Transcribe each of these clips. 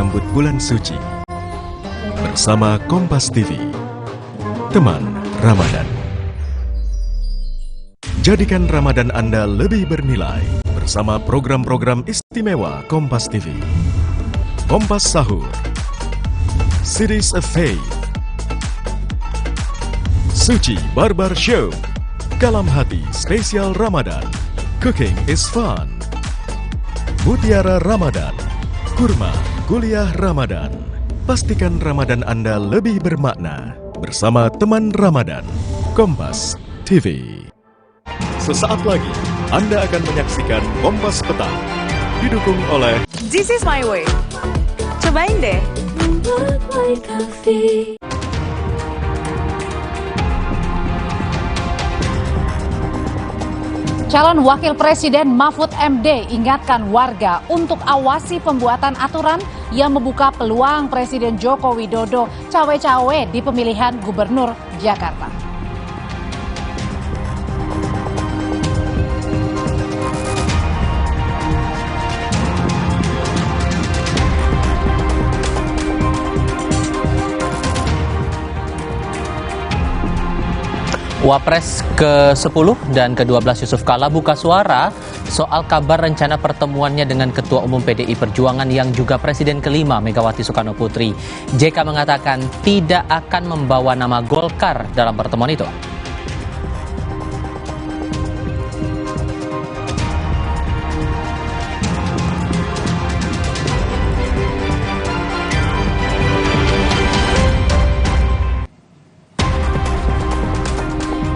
menyambut bulan suci. Bersama Kompas TV, teman Ramadan. Jadikan Ramadan Anda lebih bernilai bersama program-program istimewa Kompas TV. Kompas Sahur, Series of Faith, Suci Barbar Show, Kalam Hati Spesial Ramadan, Cooking is Fun, Mutiara Ramadan, Kurma Kuliah Ramadan. Pastikan Ramadan Anda lebih bermakna bersama teman Ramadan, Kompas TV. Sesaat lagi Anda akan menyaksikan Kompas Petang, didukung oleh This is my way. Cobain deh. Calon Wakil Presiden Mahfud MD ingatkan warga untuk awasi pembuatan aturan yang membuka peluang Presiden Joko Widodo cawe-cawe di pemilihan Gubernur Jakarta. Wapres ke-10 dan ke-12 Yusuf Kala buka suara soal kabar rencana pertemuannya dengan Ketua Umum PDI Perjuangan yang juga Presiden kelima Megawati Soekarno Putri. JK mengatakan tidak akan membawa nama Golkar dalam pertemuan itu.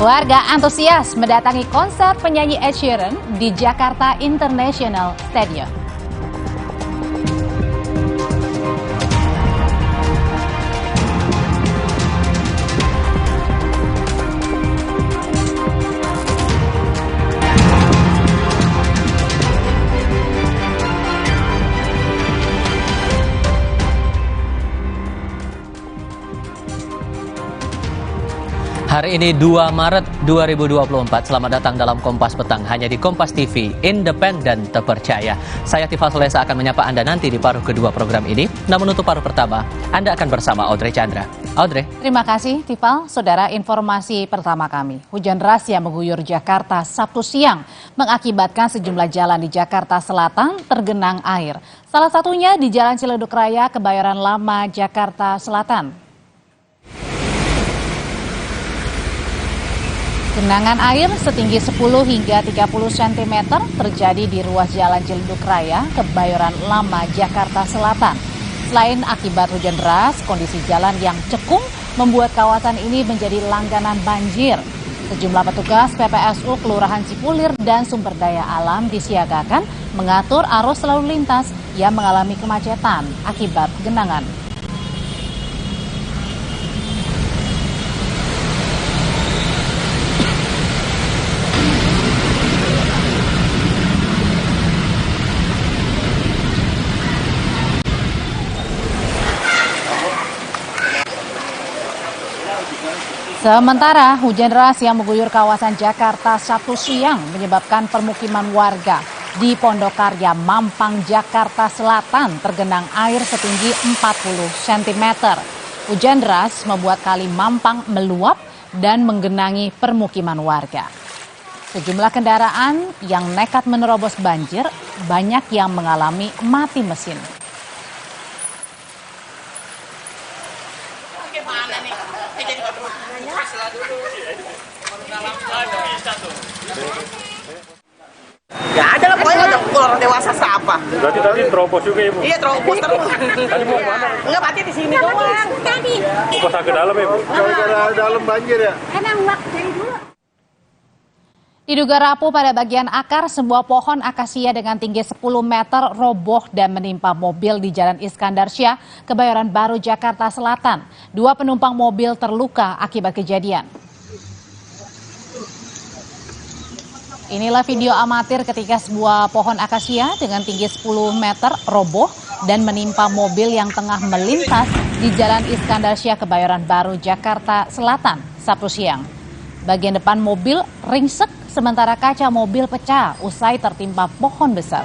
Warga antusias mendatangi konser penyanyi Ed Sheeran di Jakarta International Stadium. Hari ini 2 Maret 2024, selamat datang dalam Kompas Petang, hanya di Kompas TV, independen terpercaya. Saya Tifal Solesa akan menyapa Anda nanti di paruh kedua program ini. Namun untuk paruh pertama, Anda akan bersama Audrey Chandra. Audrey. Terima kasih Tifal. Saudara, informasi pertama kami. Hujan deras yang mengguyur Jakarta Sabtu siang mengakibatkan sejumlah jalan di Jakarta Selatan tergenang air. Salah satunya di Jalan Ciledug Raya, Kebayoran Lama, Jakarta Selatan. Genangan air setinggi 10 hingga 30 cm terjadi di ruas Jalan Ciledug Raya, Kebayoran Lama, Jakarta Selatan. Selain akibat hujan deras, kondisi jalan yang cekung membuat kawasan ini menjadi langganan banjir. Sejumlah petugas PPSU Kelurahan Cipulir dan Sumber Daya Alam disiagakan mengatur arus lalu lintas yang mengalami kemacetan akibat genangan. Sementara hujan deras yang mengguyur kawasan Jakarta Sabtu siang menyebabkan permukiman warga di Pondokarya, Mampang, Jakarta Selatan tergenang air setinggi 40 cm. Hujan deras membuat kali Mampang meluap dan menggenangi permukiman warga. Sejumlah kendaraan yang nekat menerobos banjir, banyak yang mengalami mati mesin. Gak ada lah, pokoknya ada orang dewasa siapa. Berarti tadi terobos juga Ibu? Iya, terobos terus. Tadi mau kemana? Enggak, mati di sini doang. Tadi. Pas ke dalam Ibu? Gara-gara dalam banjir ya? Emang dari dulu. Diduga rapuh pada bagian akar, sebuah pohon akasia dengan tinggi 10 meter roboh dan menimpa mobil di Jalan Iskandar Syah, Kebayoran Baru, Jakarta Selatan. 2 penumpang mobil terluka akibat kejadian. Inilah video amatir ketika sebuah pohon akasia dengan tinggi 10 meter roboh dan menimpa mobil yang tengah melintas di Jalan Iskandar Syah, Kebayoran Baru, Jakarta Selatan, Sabtu siang. Bagian depan mobil ringsek, sementara kaca mobil pecah usai tertimpa pohon besar.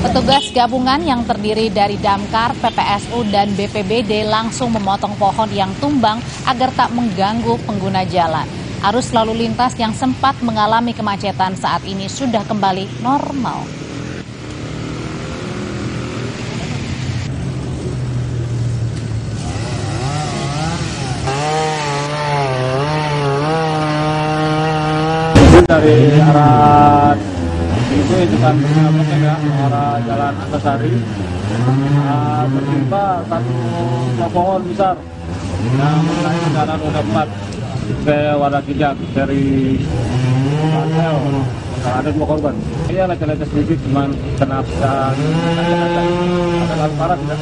Petugas gabungan yang terdiri dari Damkar, PPSU, dan BPBD langsung memotong pohon yang tumbang agar tak mengganggu pengguna jalan. Arus lalu lintas yang sempat mengalami kemacetan saat ini sudah kembali normal. Dari arah itu kan ya, arah Jalan Antasari tertimpa satu pohon besar yang menaiki jalan roda 4 ke Wadah Kijang dari Patel. Ada 2 korban. Iya, lecet-lecet sedikit, cuman kena ada parah tidak.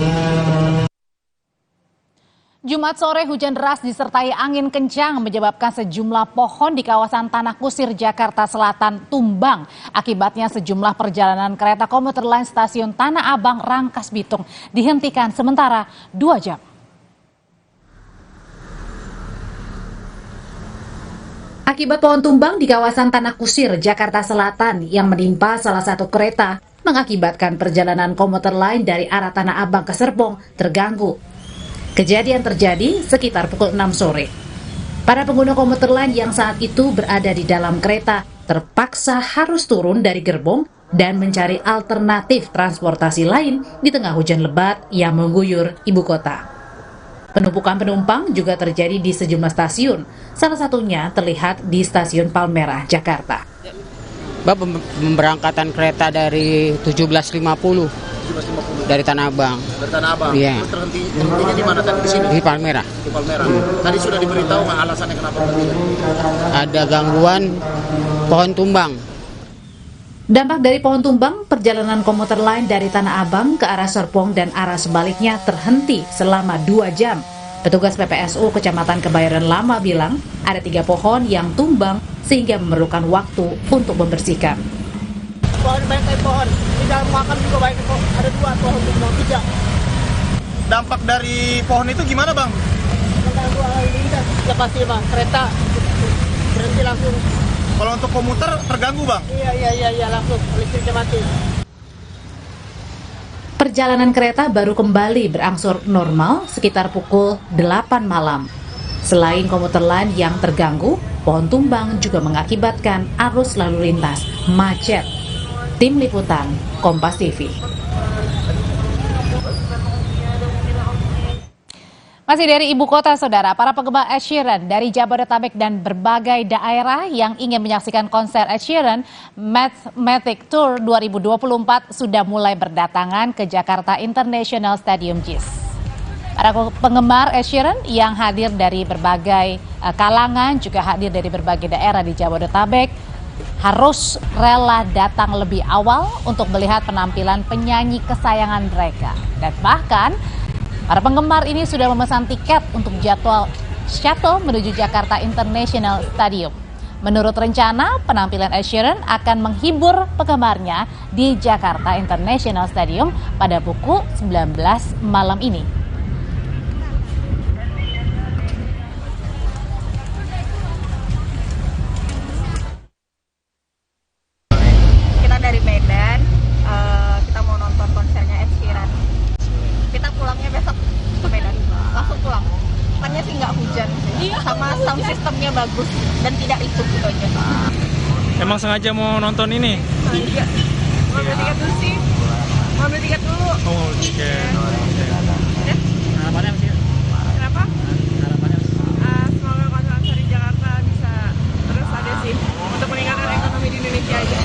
Jumat sore hujan deras disertai angin kencang menyebabkan sejumlah pohon di kawasan Tanah Kusir, Jakarta Selatan tumbang. Akibatnya sejumlah perjalanan kereta komuter lain stasiun Tanah Abang, Rangkas Bitung dihentikan sementara 2 jam. Akibat pohon tumbang di kawasan Tanah Kusir, Jakarta Selatan yang menimpa salah satu kereta mengakibatkan perjalanan komuter lain dari arah Tanah Abang ke Serpong terganggu. Kejadian terjadi sekitar pukul 6 sore. Para pengguna komuter lain yang saat itu berada di dalam kereta terpaksa harus turun dari gerbong dan mencari alternatif transportasi lain di tengah hujan lebat yang mengguyur ibu kota. Penumpukan penumpang juga terjadi di sejumlah stasiun, salah satunya terlihat di stasiun Palmerah, Jakarta. Pemberangkatan kereta dari 17.50 dari Tanah Abang. Dari Tanah Abang. Iya. Terus terhentinya di mana tadi? Di sini. Di Palmerah. Di Palmerah. Tadi sudah diberitahu nggak alasannya kenapa berhenti? Ada gangguan pohon tumbang. Dampak dari pohon tumbang, perjalanan komuter lain dari Tanah Abang ke arah Serpong dan arah sebaliknya terhenti selama 2 jam. Petugas PPSU Kecamatan Kebayoran Lama bilang ada 3 pohon yang tumbang sehingga memerlukan waktu untuk membersihkan. Pohon banyak pohon. Di dalam makan juga banyak pohon. Ada 2 pohon tumbang, 3. Dampak dari pohon itu gimana, Bang? Mengganggu lalu lintas. Ya pasti, Bang. Kereta berhenti langsung. Kalau untuk komuter terganggu, Bang? Iya, langsung. Listriknya mati. Perjalanan kereta baru kembali berangsur normal sekitar pukul 8 malam. Selain komuter lain yang terganggu, pohon tumbang juga mengakibatkan arus lalu lintas macet. Tim Liputan, Kompas TV. Masih dari ibu kota, saudara, para penggemar Ed Sheeran dari Jabodetabek dan berbagai daerah yang ingin menyaksikan konser Ed Sheeran Mathematic Tour 2024 sudah mulai berdatangan ke Jakarta International Stadium JIS. Para penggemar Ed Sheeran yang hadir dari berbagai kalangan juga hadir dari berbagai daerah di Jabodetabek harus rela datang lebih awal untuk melihat penampilan penyanyi kesayangan mereka. Dan bahkan para penggemar ini sudah memesan tiket untuk jadwal shuttle menuju Jakarta International Stadium. Menurut rencana, penampilan Ed Sheeran akan menghibur penggemarnya di Jakarta International Stadium pada pukul 19 malam ini. Kita dari Medan, kita mau nonton konsernya Ed Sheeran. Kita pulangnya besok ke Medan, langsung pulang. Makanya sih nggak hujan, sama sound sistemnya bagus dan tidak ribut gitu aja. Emang sengaja mau nonton ini? Iya, mau ambil tiket dulu sih, mau ambil tiket dulu. Oh, oke. Harapannya sih? Kenapa? Harapannya? Semoga konser di Jakarta bisa terus ada sih, untuk meningkatkan ekonomi di Indonesia aja.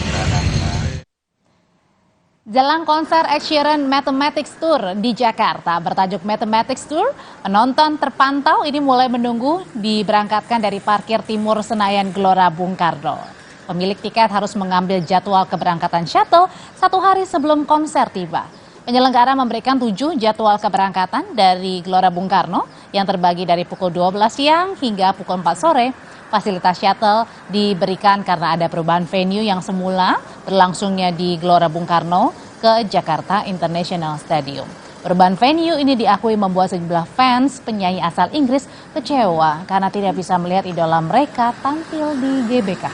Jelang konser Ed Sheeran Mathematics Tour di Jakarta bertajuk Mathematics Tour, penonton terpantau ini mulai menunggu diberangkatkan dari parkir timur Senayan Gelora Bung Karno. Pemilik tiket harus mengambil jadwal keberangkatan shuttle 1 hari sebelum konser tiba. Penyelenggara memberikan 7 jadwal keberangkatan dari Gelora Bung Karno yang terbagi dari pukul 12 siang hingga pukul 4 sore. Fasilitas shuttle diberikan karena ada perubahan venue yang semula berlangsungnya di Gelora Bung Karno ke Jakarta International Stadium. Perubahan venue ini diakui membuat sejumlah fans penyanyi asal Inggris kecewa karena tidak bisa melihat idola mereka tampil di GBK.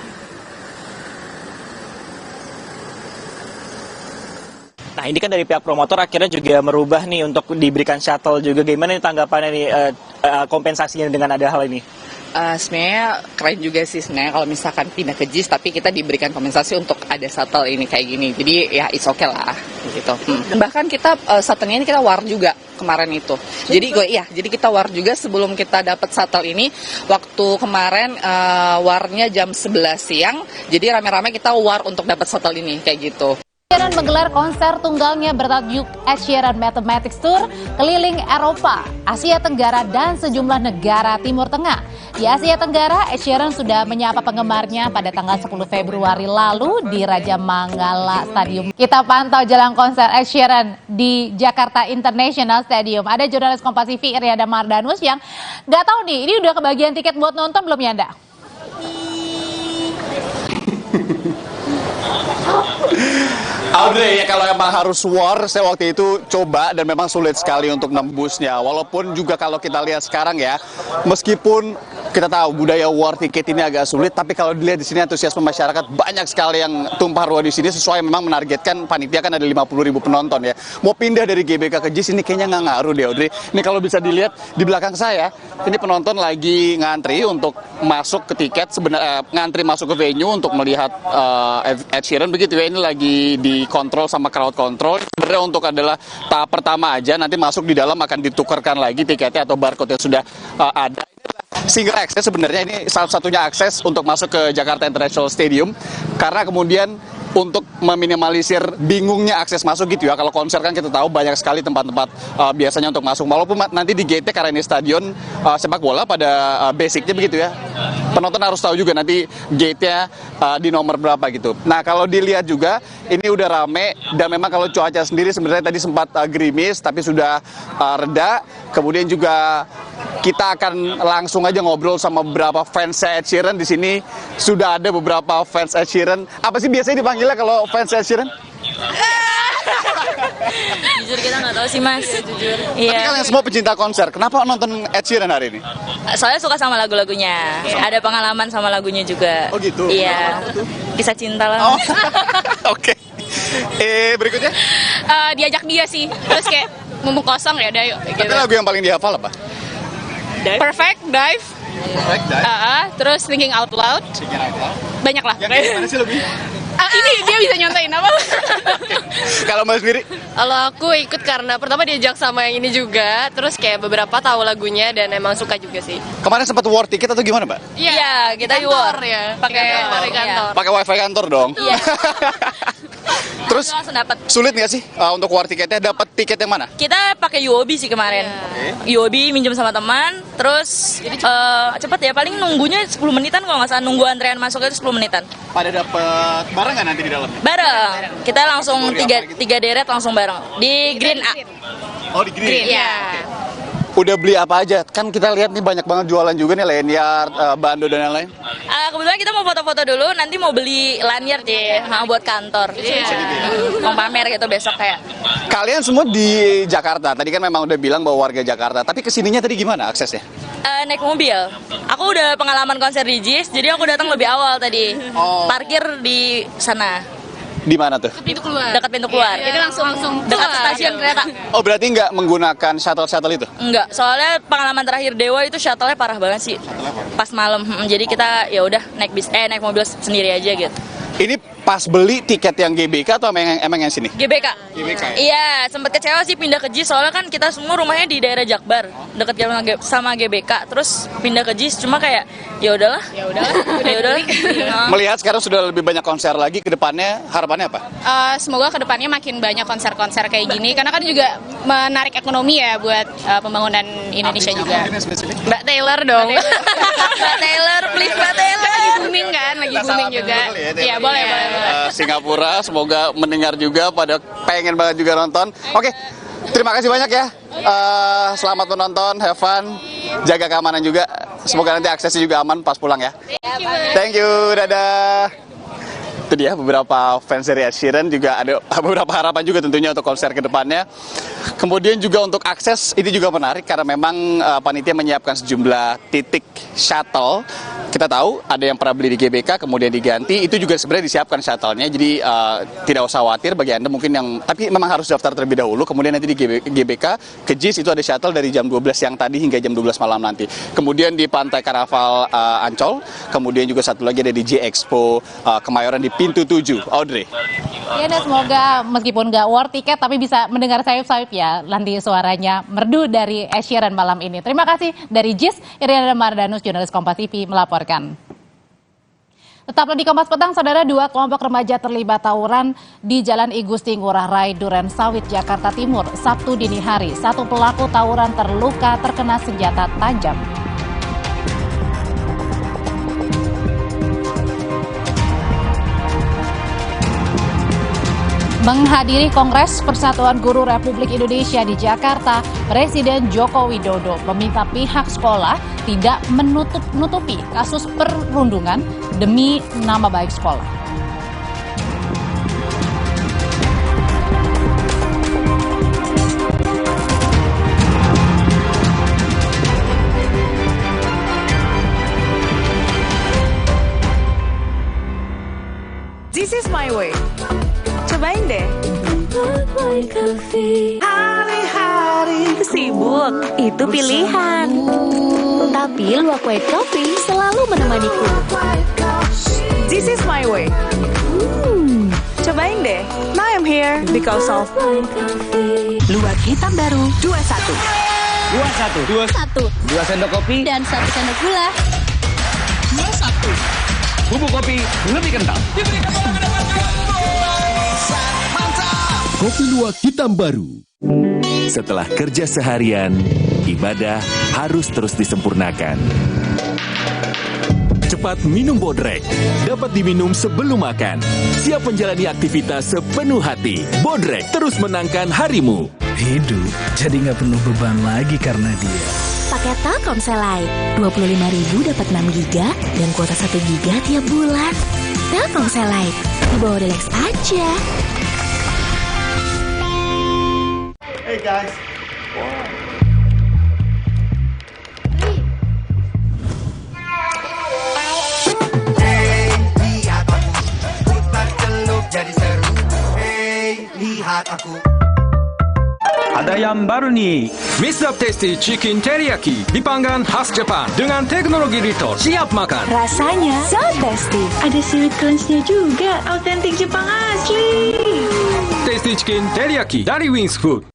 Nah, ini kan dari pihak promotor akhirnya juga merubah nih untuk diberikan shuttle juga. Gimana nih tanggapannya nih kompensasinya dengan ada hal ini? Sebenarnya keren juga sih sebenarnya kalau misalkan pindah ke JIS tapi kita diberikan kompensasi untuk ada shuttle ini kayak gini. Jadi ya it's okay lah gitu. Bahkan kita shuttle-nya ini kita war juga kemarin itu. Jadi kita war juga sebelum kita dapat shuttle ini. Waktu kemarin warnya jam 11 siang. Jadi rame-rame kita war untuk dapat shuttle ini kayak gitu. Ed Sheeran menggelar konser tunggalnya bertajuk Ed Sheeran Mathematics Tour keliling Eropa, Asia Tenggara, dan sejumlah negara Timur Tengah. Di Asia Tenggara, Ed Sheeran sudah menyapa penggemarnya pada tanggal 10 Februari lalu di Raja Mangala Stadium. Kita pantau jelang konser Ed Sheeran di Jakarta International Stadium. Ada jurnalis Kompas TV Iriada Mardanus yang nggak tahu nih, ini udah kebagian tiket buat nonton belum ya, Anda? Audrey, ya kalau emang harus war, saya waktu itu coba dan memang sulit sekali untuk nembusnya. Walaupun juga kalau kita lihat sekarang ya, meskipun kita tahu budaya war tiket ini agak sulit, tapi kalau dilihat di sini antusiasme masyarakat banyak sekali yang tumpah ruah di sini sesuai memang menargetkan panitia kan ada 50.000 penonton ya. Mau pindah dari GBK ke JIS ini kayaknya nggak ngaruh deh Audrey. Ini kalau bisa dilihat di belakang saya, ini penonton lagi ngantri untuk masuk ke tiket, ngantri masuk ke venue untuk melihat Ed Sheeran begitu ya. Ini lagi dikontrol sama crowd control. Sebenarnya untuk adalah tahap pertama aja, nanti masuk di dalam akan ditukarkan lagi tiketnya atau barcode yang sudah ada. Single access sebenarnya ini salah satunya akses untuk masuk ke Jakarta International Stadium karena kemudian untuk meminimalisir bingungnya akses masuk gitu ya. Kalau konser kan kita tahu banyak sekali tempat-tempat biasanya untuk masuk. Walaupun nanti di gate karena ini stadion sepak bola pada basicnya begitu ya. Penonton harus tahu juga nanti gate-nya di nomor berapa gitu. Nah kalau dilihat juga ini udah rame dan memang kalau cuaca sendiri sebenarnya tadi sempat gerimis tapi sudah reda. Kemudian juga kita akan langsung aja ngobrol sama beberapa fans Ed Sheeran di sini. Sudah ada beberapa fans Ed Sheeran. Apa sih biasanya dipanggilnya kalau fans Ed Sheeran? Jujur kita nggak tahu sih mas, jujur. Tapi kalian semua pecinta konser, kenapa nonton Ed Sheeran hari ini? Soalnya suka sama lagu-lagunya, ada pengalaman sama lagunya juga. Oh gitu? Iya, kisah cinta lah. Oh. Oke. Berikutnya? Diajak dia sih, terus kayak mumpung kosong ya udah yuk. Tapi lagu yang paling dihafal apa? Perfect Dive. Perfect Dive. Terus Thinking Out Loud. Banyak lah. Yang mana sih lebih? Ini dia bisa nyontain apa? Kalau Mbak sendiri? Kalau aku ikut karena pertama diajak sama yang ini juga, terus kayak beberapa tahu lagunya dan emang suka juga sih. Kemarin sempat war tiket atau gimana Mbak? Iya, kita war ya. Pakai kantor. Pakai wifi kantor dong. Iya. Terus sulit nggak sih untuk war tiketnya? Dapat tiket yang mana? Kita pakai UOB sih kemarin. UOB minjem sama teman, terus cepet ya, paling nunggunya 10 menitan kalau nggak salah, nunggu antrean masuknya itu 10 menitan. Pada dapat bareng nggak nanti di dalam? Bareng. Kita langsung tiga deret langsung bareng di Green A. Oh di Green. Iya. Udah beli apa aja? Kan kita lihat nih banyak banget jualan juga nih, lanyard, bando dan lain-lain. Kebetulan kita mau foto-foto dulu, nanti mau beli lanyard ya, buat kantor. Mau pamer gitu besok kayak. Kalian semua di Jakarta, tadi kan memang udah bilang bahwa warga Jakarta, tapi kesininya tadi gimana aksesnya? Naik mobil. Aku udah pengalaman konser di JIS, jadi aku datang lebih awal tadi. Parkir di sana. Di mana tuh? Pintu keluar. Dekat pintu keluar. Jadi langsung dekat stasiun kereta. Oh berarti nggak menggunakan shuttle itu? Enggak, soalnya pengalaman terakhir Dewa itu shuttle-nya parah banget sih. Pas malam. Jadi kita ya udah naik naik mobil sendiri aja gitu. Ini pas beli tiket yang GBK atau emang yang sini? GBK. GBK ya? Iya, sempet kecewa sih pindah ke JIS soalnya kan kita semua rumahnya di daerah Jakbar, deket sama GBK. Terus pindah ke JIS cuma kayak ya udahlah. Ya udahlah. Melihat sekarang sudah lebih banyak konser lagi, ke depannya harapannya apa? Semoga kedepannya makin banyak konser-konser kayak gini karena kan juga menarik ekonomi ya buat pembangunan Indonesia juga. Mbak Taylor dong. Mbak Taylor, please Mbak Taylor. Lagi booming kan, lagi booming juga. Iya boleh. Singapura, semoga mendengar juga, pada pengen banget juga nonton. Oke, terima kasih banyak ya. Selamat menonton, have fun, jaga keamanan juga. Semoga nanti aksesnya juga aman pas pulang ya. Thank you, dadah. Itu dia beberapa fans dari Ed Sheeran, juga ada beberapa harapan juga tentunya untuk konser ke depannya. Kemudian juga untuk akses, ini juga menarik karena memang panitia menyiapkan sejumlah titik shuttle kita tahu ada yang pernah beli di GBK kemudian diganti, itu juga sebenarnya disiapkan shuttle-nya, jadi tidak usah khawatir bagi Anda mungkin yang, tapi memang harus daftar terlebih dahulu, kemudian nanti di GBK ke JIS itu ada shuttle dari jam 12 siang tadi hingga jam 12 malam nanti. Kemudian di Pantai Karaval Ancol, kemudian juga satu lagi ada di J-Expo Kemayoran di pintu 7. Audrey. Ya, dan semoga meskipun nggak war tiket tapi bisa mendengar sayup-sayup ya nanti suaranya merdu dari Ed Sheeran malam ini. Terima kasih dari JIS, Iriana Mardanus, jurnalis Kompas TV melaporkan. Tetaplah di Kompas Petang, saudara. 2 kelompok remaja terlibat tawuran di Jalan I Gusti Ngurah Rai, Duren Sawit, Jakarta Timur, Sabtu dini hari. 1 pelaku tawuran terluka terkena senjata tajam. Menghadiri Kongres Persatuan Guru Republik Indonesia di Jakarta, Presiden Joko Widodo meminta pihak sekolah tidak menutupi kasus perundungan demi nama baik sekolah. This is my way. Cobain deh. Hari-hari sibuk, itu pilihan. Tapi Luwak White Coffee selalu menemaniku. This is my way. Cobain deh. Now I'm here because of Luwak hitam baru 21. 2 sendok kopi Dan 1 sendok gula. 21. Bubuk kopi lebih kental. Kopi Luwak hitam baru. Setelah kerja seharian, ibadah harus terus disempurnakan. Cepat minum Bodrek. Dapat diminum sebelum makan. Siap menjalani aktivitas sepenuh hati. Bodrek terus menangkan harimu. Hidup jadi nggak penuh beban lagi karena dia. Paket Telkomsel Lite, 25.000 dapat 6 GB dan kuota 1 GB tiap bulan. Telkomsel Lite, di bawah relax aja. Hey guys. Hey, lihat aku, putar celup jadi seru. Hey, lihat aku. Ada yang baru nih, Mr. Tasty Chicken Teriyaki dipanggang khas Jepang dengan teknologi Rito. Siap makan. Rasanya so tasty. Ada seaweed crunch-nya juga, autentik Jepang asli. Tasty Chicken Teriyaki dari Wings Food.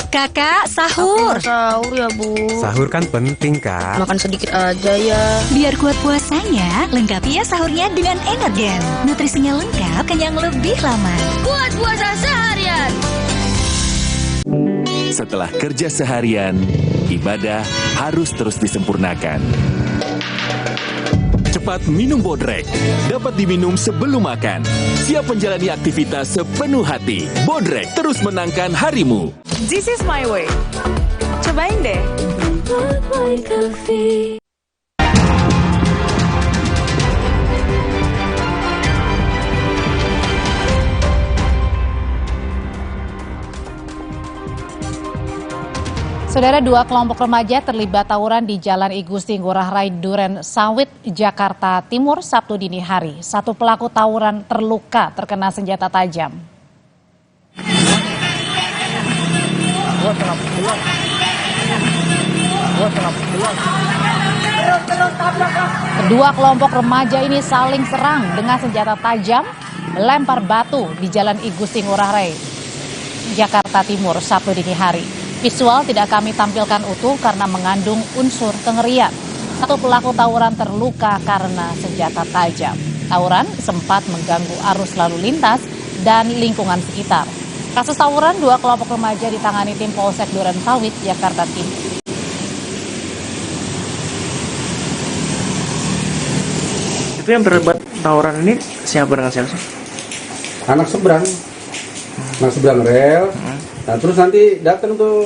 Kakak, sahur. Sahur ya, Bu. Sahur kan penting, Kak. Makan sedikit aja ya. Biar kuat puasanya, lengkapi ya sahurnya dengan Energen. Nutrisinya lengkap, kenyang lebih lama. Buat puasa seharian. Setelah kerja seharian, ibadah harus terus disempurnakan. Cepat minum Bodrek. Dapat diminum sebelum makan. Siap menjalani aktivitas sepenuh hati. Bodrek terus menangkan harimu. This is my way. Cobain deh. Saudara, 2 kelompok remaja terlibat tawuran di Jalan I Gusti Ngurah Rai, Duren Sawit, Jakarta Timur, Sabtu dini hari. 1 pelaku tawuran terluka terkena senjata tajam. Kedua kelompok remaja ini saling serang dengan senjata tajam, melempar batu di Jalan I Gusti Ngurah Rai, Jakarta Timur, Sabtu dini hari. Visual tidak kami tampilkan utuh karena mengandung unsur kengerian. 1 pelaku tawuran terluka karena senjata tajam. Tawuran sempat mengganggu arus lalu lintas dan lingkungan sekitar. Kasus tawuran 2 kelompok remaja ditangani tim Polsek Duren Sawit, Jakarta Timur. Itu yang terlibat tawuran ini siapa dengan siapa sih? Anak seberang rel. Nah terus nanti datang tuh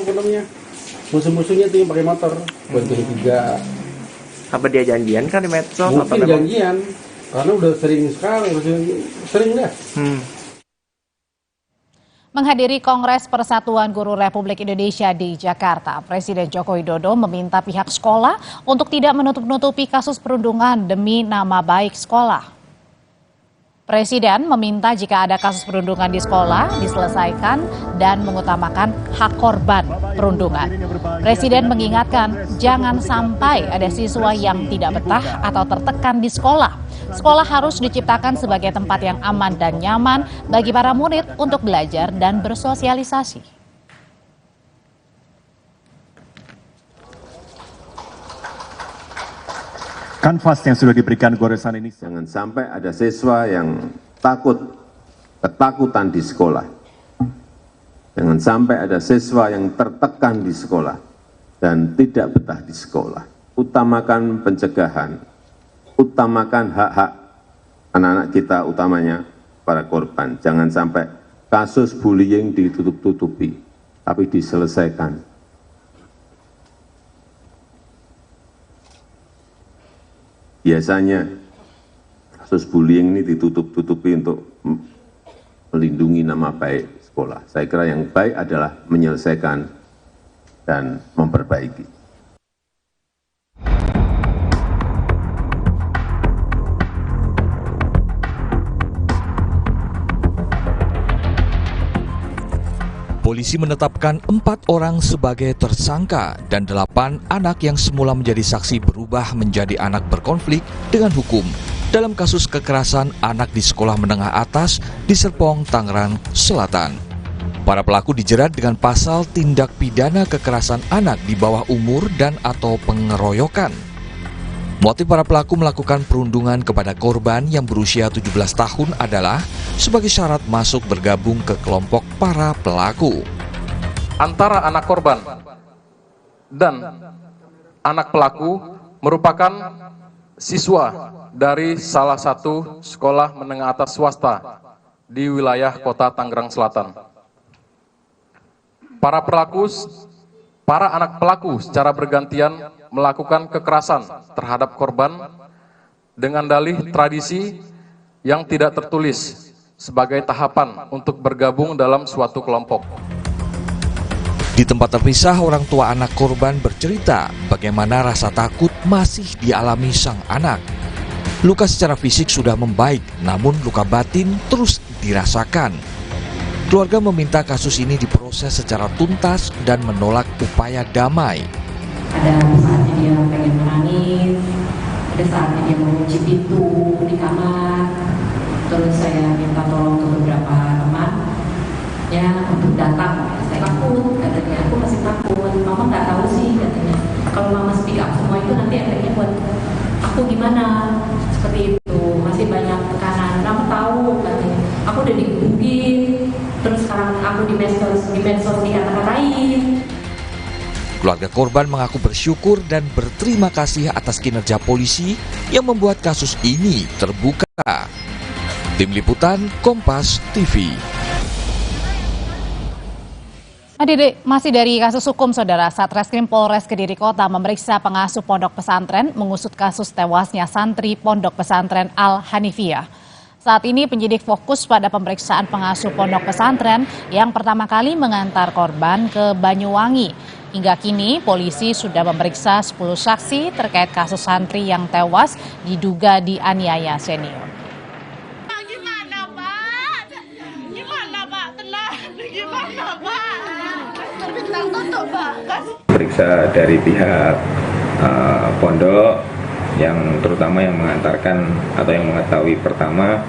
musuh-musuhnya tuh yang pakai motor bantuin 3. Apa dia janjian kan di medsos? Mungkin janjian karena udah sering sekali, sering dah. Menghadiri Kongres Persatuan Guru Republik Indonesia di Jakarta, Presiden Joko Widodo meminta pihak sekolah untuk tidak menutup-nutupi kasus perundungan demi nama baik sekolah. Presiden meminta jika ada kasus perundungan di sekolah diselesaikan dan mengutamakan hak korban perundungan. Presiden mengingatkan jangan sampai ada siswa yang tidak betah atau tertekan di sekolah. Sekolah harus diciptakan sebagai tempat yang aman dan nyaman bagi para murid untuk belajar dan bersosialisasi. Kanvas yang sudah diberikan goresan ini. Jangan sampai ada siswa yang ketakutan di sekolah. Jangan sampai ada siswa yang tertekan di sekolah dan tidak betah di sekolah. Utamakan pencegahan, utamakan hak-hak anak-anak kita, utamanya para korban. Jangan sampai kasus bullying ditutup-tutupi, tapi diselesaikan. Biasanya kasus bullying ini ditutup-tutupi untuk melindungi nama baik sekolah. Saya kira yang baik adalah menyelesaikan dan memperbaiki. Polisi menetapkan 4 orang sebagai tersangka dan 8 anak yang semula menjadi saksi berubah menjadi anak berkonflik dengan hukum dalam kasus kekerasan anak di sekolah menengah atas di Serpong, Tangerang Selatan. Para pelaku dijerat dengan pasal tindak pidana kekerasan anak di bawah umur dan atau pengeroyokan. Motif para pelaku melakukan perundungan kepada korban yang berusia 17 tahun adalah sebagai syarat masuk bergabung ke kelompok para pelaku. Antara anak korban dan anak pelaku merupakan siswa dari salah satu sekolah menengah atas swasta di wilayah kota Tangerang Selatan. Para anak pelaku secara bergantian melakukan kekerasan terhadap korban dengan dalih tradisi yang tidak tertulis sebagai tahapan untuk bergabung dalam suatu kelompok. Di tempat terpisah, orang tua anak korban bercerita bagaimana rasa takut masih dialami sang anak. Luka secara fisik sudah membaik, namun luka batin terus dirasakan. Keluarga meminta kasus ini diproses secara tuntas dan menolak upaya damai. Ada saatnya dia pengen menangis, ada saatnya dia mengunci pintu di kamar. Terus saya minta tolong ke beberapa teman ya untuk datang. Saya takut, katanya aku masih takut. Mama nggak tahu sih, katanya. Kalau mama speak up semua itu nanti efeknya buat aku gimana? Seperti itu, masih banyak tekanan. Kamu tahu, katanya. Aku udah digebukin, terus sekarang aku di medsos dikata-katain. Keluarga korban mengaku bersyukur dan berterima kasih atas kinerja polisi yang membuat kasus ini terbuka. Tim Liputan Kompas TV. Masih dari kasus hukum, Saudara, Satreskrim Polres Kediri Kota memeriksa pengasuh pondok pesantren mengusut kasus tewasnya santri pondok pesantren Al-Hanifiyah. Saat ini penyidik fokus pada pemeriksaan pengasuh pondok pesantren yang pertama kali mengantar korban ke Banyuwangi. Hingga kini polisi sudah memeriksa 10 saksi terkait kasus santri yang tewas diduga dianiaya senior. Periksa dari pihak pondok yang terutama yang mengantarkan atau yang mengetahui pertama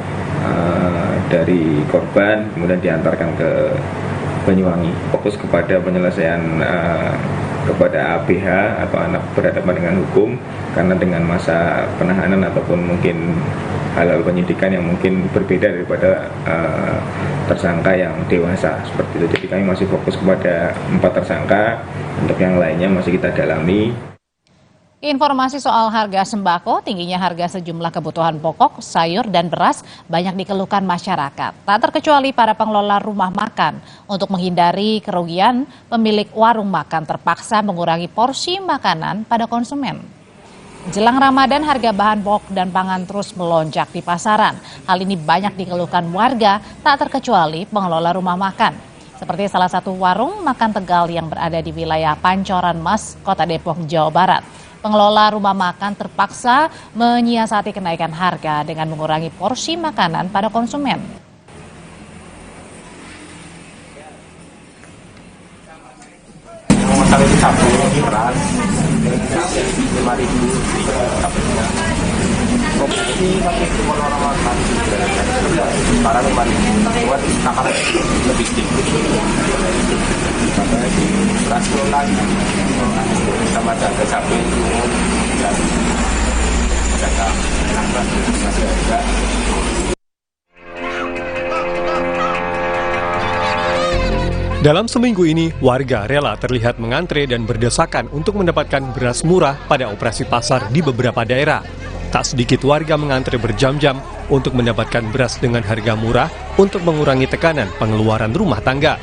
dari korban kemudian diantarkan ke Banyuwangi, fokus kepada penyelesaian kepada ABH atau anak berhadapan dengan hukum karena dengan masa penahanan ataupun mungkin hal-hal penyidikan yang mungkin berbeda daripada tersangka yang dewasa seperti itu. Jadi kami masih fokus kepada 4 tersangka, untuk yang lainnya masih kita dalami. Informasi soal harga sembako, tingginya harga sejumlah kebutuhan pokok, sayur dan beras banyak dikeluhkan masyarakat. Tak terkecuali para pengelola rumah makan. Untuk menghindari kerugian, pemilik warung makan terpaksa mengurangi porsi makanan pada konsumen. Jelang Ramadan, harga bahan pokok dan pangan terus melonjak di pasaran. Hal ini banyak dikeluhkan warga, tak terkecuali pengelola rumah makan. seperti salah satu warung makan Tegal yang berada di wilayah Pancoran Mas, Kota Depok, Jawa Barat. Pengelola rumah makan terpaksa menyiasati kenaikan harga dengan mengurangi porsi makanan pada konsumen. Masalah itu satu beras 5.000 satunya. Kopi tapi semua orang makan sekarang 5.000 buat kamar lebih sedikit. Makanya di rasio lagi sama harga cabai itu dan pedagang nambah masih ada. Dalam seminggu ini, warga rela terlihat mengantre dan berdesakan untuk mendapatkan beras murah pada operasi pasar di beberapa daerah. Tak sedikit warga mengantre berjam-jam untuk mendapatkan beras dengan harga murah untuk mengurangi tekanan pengeluaran rumah tangga.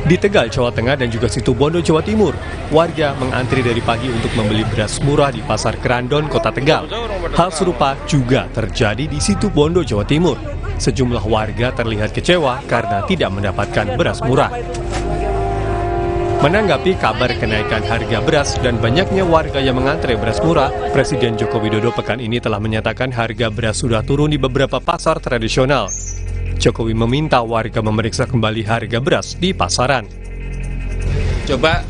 Di Tegal, Jawa Tengah dan juga Situbondo, Jawa Timur, warga mengantri dari pagi untuk membeli beras murah di Pasar Kerandon, Kota Tegal. Hal serupa juga terjadi di Situbondo, Jawa Timur. Sejumlah warga terlihat kecewa karena tidak mendapatkan beras murah. Menanggapi kabar kenaikan harga beras dan banyaknya warga yang mengantre beras murah, Presiden Joko Widodo pekan ini telah menyatakan harga beras sudah turun di beberapa pasar tradisional. Jokowi meminta warga memeriksa kembali harga beras di pasaran. Coba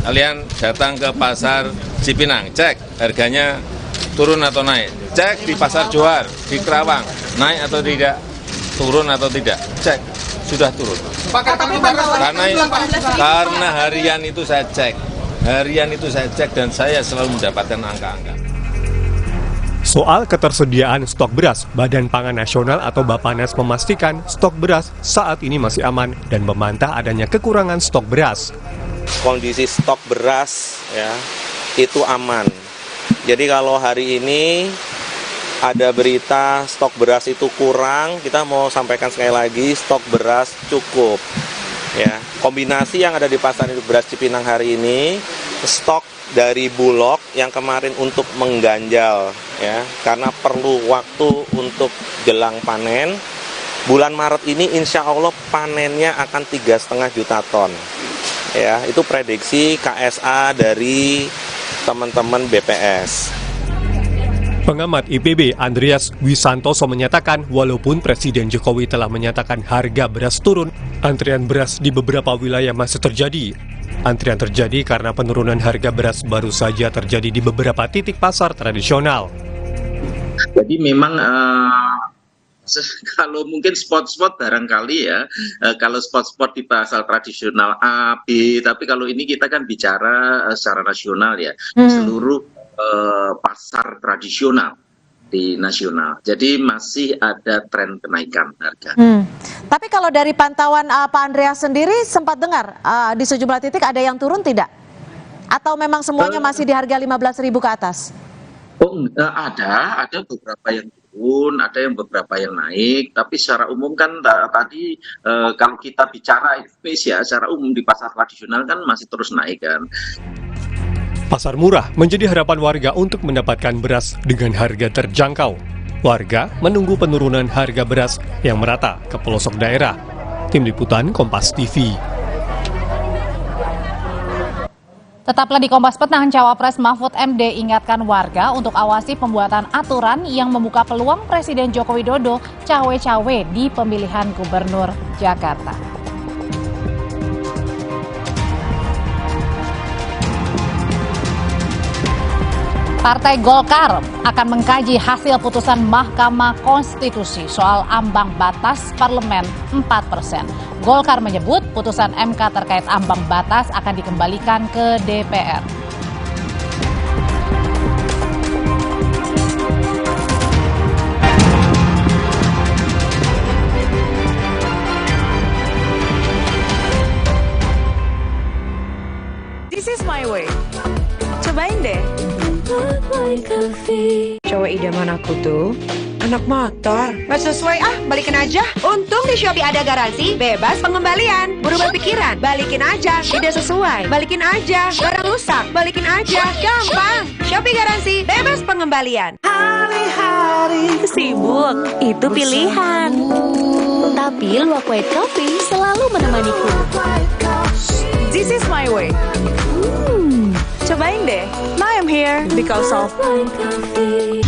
kalian datang ke pasar Cipinang, cek harganya turun atau naik. Cek di pasar Johar, di Kerawang, naik atau tidak, turun atau tidak. Cek, sudah turun. Karena harian itu saya cek. Harian itu saya cek dan saya selalu mendapatkan angka-angka. Soal ketersediaan stok beras, Badan Pangan Nasional atau Bappenas memastikan stok beras saat ini masih aman dan membantah adanya kekurangan stok beras. Kondisi stok beras ya itu aman. Jadi kalau hari ini ada berita stok beras itu kurang, kita mau sampaikan sekali lagi stok beras cukup. Ya, kombinasi yang ada di pasar induk beras Cipinang hari ini, stok dari Bulog yang kemarin untuk mengganjal ya, karena perlu waktu untuk jelang panen. Bulan Maret ini insya Allah panennya akan 3,5 juta ton. Ya, itu prediksi KSA dari teman-teman BPS. Pengamat IPB Andreas Wisantoso menyatakan walaupun Presiden Jokowi telah menyatakan harga beras turun, antrian beras di beberapa wilayah masih terjadi. Antrian terjadi karena penurunan harga beras baru saja terjadi di beberapa titik pasar tradisional. Jadi memang kalau mungkin spot-spot barangkali ya, kalau spot-spot di pasar tradisional A, B, tapi kalau ini kita kan bicara secara nasional ya, seluruh pasar tradisional di nasional. Jadi masih ada tren kenaikan harga. Tapi kalau dari pantauan Pak Andreas sendiri sempat dengar di sejumlah titik ada yang turun tidak? Atau memang semuanya masih di harga 15.000 ke atas? Oh, ada beberapa yang turun, ada yang beberapa yang naik, tapi secara umum kan tadi kalau kita bicara Indonesia secara umum di pasar tradisional kan masih terus naik kan. Pasar murah menjadi harapan warga untuk mendapatkan beras dengan harga terjangkau. Warga menunggu penurunan harga beras yang merata ke pelosok daerah. Tim Liputan Kompas TV. Tetaplah di Kompas Petang, Cawapres Mahfud MD ingatkan warga untuk awasi pembuatan aturan yang membuka peluang Presiden Joko Widodo cawe-cawe di pemilihan Gubernur Jakarta. Partai Golkar akan mengkaji hasil putusan Mahkamah Konstitusi soal ambang batas parlemen 4%. Golkar menyebut putusan MK terkait ambang batas akan dikembalikan ke DPR. This is my way. Cobain deh. Cowok idaman aku tuh anak motor. Gak sesuai balikin aja. Untung di Shopee ada garansi bebas pengembalian. Berubah pikiran, balikin aja. Tidak sesuai, balikin aja. Barang rusak, balikin aja. Gampang. Shopee garansi bebas pengembalian. Hari-hari sibuk itu pilihan, Tapi luwak white coffee selalu menemaniku. This is my way. Cobain deh. Now I'm here because of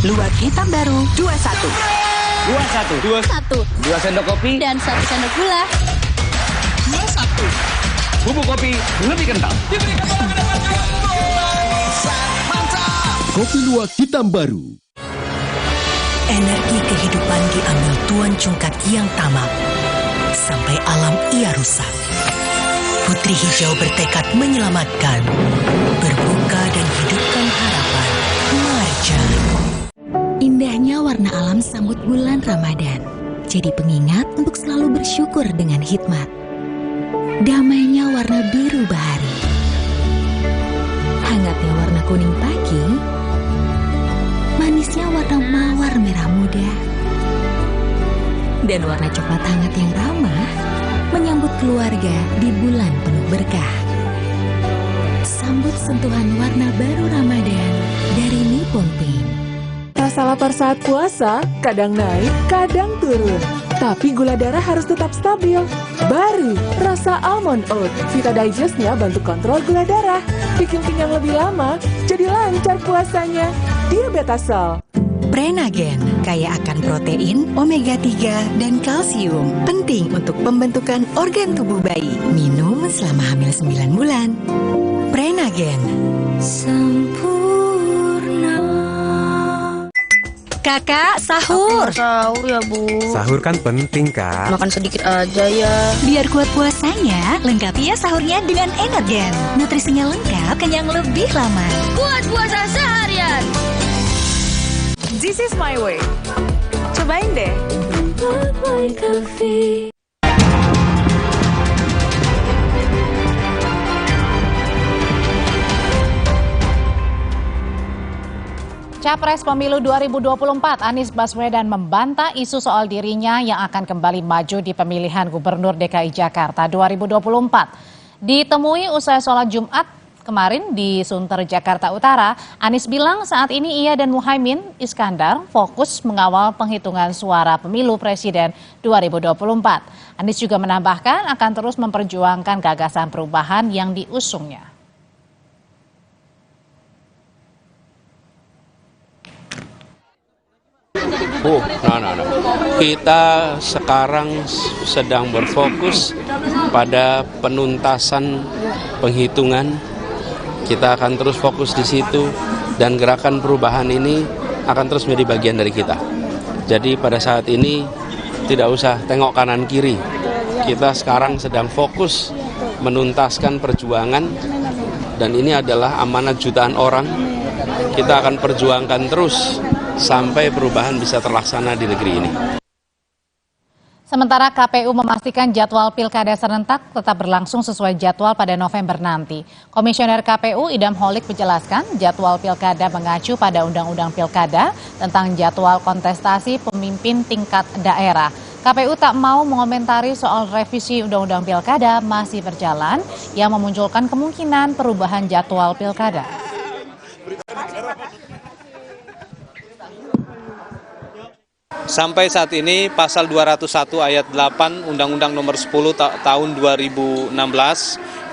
Luwak hitam baru 21. 21. 2 sendok kopi Dan 1 sendok gula. 21. Bubuk kopi lebih kental. Kopi luwak hitam baru. Energi kehidupan diambil Tuan Cungkat yang tamak. Sampai alam ia rusak. Putri Hijau bertekad menyelamatkan, berbuka dan hidupkan harapan. Marja. Indahnya warna alam sambut bulan Ramadan. Jadi pengingat untuk selalu bersyukur dengan hikmat. Damainya warna biru bahari. Hangatnya warna kuning pagi. Manisnya warna mawar merah muda. Dan warna coklat hangat yang ramah menyambut keluarga di bulan penuh berkah. Sambut sentuhan warna baru Ramadan dari Nippon Paint. Rasa lapar saat puasa kadang naik, kadang turun. Tapi gula darah harus tetap stabil. Baru rasa almond oat. Vita Digest-nya bantu kontrol gula darah. Bikin kenyang lebih lama, jadi lancar puasanya. Diabetasol. Prenagen, kaya akan protein, omega 3, dan kalsium. Penting untuk pembentukan organ tubuh bayi. Minum selama hamil 9 bulan. Prenagen. Sempurna. Kakak, sahur. Sahur ya, Bu. Sahur kan penting, Kak. Makan sedikit aja ya. Biar kuat puasanya, lengkapi ya sahurnya dengan Energen. Nutrisinya lengkap, kenyang lebih lama. Buat puasa seharian. This is my way. Cobain deh. Capres Pemilu 2024 Anies Baswedan membantah isu soal dirinya yang akan kembali maju di pemilihan Gubernur DKI Jakarta 2024. Ditemui usai sholat Jumat kemarin di Sunter, Jakarta Utara, Anies bilang saat ini ia dan Muhaimin Iskandar fokus mengawal penghitungan suara pemilu presiden 2024. Anies juga menambahkan akan terus memperjuangkan gagasan perubahan yang diusungnya. Kita sekarang sedang berfokus pada penuntasan penghitungan. Kita akan terus fokus di situ dan gerakan perubahan ini akan terus menjadi bagian dari kita. Jadi pada saat ini tidak usah tengok kanan kiri. Kita sekarang sedang fokus menuntaskan perjuangan dan ini adalah amanat jutaan orang. Kita akan perjuangkan terus sampai perubahan bisa terlaksana di negeri ini. Sementara KPU memastikan jadwal pilkada serentak tetap berlangsung sesuai jadwal pada November nanti. Komisioner KPU Idam Holik menjelaskan jadwal pilkada mengacu pada Undang-Undang Pilkada tentang jadwal kontestasi pemimpin tingkat daerah. KPU tak mau mengomentari soal revisi Undang-Undang Pilkada masih berjalan yang memunculkan kemungkinan perubahan jadwal pilkada. Sampai saat ini pasal 201 ayat 8 Undang-Undang nomor 10 tahun 2016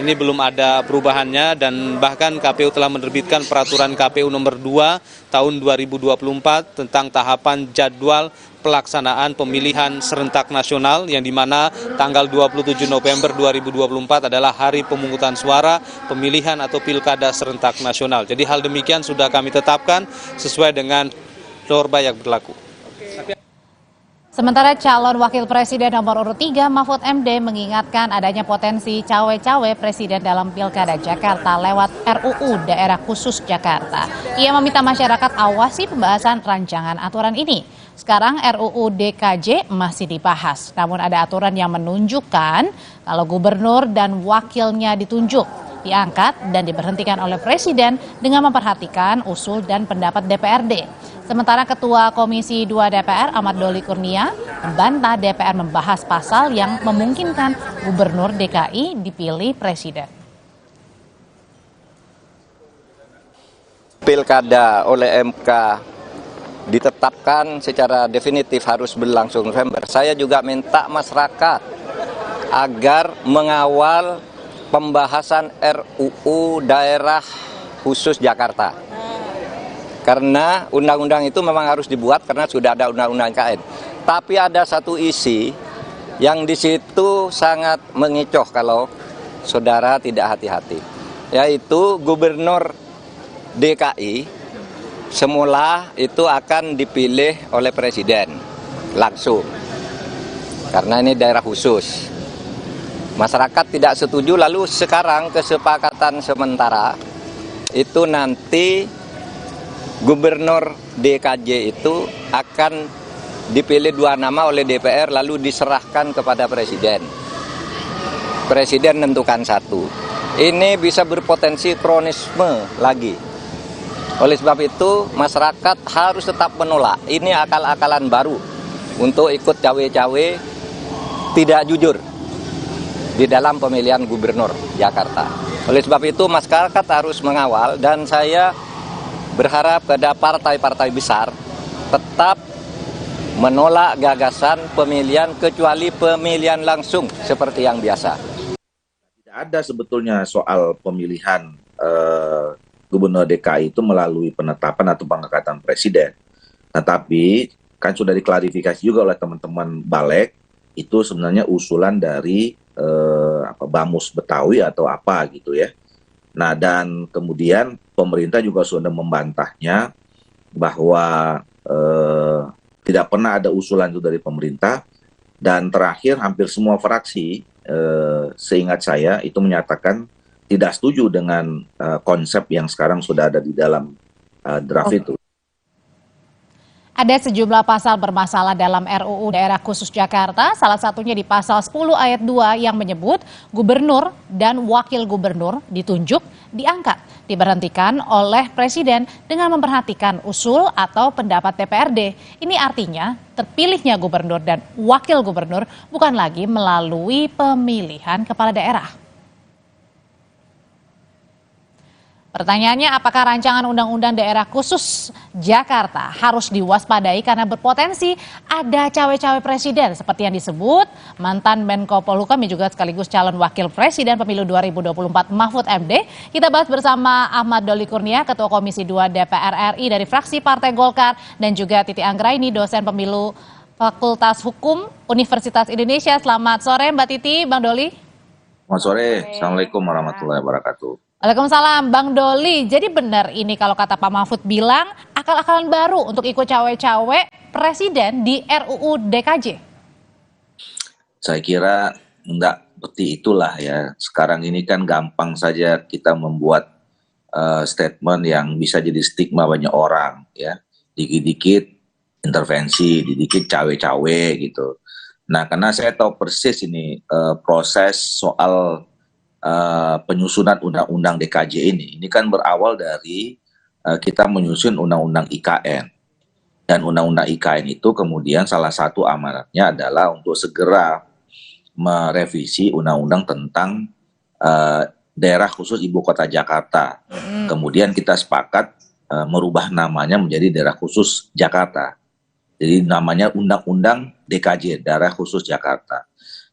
ini belum ada perubahannya dan bahkan KPU telah menerbitkan peraturan KPU nomor 2 tahun 2024 tentang tahapan jadwal pelaksanaan pemilihan serentak nasional yang dimana tanggal 27 November 2024 adalah hari pemungutan suara pemilihan atau pilkada serentak nasional. Jadi hal demikian sudah kami tetapkan sesuai dengan norma yang berlaku. Sementara calon wakil presiden nomor urut 3 Mahfud MD mengingatkan adanya potensi cawe-cawe presiden dalam pilkada Jakarta lewat RUU Daerah Khusus Jakarta. Ia meminta masyarakat awasi pembahasan rancangan aturan ini. Sekarang RUU DKJ masih dibahas, namun ada aturan yang menunjukkan kalau gubernur dan wakilnya ditunjuk, diangkat dan diberhentikan oleh presiden dengan memperhatikan usul dan pendapat DPRD. Sementara Ketua Komisi 2 DPR Ahmad Doli Kurnia membantah DPR membahas pasal yang memungkinkan Gubernur DKI dipilih Presiden. Pilkada oleh MK ditetapkan secara definitif harus berlangsung November, saya juga minta masyarakat agar mengawal pembahasan RUU daerah khusus Jakarta. Karena undang-undang itu memang harus dibuat karena sudah ada undang-undang IKN. Tapi ada satu isi yang di situ sangat mengecoh kalau saudara tidak hati-hati, yaitu Gubernur DKI semula itu akan dipilih oleh Presiden langsung, karena ini daerah khusus. Masyarakat tidak setuju, lalu sekarang kesepakatan sementara itu nanti Gubernur DKJ itu akan dipilih 2 nama oleh DPR lalu diserahkan kepada Presiden. Presiden menentukan 1. Ini bisa berpotensi kronisme lagi. Oleh sebab itu masyarakat harus tetap menolak. Ini akal-akalan baru untuk ikut cawe-cawe tidak jujur di dalam pemilihan gubernur Jakarta. Oleh sebab itu masyarakat harus mengawal, dan saya berharap pada partai-partai besar tetap menolak gagasan pemilihan kecuali pemilihan langsung seperti yang biasa. Tidak ada sebetulnya soal pemilihan Gubernur DKI itu melalui penetapan atau pengangkatan Presiden. Tetapi kan sudah diklarifikasi juga oleh teman-teman Balek, itu sebenarnya usulan dari Bamus Betawi atau apa gitu ya. Nah, dan kemudian pemerintah juga sudah membantahnya bahwa tidak pernah ada usulan itu dari pemerintah, dan terakhir hampir semua fraksi seingat saya itu menyatakan tidak setuju dengan konsep yang sekarang sudah ada di dalam draft itu. Ada sejumlah pasal bermasalah dalam RUU Daerah Khusus Jakarta, salah satunya di pasal 10 ayat 2 yang menyebut gubernur dan wakil gubernur ditunjuk, diangkat, diberhentikan oleh Presiden dengan memperhatikan usul atau pendapat DPRD. Ini artinya terpilihnya gubernur dan wakil gubernur bukan lagi melalui pemilihan kepala daerah. Pertanyaannya, apakah rancangan Undang-Undang Daerah Khusus Jakarta harus diwaspadai karena berpotensi ada cawe-cawe presiden seperti yang disebut mantan Menko Polhukam yang juga sekaligus calon wakil presiden pemilu 2024 Mahfud MD. Kita bahas bersama Ahmad Doli Kurnia, Ketua Komisi 2 DPR RI dari fraksi Partai Golkar, dan juga Titi Anggraini, dosen pemilu Fakultas Hukum Universitas Indonesia. Selamat sore Mbak Titi, Bang Doli. Selamat sore, Assalamualaikum warahmatullahi wabarakatuh. Waalaikumsalam, Bang Doli. Jadi benar ini kalau kata Pak Mahfud bilang akal-akalan baru untuk ikut cawe-cawe presiden di RUU DKJ? Saya kira enggak seperti itulah ya. Sekarang ini kan gampang saja kita membuat statement yang bisa jadi stigma banyak orang ya. Dikit-dikit intervensi, dikit cawe-cawe gitu. Nah, karena saya tahu persis ini proses soal penyusunan undang-undang DKJ ini kan berawal dari kita menyusun undang-undang IKN, dan undang-undang IKN itu kemudian salah satu amanatnya adalah untuk segera merevisi undang-undang tentang daerah khusus ibu kota Jakarta. Kemudian kita sepakat merubah namanya menjadi daerah khusus Jakarta, jadi namanya Undang-Undang DKJ, daerah khusus Jakarta.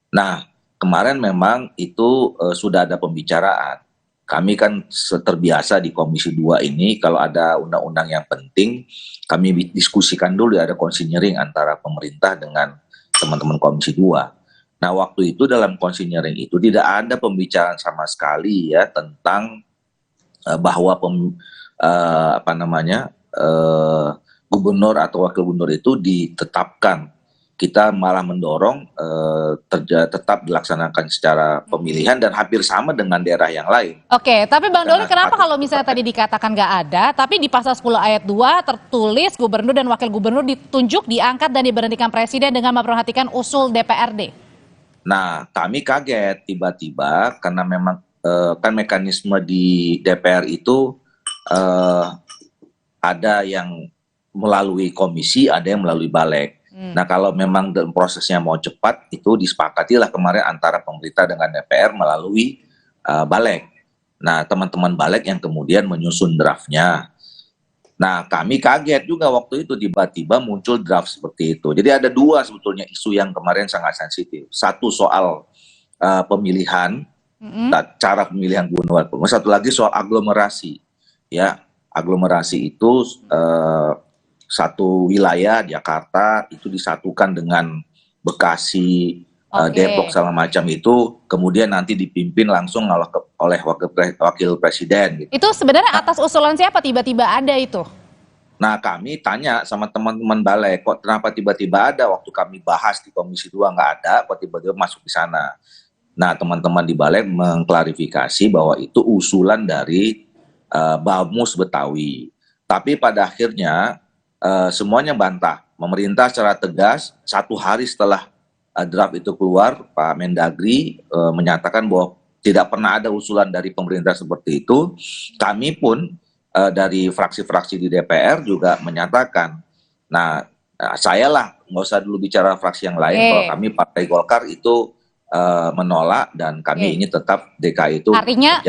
Nah, kemarin memang itu sudah ada pembicaraan. Kami kan terbiasa di Komisi 2 ini kalau ada undang-undang yang penting, kami diskusikan dulu, ada konsinyering antara pemerintah dengan teman-teman Komisi 2. Nah, waktu itu dalam konsinyering itu tidak ada pembicaraan sama sekali ya tentang bahwa gubernur atau wakil gubernur itu ditetapkan. Kita malah mendorong tetap dilaksanakan secara pemilihan dan hampir sama dengan daerah yang lain. Oke, tapi Bang Doli, kenapa kalau misalnya tadi dikatakan nggak ada, tapi di pasal 10 ayat 2 tertulis gubernur dan wakil gubernur ditunjuk, diangkat, dan diberhentikan presiden dengan memperhatikan usul DPRD? Nah, kami kaget tiba-tiba karena memang kan mekanisme di DPR itu ada yang melalui komisi, ada yang melalui Balek. Nah, kalau memang dalam prosesnya mau cepat, itu disepakatilah kemarin antara pemerintah dengan DPR melalui Balek. Nah, teman-teman Balek yang kemudian menyusun draftnya. Nah, kami kaget juga waktu itu tiba-tiba muncul draft seperti itu. Jadi ada dua sebetulnya isu yang kemarin sangat sensitif. Satu soal pemilihan, cara pemilihan gubernur. Satu lagi soal aglomerasi. Ya, aglomerasi itu satu wilayah Jakarta itu disatukan dengan Bekasi, Depok segala macam itu, kemudian nanti dipimpin langsung oleh wakil presiden. Gitu. Itu sebenarnya atas usulan siapa tiba-tiba ada itu? Nah, kami tanya sama teman-teman Balek, kok kenapa tiba-tiba ada, waktu kami bahas di Komisi 2 nggak ada, kok tiba-tiba masuk di sana. Nah, teman-teman di Balek mengklarifikasi bahwa itu usulan dari Bamus Betawi. Tapi pada akhirnya semuanya bantah. Pemerintah secara tegas 1 hari setelah draft itu keluar, Pak Mendagri menyatakan bahwa tidak pernah ada usulan dari pemerintah seperti itu. Kami pun dari fraksi-fraksi di DPR juga menyatakan. Nah, saya lah, nggak usah dulu bicara fraksi yang lain. Kalau kami Partai Golkar itu menolak dan kami ingin tetap DKI itu. Artinya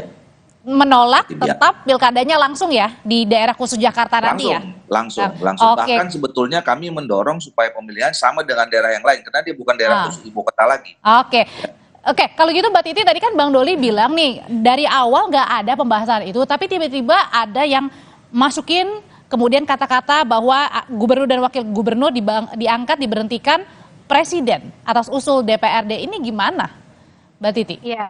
menolak tetap pilkadanya langsung ya di daerah khusus Jakarta nanti ya? Langsung. Bahkan sebetulnya kami mendorong supaya pemilihan sama dengan daerah yang lain karena dia bukan daerah khusus ibu kota lagi. Oke, kalau gitu Mbak Titi tadi kan Bang Doli bilang nih dari awal nggak ada pembahasan itu, tapi tiba-tiba ada yang masukin kemudian kata-kata bahwa gubernur dan wakil gubernur diangkat diberhentikan presiden atas usul DPRD. Ini gimana, Mbak Titi? Iya.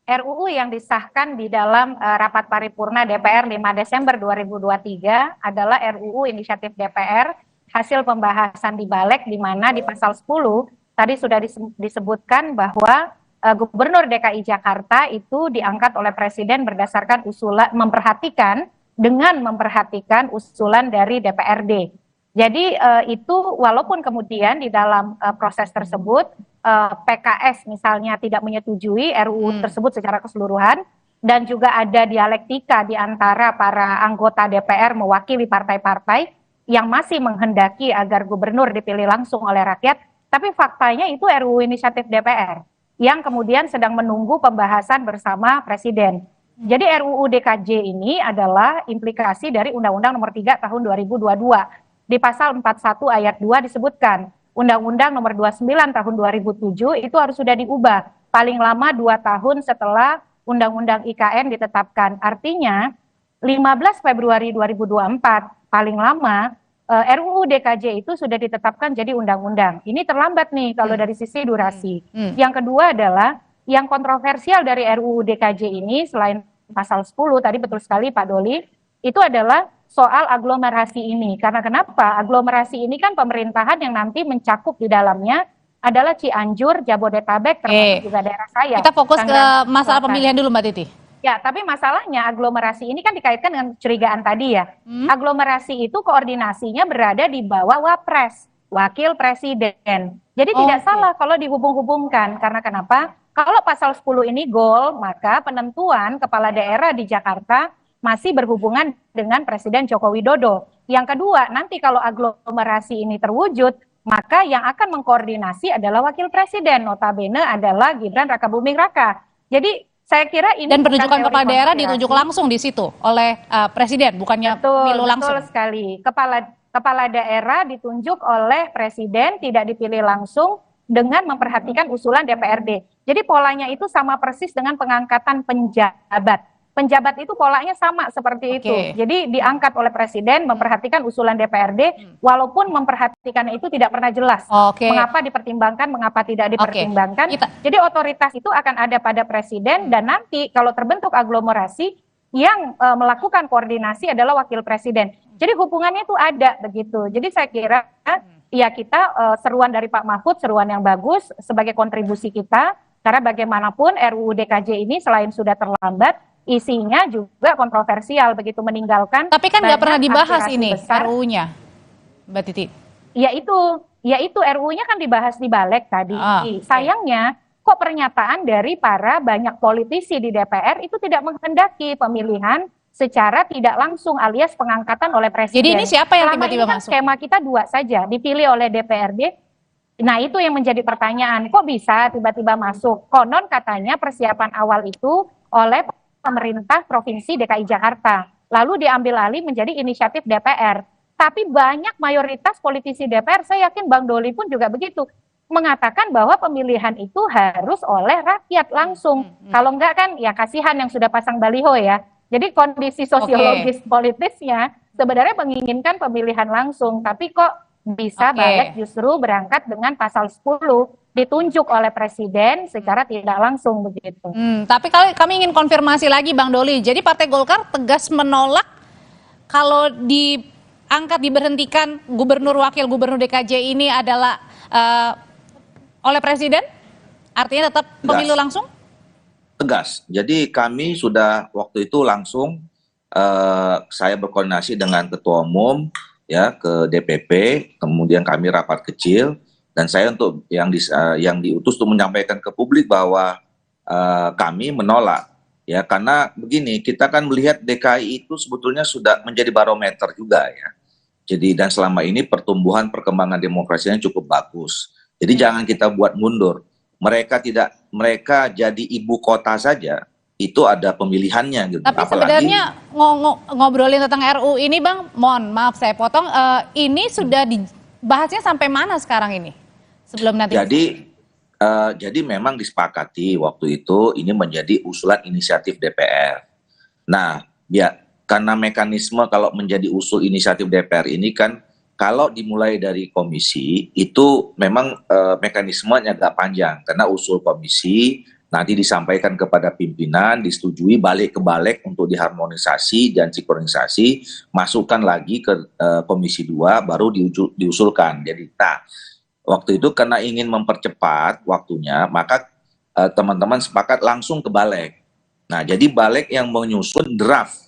RUU yang disahkan di dalam rapat paripurna DPR 5 Desember 2023 adalah RUU inisiatif DPR hasil pembahasan di Balek, di mana di pasal 10 tadi sudah disebutkan bahwa Gubernur DKI Jakarta itu diangkat oleh Presiden berdasarkan usulan memperhatikan usulan dari DPRD. Jadi itu walaupun kemudian di dalam proses tersebut PKS misalnya tidak menyetujui RUU tersebut secara keseluruhan dan juga ada dialektika di antara para anggota DPR mewakili partai-partai yang masih menghendaki agar gubernur dipilih langsung oleh rakyat, tapi faktanya itu RUU inisiatif DPR yang kemudian sedang menunggu pembahasan bersama Presiden. Jadi RUU DKJ ini adalah implikasi dari Undang-Undang Nomor 3 Tahun 2022. Di pasal 41 ayat 2 disebutkan Undang-Undang Nomor 29 Tahun 2007 itu harus sudah diubah paling lama 2 tahun setelah Undang-Undang IKN ditetapkan. Artinya 15 Februari 2024 paling lama RUU DKJ itu sudah ditetapkan jadi undang-undang. Ini terlambat nih kalau dari sisi durasi. Yang kedua adalah yang kontroversial dari RUU DKJ ini selain pasal 10 tadi betul sekali Pak Doli, itu adalah soal aglomerasi ini. Karena kenapa? Aglomerasi ini kan pemerintahan yang nanti mencakup di dalamnya adalah Cianjur, Jabodetabek, termasuk juga daerah saya. Kita fokus ke masalah pemilihan dulu Mbak Titi. Ya, tapi masalahnya aglomerasi ini kan dikaitkan dengan kecurigaan tadi ya. Aglomerasi itu koordinasinya berada di bawah Wapres, Wakil Presiden. Jadi tidak salah kalau dihubung-hubungkan. Karena kenapa? Kalau pasal 10 ini goal, maka penentuan kepala daerah di Jakarta masih berhubungan dengan Presiden Joko Widodo. Yang kedua, nanti kalau aglomerasi ini terwujud, maka yang akan mengkoordinasi adalah Wakil Presiden, notabene adalah Gibran Rakabuming Raka. Jadi saya kira ini dan penunjukan kepala daerah ditunjuk langsung di situ oleh Presiden, bukannya pemilu langsung. Betul sekali. Kepala daerah ditunjuk oleh Presiden, tidak dipilih langsung dengan memperhatikan usulan DPRD. Jadi polanya itu sama persis dengan pengangkatan penjabat. Penjabat itu polanya sama seperti itu. Jadi diangkat oleh Presiden, memperhatikan usulan DPRD, walaupun memperhatikan itu tidak pernah jelas. Mengapa dipertimbangkan, mengapa tidak dipertimbangkan. Jadi otoritas itu akan ada pada Presiden, dan nanti kalau terbentuk aglomerasi, yang melakukan koordinasi adalah Wakil Presiden. Jadi hubungannya itu ada begitu. Jadi saya kira ya kita seruan dari Pak Mahfud, seruan yang bagus sebagai kontribusi kita, karena bagaimanapun RUU DKJ ini selain sudah terlambat, isinya juga kontroversial begitu, meninggalkan. Tapi kan nggak pernah dibahas ini RUU-nya, Mbak Titi. Ya itu RUU-nya kan dibahas di Balek tadi. Sayangnya kok pernyataan dari para banyak politisi di DPR itu tidak menghendaki pemilihan secara tidak langsung alias pengangkatan oleh Presiden. Jadi ini siapa yang tiba-tiba masuk? Skema kita 2 saja, dipilih oleh DPRD. Nah itu yang menjadi pertanyaan, kok bisa tiba-tiba masuk? Konon katanya persiapan awal itu oleh pemerintah Provinsi DKI Jakarta. lalu diambil alih menjadi inisiatif DPR. Tapi banyak mayoritas politisi DPR, saya yakin Bang Doli pun juga begitu, mengatakan bahwa pemilihan itu harus oleh rakyat langsung. Kalau enggak kan ya kasihan yang sudah pasang baliho ya. Jadi kondisi sosiologis politisnya sebenarnya menginginkan pemilihan langsung, tapi kok bisa balik justru berangkat dengan pasal 10 ditunjuk oleh presiden secara tidak langsung begitu. Tapi kami ingin konfirmasi lagi Bang Doli. Jadi Partai Golkar tegas menolak kalau diangkat diberhentikan gubernur wakil gubernur DKJ ini adalah oleh presiden? Artinya tetap pemilu langsung? Tegas. Jadi kami sudah waktu itu langsung saya berkoordinasi dengan ketua umum ya ke DPP, kemudian kami rapat kecil dan saya untuk yang diutus untuk menyampaikan ke publik bahwa kami menolak ya, karena begini, kita kan melihat DKI itu sebetulnya sudah menjadi barometer juga ya. Jadi dan selama ini pertumbuhan perkembangan demokrasinya cukup bagus. Jadi jangan kita buat mundur. Mereka jadi ibu kota saja itu ada pemilihannya gitu. Tapi sebenarnya ngobrolin tentang RU ini Bang, maaf saya potong, ini sudah dibahasnya sampai mana sekarang ini? Sebelum nanti. Jadi memang disepakati waktu itu ini menjadi usulan inisiatif DPR. Nah, ya karena mekanisme kalau menjadi usul inisiatif DPR ini kan kalau dimulai dari komisi itu memang mekanismenya agak panjang karena usul komisi nanti disampaikan kepada pimpinan, disetujui, balik ke balik untuk diharmonisasi dan sinkronisasi, masukkan lagi ke Komisi 2, baru diusulkan. Jadi, waktu itu karena ingin mempercepat waktunya, maka teman-teman sepakat langsung ke balik. Nah, jadi balik yang menyusun draft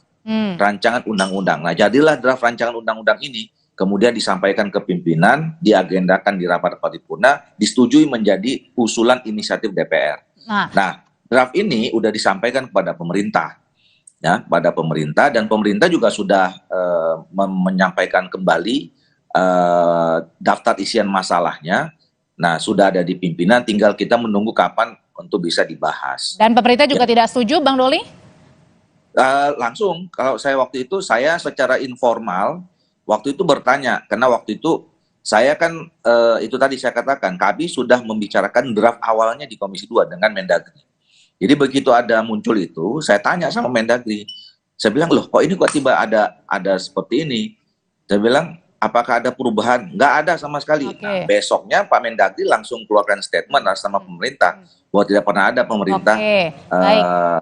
rancangan undang-undang. Nah, jadilah draft rancangan undang-undang ini, kemudian disampaikan ke pimpinan, diagendakan di rapat paripurna, disetujui menjadi usulan inisiatif DPR. Nah, draft ini sudah disampaikan kepada pemerintah, ya, pada pemerintah dan pemerintah juga sudah menyampaikan kembali daftar isian masalahnya. Nah, sudah ada di pimpinan, tinggal kita menunggu kapan untuk bisa dibahas. Dan pemerintah juga tidak setuju, Bang Doli? Langsung, kalau saya waktu itu saya secara informal waktu itu bertanya, karena waktu itu saya kan, itu tadi saya katakan, kami sudah membicarakan draft awalnya di Komisi 2 dengan Mendagri. Jadi begitu ada muncul itu, saya tanya sama Mendagri. Saya bilang, loh kok ini kok tiba ada seperti ini? Saya bilang, apakah ada perubahan? Nggak ada sama sekali. Nah, besoknya Pak Mendagri langsung keluarkan statement sama pemerintah, bahwa tidak pernah ada pemerintah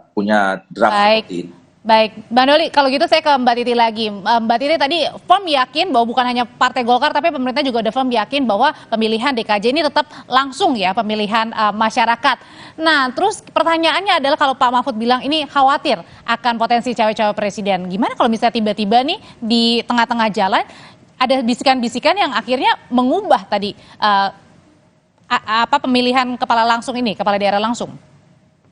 punya draft seperti itu. Baik, Bang Doli, kalau gitu saya ke Mbak Titi lagi. Mbak Titi tadi firm yakin bahwa bukan hanya Partai Golkar, tapi pemerintah juga udah firm yakin bahwa pemilihan DKJ ini tetap langsung ya, pemilihan masyarakat. Nah, terus pertanyaannya adalah kalau Pak Mahfud bilang ini khawatir akan potensi cawe-cawe presiden. Gimana kalau misalnya tiba-tiba nih di tengah-tengah jalan ada bisikan-bisikan yang akhirnya mengubah tadi pemilihan kepala langsung ini, kepala daerah langsung?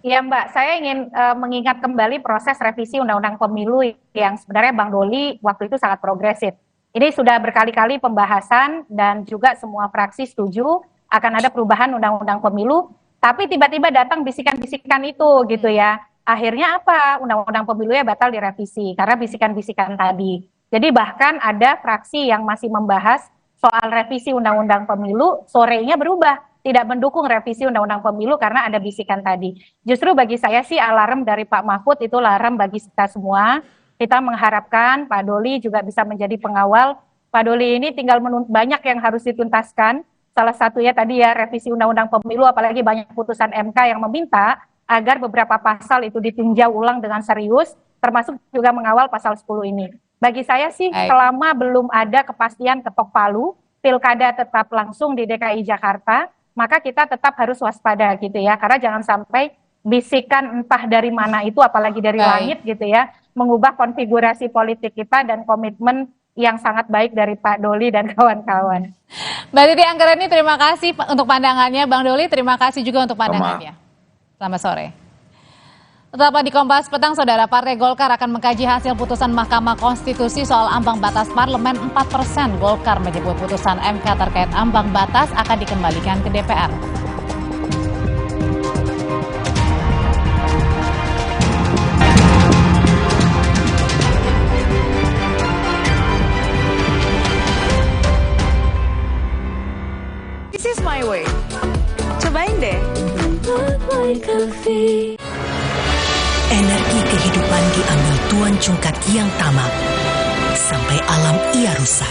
Ya Mbak, saya ingin mengingat kembali proses revisi Undang-Undang Pemilu yang sebenarnya Bang Doli waktu itu sangat progresif. Ini sudah berkali-kali pembahasan dan juga semua fraksi setuju akan ada perubahan Undang-Undang Pemilu, tapi tiba-tiba datang bisikan-bisikan itu gitu ya. Akhirnya apa? Undang-Undang Pemilunya batal direvisi karena bisikan-bisikan tadi. Jadi bahkan ada fraksi yang masih membahas soal revisi Undang-Undang Pemilu, sorenya berubah. Tidak mendukung revisi Undang-Undang Pemilu karena ada bisikan tadi. Justru bagi saya sih alarm dari Pak Mahfud itu alarm bagi kita semua. Kita mengharapkan Pak Doli juga bisa menjadi pengawal. Pak Doli ini tinggal banyak yang harus dituntaskan. Salah satunya tadi ya revisi Undang-Undang Pemilu, apalagi banyak putusan MK yang meminta agar beberapa pasal itu ditinjau ulang dengan serius, termasuk juga mengawal pasal 10 ini. Bagi saya sih selama belum ada kepastian ketok palu, pilkada tetap langsung di DKI Jakarta, maka kita tetap harus waspada gitu ya, karena jangan sampai bisikan entah dari mana itu, apalagi dari langit gitu ya, mengubah konfigurasi politik kita dan komitmen yang sangat baik dari Pak Doli dan kawan-kawan. Mbak Titi Anggreni, terima kasih untuk pandangannya. Bang Doli, terima kasih juga untuk pandangannya. Selamat sore. Tetaplah di Kompas Petang, Saudara. Partai Golkar akan mengkaji hasil putusan Mahkamah Konstitusi soal ambang batas parlemen 4%. Golkar menyebut putusan MK terkait ambang batas akan dikembalikan ke DPR. is my way. Cobain deh. Energi kehidupan diambil Tuan Cungkat yang tamak, sampai alam ia rusak.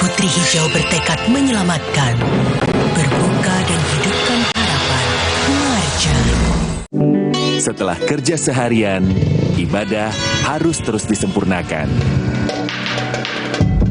Putri Hijau bertekad menyelamatkan, berbuka dan hidupkan harapan. Marjan. Setelah kerja seharian, ibadah harus terus disempurnakan.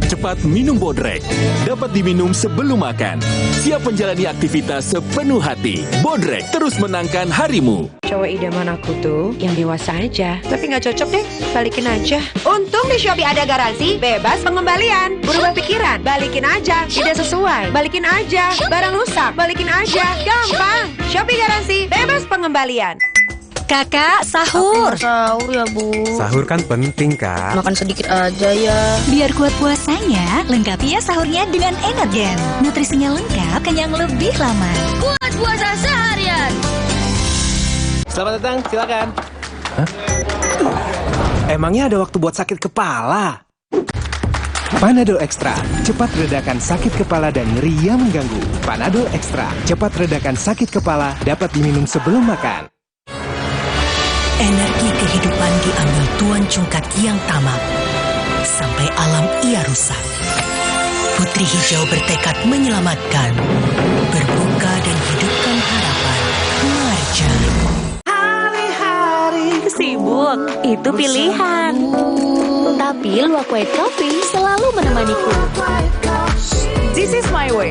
Cepat minum Bodrek. Dapat diminum sebelum makan. Siap menjalani aktivitas sepenuh hati. Bodrek terus menangkan harimu. Cowok idaman aku tuh yang dewasa aja. Tapi nggak cocok deh, balikin aja. Untung di Shopee ada garansi bebas pengembalian. Berubah pikiran, balikin aja. Tidak sesuai, balikin aja. Barang rusak, balikin aja. Gampang. Shopee garansi bebas pengembalian. Kakak, sahur. Sahur ya, Bu. Sahur kan penting, Kak. Makan sedikit aja ya. Biar kuat puasanya, lengkapi ya sahurnya dengan Energen. Nutrisinya lengkap, kenyang lebih lama. Kuat puasa seharian. Selamat datang, silakan. Hah? Emangnya ada waktu buat sakit kepala? Panadol Extra, cepat redakan sakit kepala dan nyeri yang mengganggu. Panadol Extra, cepat redakan sakit kepala, dapat diminum sebelum makan. Energi kehidupan diambil Tuan Cungkat yang tamak, sampai alam ia rusak. Putri Hijau bertekad menyelamatkan, berbuka dan hidupkan harapan. Marjan. Hari-hari sibuk, itu pilihan. Tapi luwak white coffee selalu menemaniku. This is my way.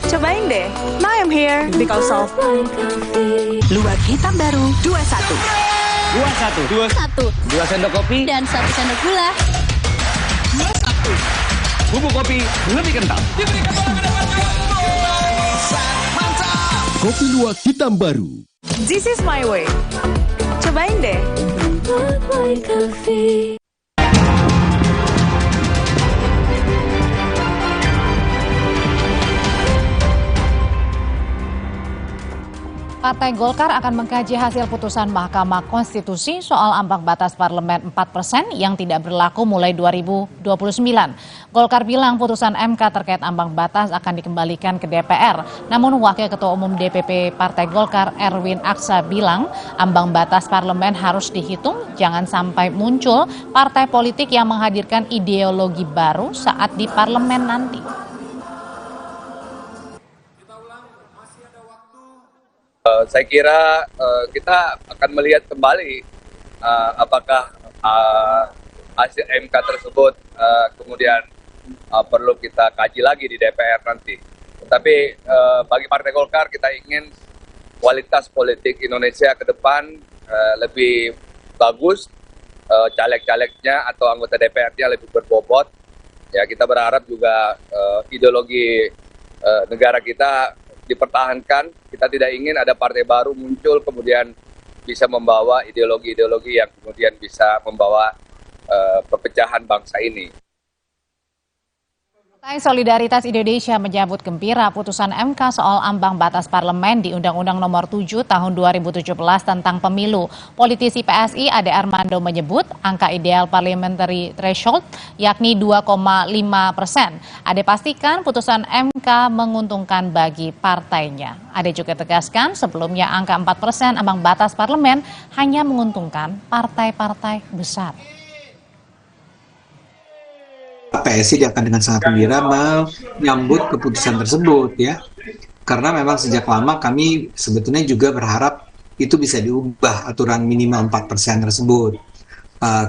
Cobain deh. Now I'm here because of Luwak hitam baru 21. 2 sendok kopi Dan 1 sendok gula. bubuk kopi lebih kental. Kopi luwak hitam baru. This is my way. Cobain deh. Partai Golkar akan mengkaji hasil putusan Mahkamah Konstitusi soal ambang batas parlemen 4% yang tidak berlaku mulai 2029. Golkar bilang putusan MK terkait ambang batas akan dikembalikan ke DPR. Namun Wakil Ketua Umum DPP Partai Golkar Erwin Aksa bilang ambang batas parlemen harus dihitung, jangan sampai muncul partai politik yang menghadirkan ideologi baru saat di parlemen nanti. Saya kira kita akan melihat kembali apakah hasil MK tersebut kemudian perlu kita kaji lagi di DPR nanti. Tetapi bagi Partai Golkar kita ingin kualitas politik Indonesia ke depan lebih bagus, caleg-calegnya atau anggota DPR-nya lebih berbobot. Ya, kita berharap juga ideologi negara kita dipertahankan. Kita tidak ingin ada partai baru muncul kemudian bisa membawa ideologi-ideologi yang kemudian bisa membawa perpecahan bangsa ini. Partai Solidaritas Indonesia menyambut gembira putusan MK soal ambang batas parlemen di Undang-Undang Nomor 7 Tahun 2017 tentang pemilu. Politisi PSI Ade Armando menyebut angka ideal parliamentary threshold yakni 2,5%. Ade pastikan putusan MK menguntungkan bagi partainya. Ade juga tegaskan sebelumnya angka 4% ambang batas parlemen hanya menguntungkan partai-partai besar. PSI akan dengan sangat gembira menyambut keputusan tersebut ya, karena memang sejak lama kami sebetulnya juga berharap itu bisa diubah aturan minimal 4% tersebut,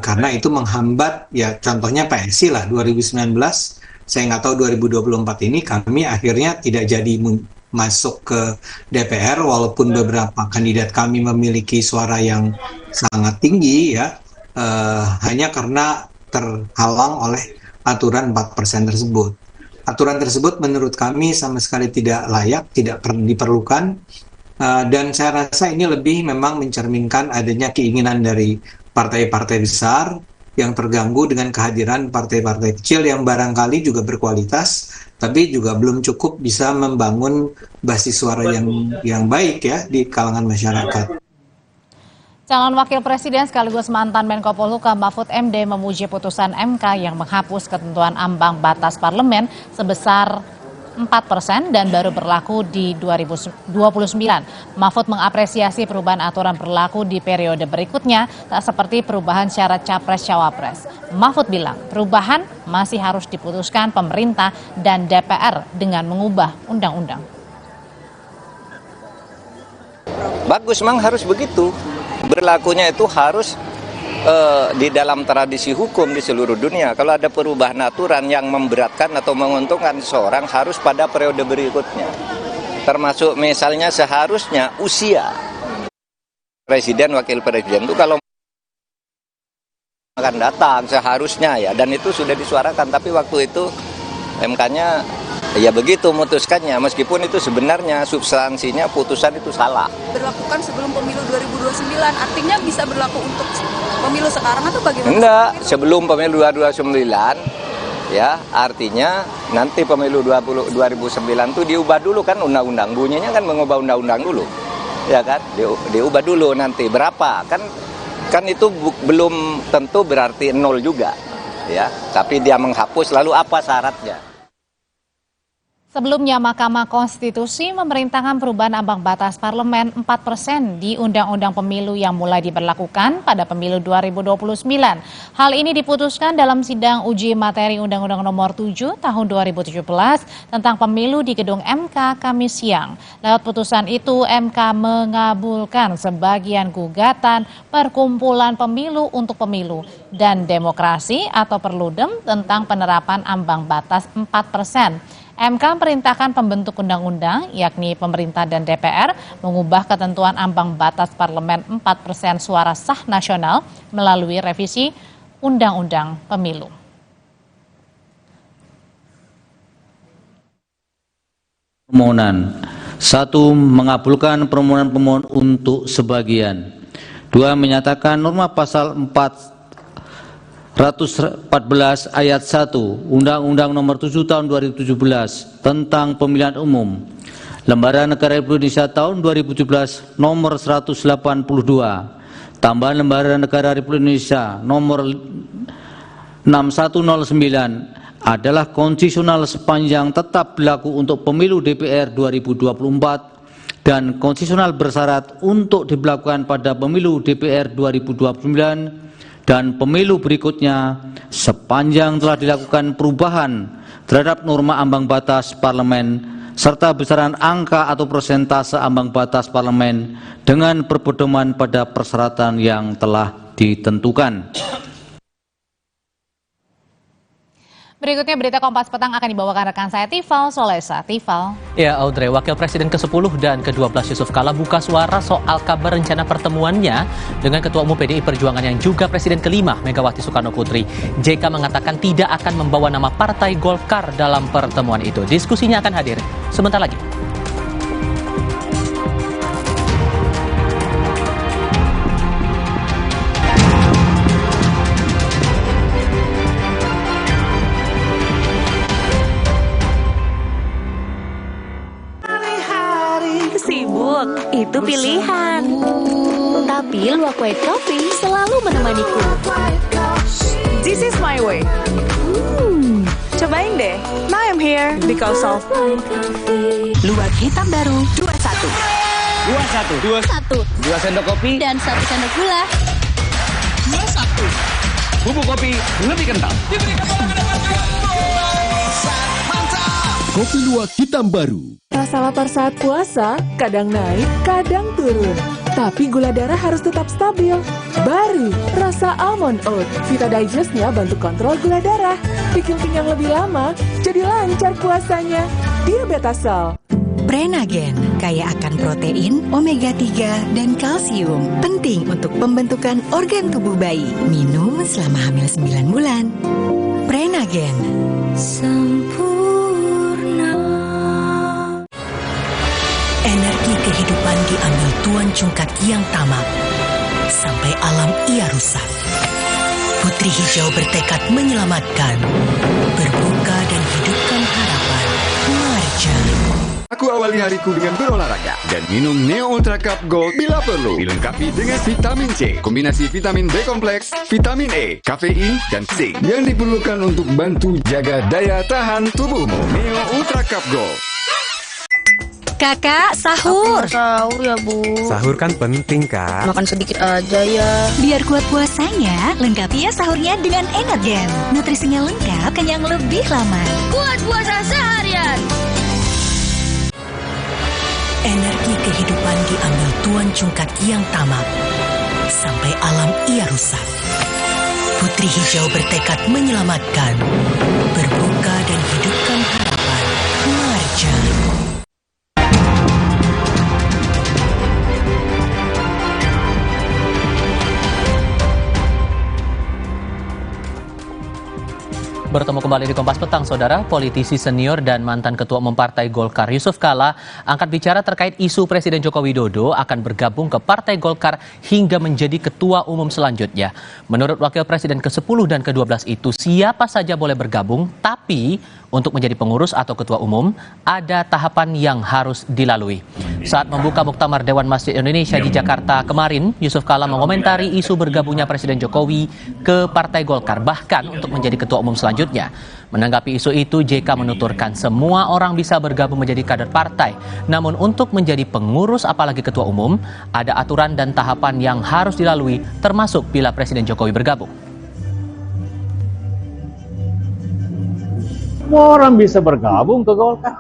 karena itu menghambat ya, contohnya PSI lah 2019, saya nggak tahu 2024 ini kami akhirnya tidak jadi masuk ke DPR walaupun beberapa kandidat kami memiliki suara yang sangat tinggi ya, hanya karena terhalang oleh aturan 4% tersebut. Aturan tersebut menurut kami sama sekali tidak layak, tidak diperlukan, dan saya rasa ini lebih memang mencerminkan adanya keinginan dari partai-partai besar yang terganggu dengan kehadiran partai-partai kecil yang barangkali juga berkualitas, tapi juga belum cukup bisa membangun basis suara yang baik ya di kalangan masyarakat. Calon Wakil Presiden sekaligus mantan Menko Polhukam Mahfud MD memuji putusan MK yang menghapus ketentuan ambang batas parlemen sebesar 4% dan baru berlaku di 2029. Mahfud mengapresiasi perubahan aturan berlaku di periode berikutnya, tak seperti perubahan syarat Capres-Cawapres. Mahfud bilang perubahan masih harus diputuskan pemerintah dan DPR dengan mengubah undang-undang. Bagus, memang harus begitu. Berlakunya itu harus di dalam tradisi hukum di seluruh dunia. Kalau ada perubahan aturan yang memberatkan atau menguntungkan seseorang harus pada periode berikutnya. Termasuk misalnya seharusnya usia presiden, wakil presiden itu kalau akan datang seharusnya ya, dan itu sudah disuarakan, tapi waktu itu MK-nya ya begitu memutuskannya, meskipun itu sebenarnya substansinya putusan itu salah. Berlakukan sebelum pemilu 2029, artinya bisa berlaku untuk pemilu sekarang atau bagaimana? Enggak, sebelum pemilu 2029 ya, artinya nanti pemilu 2009 itu diubah dulu kan undang-undang, bunyinya kan mengubah undang-undang dulu. Ya kan? Diubah dulu nanti berapa? Kan itu belum tentu berarti 0 juga. Ya, tapi dia menghapus, lalu apa syaratnya? Sebelumnya, Mahkamah Konstitusi memerintahkan perubahan ambang batas parlemen 4% di Undang-Undang Pemilu yang mulai diberlakukan pada pemilu 2029. Hal ini diputuskan dalam sidang uji materi Undang-Undang Nomor 7 Tahun 2017 tentang pemilu di Gedung MK Kamis siang. Lewat putusan itu, MK mengabulkan sebagian gugatan Perkumpulan Pemilu untuk Pemilu dan Demokrasi atau Perludem tentang penerapan ambang batas 4%. MK perintahkan pembentuk undang-undang, yakni pemerintah dan DPR, mengubah ketentuan ambang batas parlemen 4% suara sah nasional melalui revisi Undang-Undang Pemilu. Permohonan 1. Mengabulkan permohonan pemohon untuk sebagian. 2. Menyatakan norma pasal 414 ayat 1 Undang-Undang Nomor 7 Tahun 2017 tentang Pemilihan Umum, Lembaran Negara Republik Indonesia Tahun 2017 Nomor 182, tambahan Lembaran Negara Republik Indonesia Nomor 6109 adalah konstitusional sepanjang tetap berlaku untuk pemilu DPR 2024 dan konstitusional bersyarat untuk diberlakukan pada pemilu DPR 2029 dan pemilu berikutnya sepanjang telah dilakukan perubahan terhadap norma ambang batas parlemen serta besaran angka atau persentase ambang batas parlemen dengan berpedoman pada persyaratan yang telah ditentukan. Berikutnya berita Kompas Petang akan dibawakan rekan saya Tifal Solesa. Tifal. Ya Audrey, Wakil Presiden ke-10 dan ke-12 Yusuf Kala buka suara soal kabar rencana pertemuannya dengan Ketua Umum PDI Perjuangan yang juga Presiden ke-5 Megawati Soekarno Putri. JK mengatakan tidak akan membawa nama Partai Golkar dalam pertemuan itu. Diskusinya akan hadir sebentar lagi. Itu pilihan. Tapi Luwak White Coffee selalu menemaniku. This is my way. Cobain deh. Now I'm here because of Luwak hitam baru 21. 21. 2 sendok kopi dan 1 sendok gula. 21. Bubuk kopi lebih kental. Kopi Luwak hitam baru. Rasa lapar saat puasa kadang naik, kadang turun. Tapi gula darah harus tetap stabil. Baru rasa almond oat. Vita Digest-nya bantu kontrol gula darah. Bikin kenyang lebih lama, jadi lancar puasanya. Diabetasol. Prenagen, kaya akan protein, omega 3, dan kalsium. Penting untuk pembentukan organ tubuh bayi. Minum selama hamil 9 bulan. Prenagen. Energi kehidupan diambil Tuan Cungkat yang tamak, sampai alam ia rusak. Putri Hijau bertekad menyelamatkan, berbuka dan hidupkan harapan. Marja. Aku awal Awali hariku dengan berolahraga dan minum Neo Ultra Cup Gold bila perlu. Dilengkapi dengan vitamin C, kombinasi vitamin B kompleks, vitamin E, kafein, dan zinc yang diperlukan untuk bantu jaga daya tahan tubuhmu. Neo Ultra Cup Gold. Kakak, sahur. Sahur ya, Bu. Sahur kan penting, Kak. Makan sedikit aja ya. Biar kuat puasanya, lengkapi ya sahurnya dengan Energen. Nutrisinya lengkap, kenyang lebih lama. Kuat puasa seharian. Energi kehidupan diambil Tuan Cungkat yang tamak. Sampai alam ia rusak. Putri Hijau bertekad menyelamatkan. Berbuka dan hidupkan harapan. Marja. Bertemu kembali di Kompas Petang, Saudara. Politisi senior dan mantan Ketua Umum Partai Golkar Yusuf Kala angkat bicara terkait isu Presiden Joko Widodo akan bergabung ke Partai Golkar hingga menjadi Ketua Umum selanjutnya. Menurut Wakil Presiden ke-10 dan ke-12 itu, siapa saja boleh bergabung, tapi untuk menjadi pengurus atau ketua umum, ada tahapan yang harus dilalui. Saat membuka Muktamar Dewan Masjid Indonesia di Jakarta kemarin, Yusuf Kala mengomentari isu bergabungnya Presiden Jokowi ke Partai Golkar, bahkan untuk menjadi ketua umum selanjutnya. Menanggapi isu itu, JK menuturkan semua orang bisa bergabung menjadi kader partai. Namun untuk menjadi pengurus apalagi ketua umum, ada aturan dan tahapan yang harus dilalui, termasuk bila Presiden Jokowi bergabung. Semua orang bisa bergabung ke Golkar,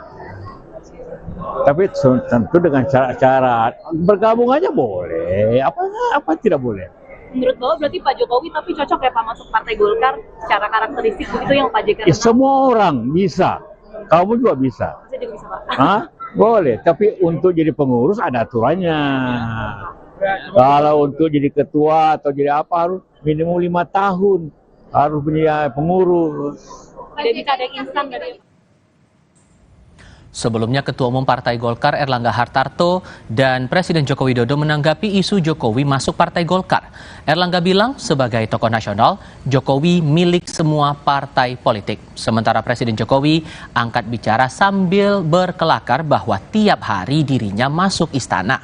tapi tentu dengan cara-cara bergabung aja boleh, apa tidak boleh. Menurut Bapak berarti Pak Jokowi tapi cocok ya Pak masuk Partai Golkar secara karakteristik begitu yang Pak JK? Semua orang bisa, kamu juga bisa. Saya juga bisa Pak. Hah? Boleh, tapi untuk jadi pengurus ada aturannya. Kalau untuk jadi ketua atau jadi apa harus minimum 5 tahun, harus punya pengurus. Jadi ada instan dari. Sebelumnya Ketua Umum Partai Golkar Erlangga Hartarto dan Presiden Joko Widodo menanggapi isu Jokowi masuk Partai Golkar. Erlangga bilang sebagai tokoh nasional, Jokowi milik semua partai politik. Sementara Presiden Jokowi angkat bicara sambil berkelakar bahwa tiap hari dirinya masuk istana.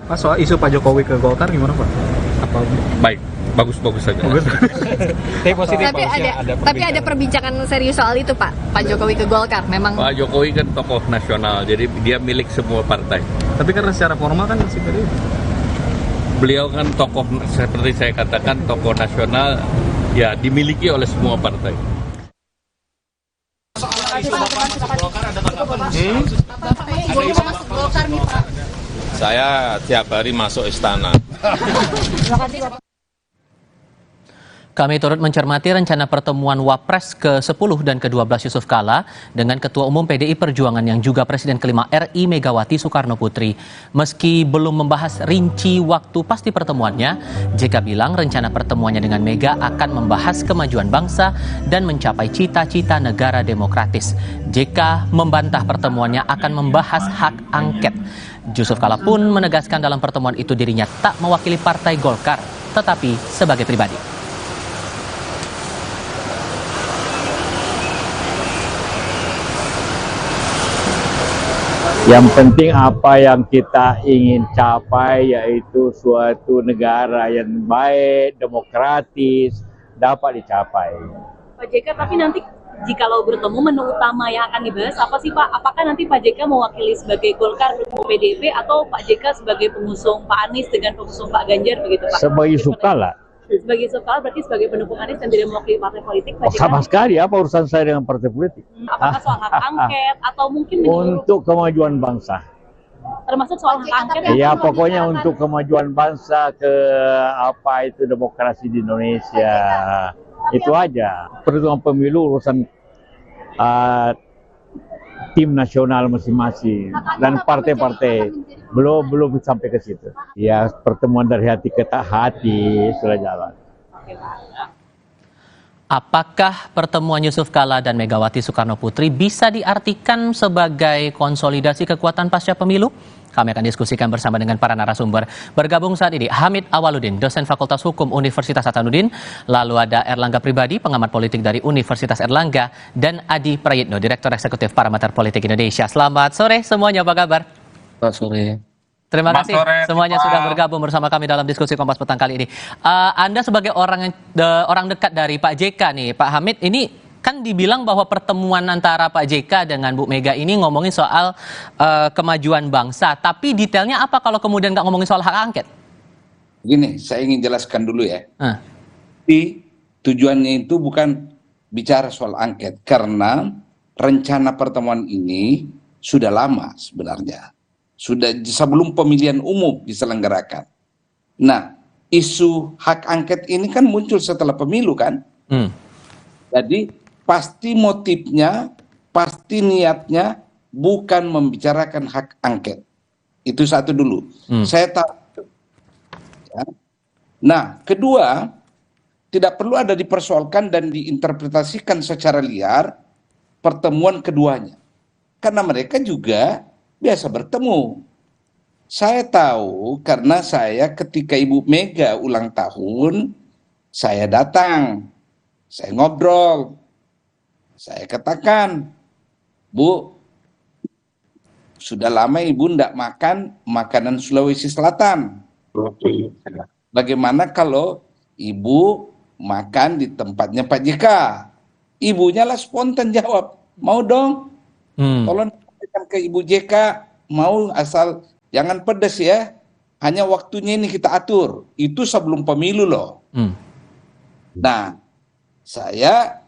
Pak, soal isu Pak Jokowi ke Golkar gimana Pak? Apa baik, bagus-bagus saja. Tapi ada perbincangan serius soal itu Pak Jokowi ke Golkar memang. Pak Jokowi kan tokoh nasional, jadi dia milik semua partai. Tapi karena secara formal kan masih PDIP. Beliau kan tokoh, seperti saya katakan, tokoh nasional, ya dimiliki oleh semua partai. Saya tiap hari masuk istana. Kami turut mencermati rencana pertemuan Wapres ke-10 dan ke-12 Yusuf Kala dengan Ketua Umum PDI Perjuangan yang juga Presiden kelima RI Megawati Soekarno Putri. Meski belum membahas rinci waktu pasti pertemuannya, JK bilang rencana pertemuannya dengan Mega akan membahas kemajuan bangsa dan mencapai cita-cita negara demokratis. JK membantah pertemuannya akan membahas hak angket. Yusuf Kala pun menegaskan dalam pertemuan itu dirinya tak mewakili Partai Golkar, tetapi sebagai pribadi. Yang penting apa yang kita ingin capai yaitu suatu negara yang baik, demokratis, dapat dicapai. Pak JK, tapi nanti jikalau bertemu menu utama yang akan dibahas apa sih Pak? Apakah nanti Pak JK mewakili sebagai Golkar atau PDIP atau Pak JK sebagai pengusung Pak Anies dengan pengusung Pak Ganjar begitu Pak? Sebagai suka lah. Sebagai suka berarti sebagai pendukung Anies dan tidak mewakili partai politik Pak JK? Sama sekali, apa urusan saya dengan partai politik? Apakah soal hak angket atau mungkin untuk kemajuan bangsa? Termasuk soal hak angket? Ya pokoknya untuk kemajuan bangsa ke apa itu demokrasi di Indonesia. Itu aja. Perhitungan pemilu urusan tim nasional masing-masing dan partai-partai belum sampai ke situ. Ya pertemuan dari hati ke hati sudah jalan. Apakah pertemuan Yusuf Kala dan Megawati Soekarno Putri bisa diartikan sebagai konsolidasi kekuatan pasca pemilu? Kami akan diskusikan bersama dengan para narasumber. Bergabung saat ini Hamid Awaludin, dosen Fakultas Hukum Universitas Hasanuddin, lalu ada Erlangga Pribadi, pengamat politik dari Universitas Erlangga, dan Adi Prayitno, Direktur Eksekutif Parameter Politik Indonesia. Selamat sore semuanya, apa kabar? Selamat sore. Terima kasih semuanya sudah bergabung bersama kami dalam diskusi Kompas Petang kali ini. Anda sebagai orang dekat dari Pak JK nih, Pak Hamid, ini kan dibilang bahwa pertemuan antara Pak JK dengan Bu Mega ini ngomongin soal kemajuan bangsa. Tapi detailnya apa kalau kemudian nggak ngomongin soal hak angket? Gini, saya ingin jelaskan dulu ya. Tapi tujuannya itu bukan bicara soal angket. Karena rencana pertemuan ini sudah lama sebenarnya. Sudah sebelum pemilihan umum diselenggarakan. Nah, isu hak angket ini kan muncul setelah pemilu kan? Jadi pasti motifnya, pasti niatnya bukan membicarakan hak angket. Itu satu dulu. Saya tahu. Ya. Nah, kedua, tidak perlu ada dipersoalkan dan diinterpretasikan secara liar pertemuan keduanya. Karena mereka juga biasa bertemu. Saya tahu karena saya ketika Ibu Mega ulang tahun, saya datang, saya ngobrol, saya katakan, Bu, sudah lama Ibu tidak makan makanan Sulawesi Selatan. Bagaimana kalau Ibu makan di tempatnya Pak JK? Ibunya lah spontan jawab, mau dong, tolong ke Ibu JK, mau asal jangan pedas ya, hanya waktunya ini kita atur. Itu sebelum pemilu loh. Nah, saya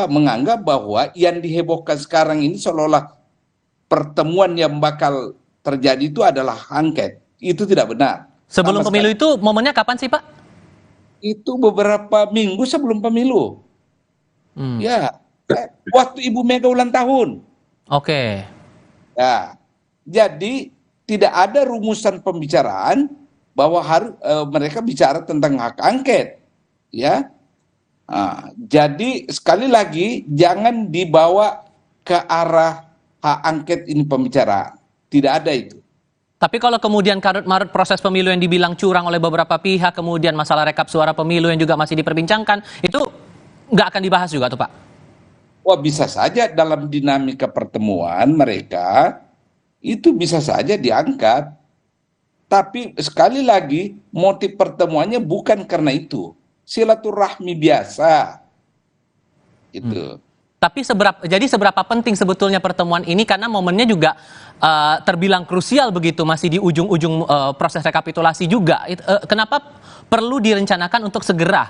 menganggap bahwa yang dihebohkan sekarang ini seolah-olah pertemuan yang bakal terjadi itu adalah angket. Itu tidak benar. Sebelum pemilu itu momennya kapan sih Pak? Itu beberapa minggu sebelum pemilu. Ya, waktu Ibu Mega ulang tahun. Oke. Ya, jadi tidak ada rumusan pembicaraan bahwa harus mereka bicara tentang hak angket, ya. Jadi sekali lagi jangan dibawa ke arah hak angket ini pembicaraan, tidak ada itu. Tapi kalau kemudian karut-marut proses pemilu yang dibilang curang oleh beberapa pihak, kemudian masalah rekap suara pemilu yang juga masih diperbincangkan, itu nggak akan dibahas juga tuh Pak? Wah, bisa saja dalam dinamika pertemuan mereka itu bisa saja diangkat. Tapi sekali lagi motif pertemuannya bukan karena itu. Silaturahmi biasa. Itu. Tapi seberapa penting sebetulnya pertemuan ini, karena momennya juga terbilang krusial begitu, masih di ujung-ujung proses rekapitulasi juga. Kenapa perlu direncanakan untuk segera?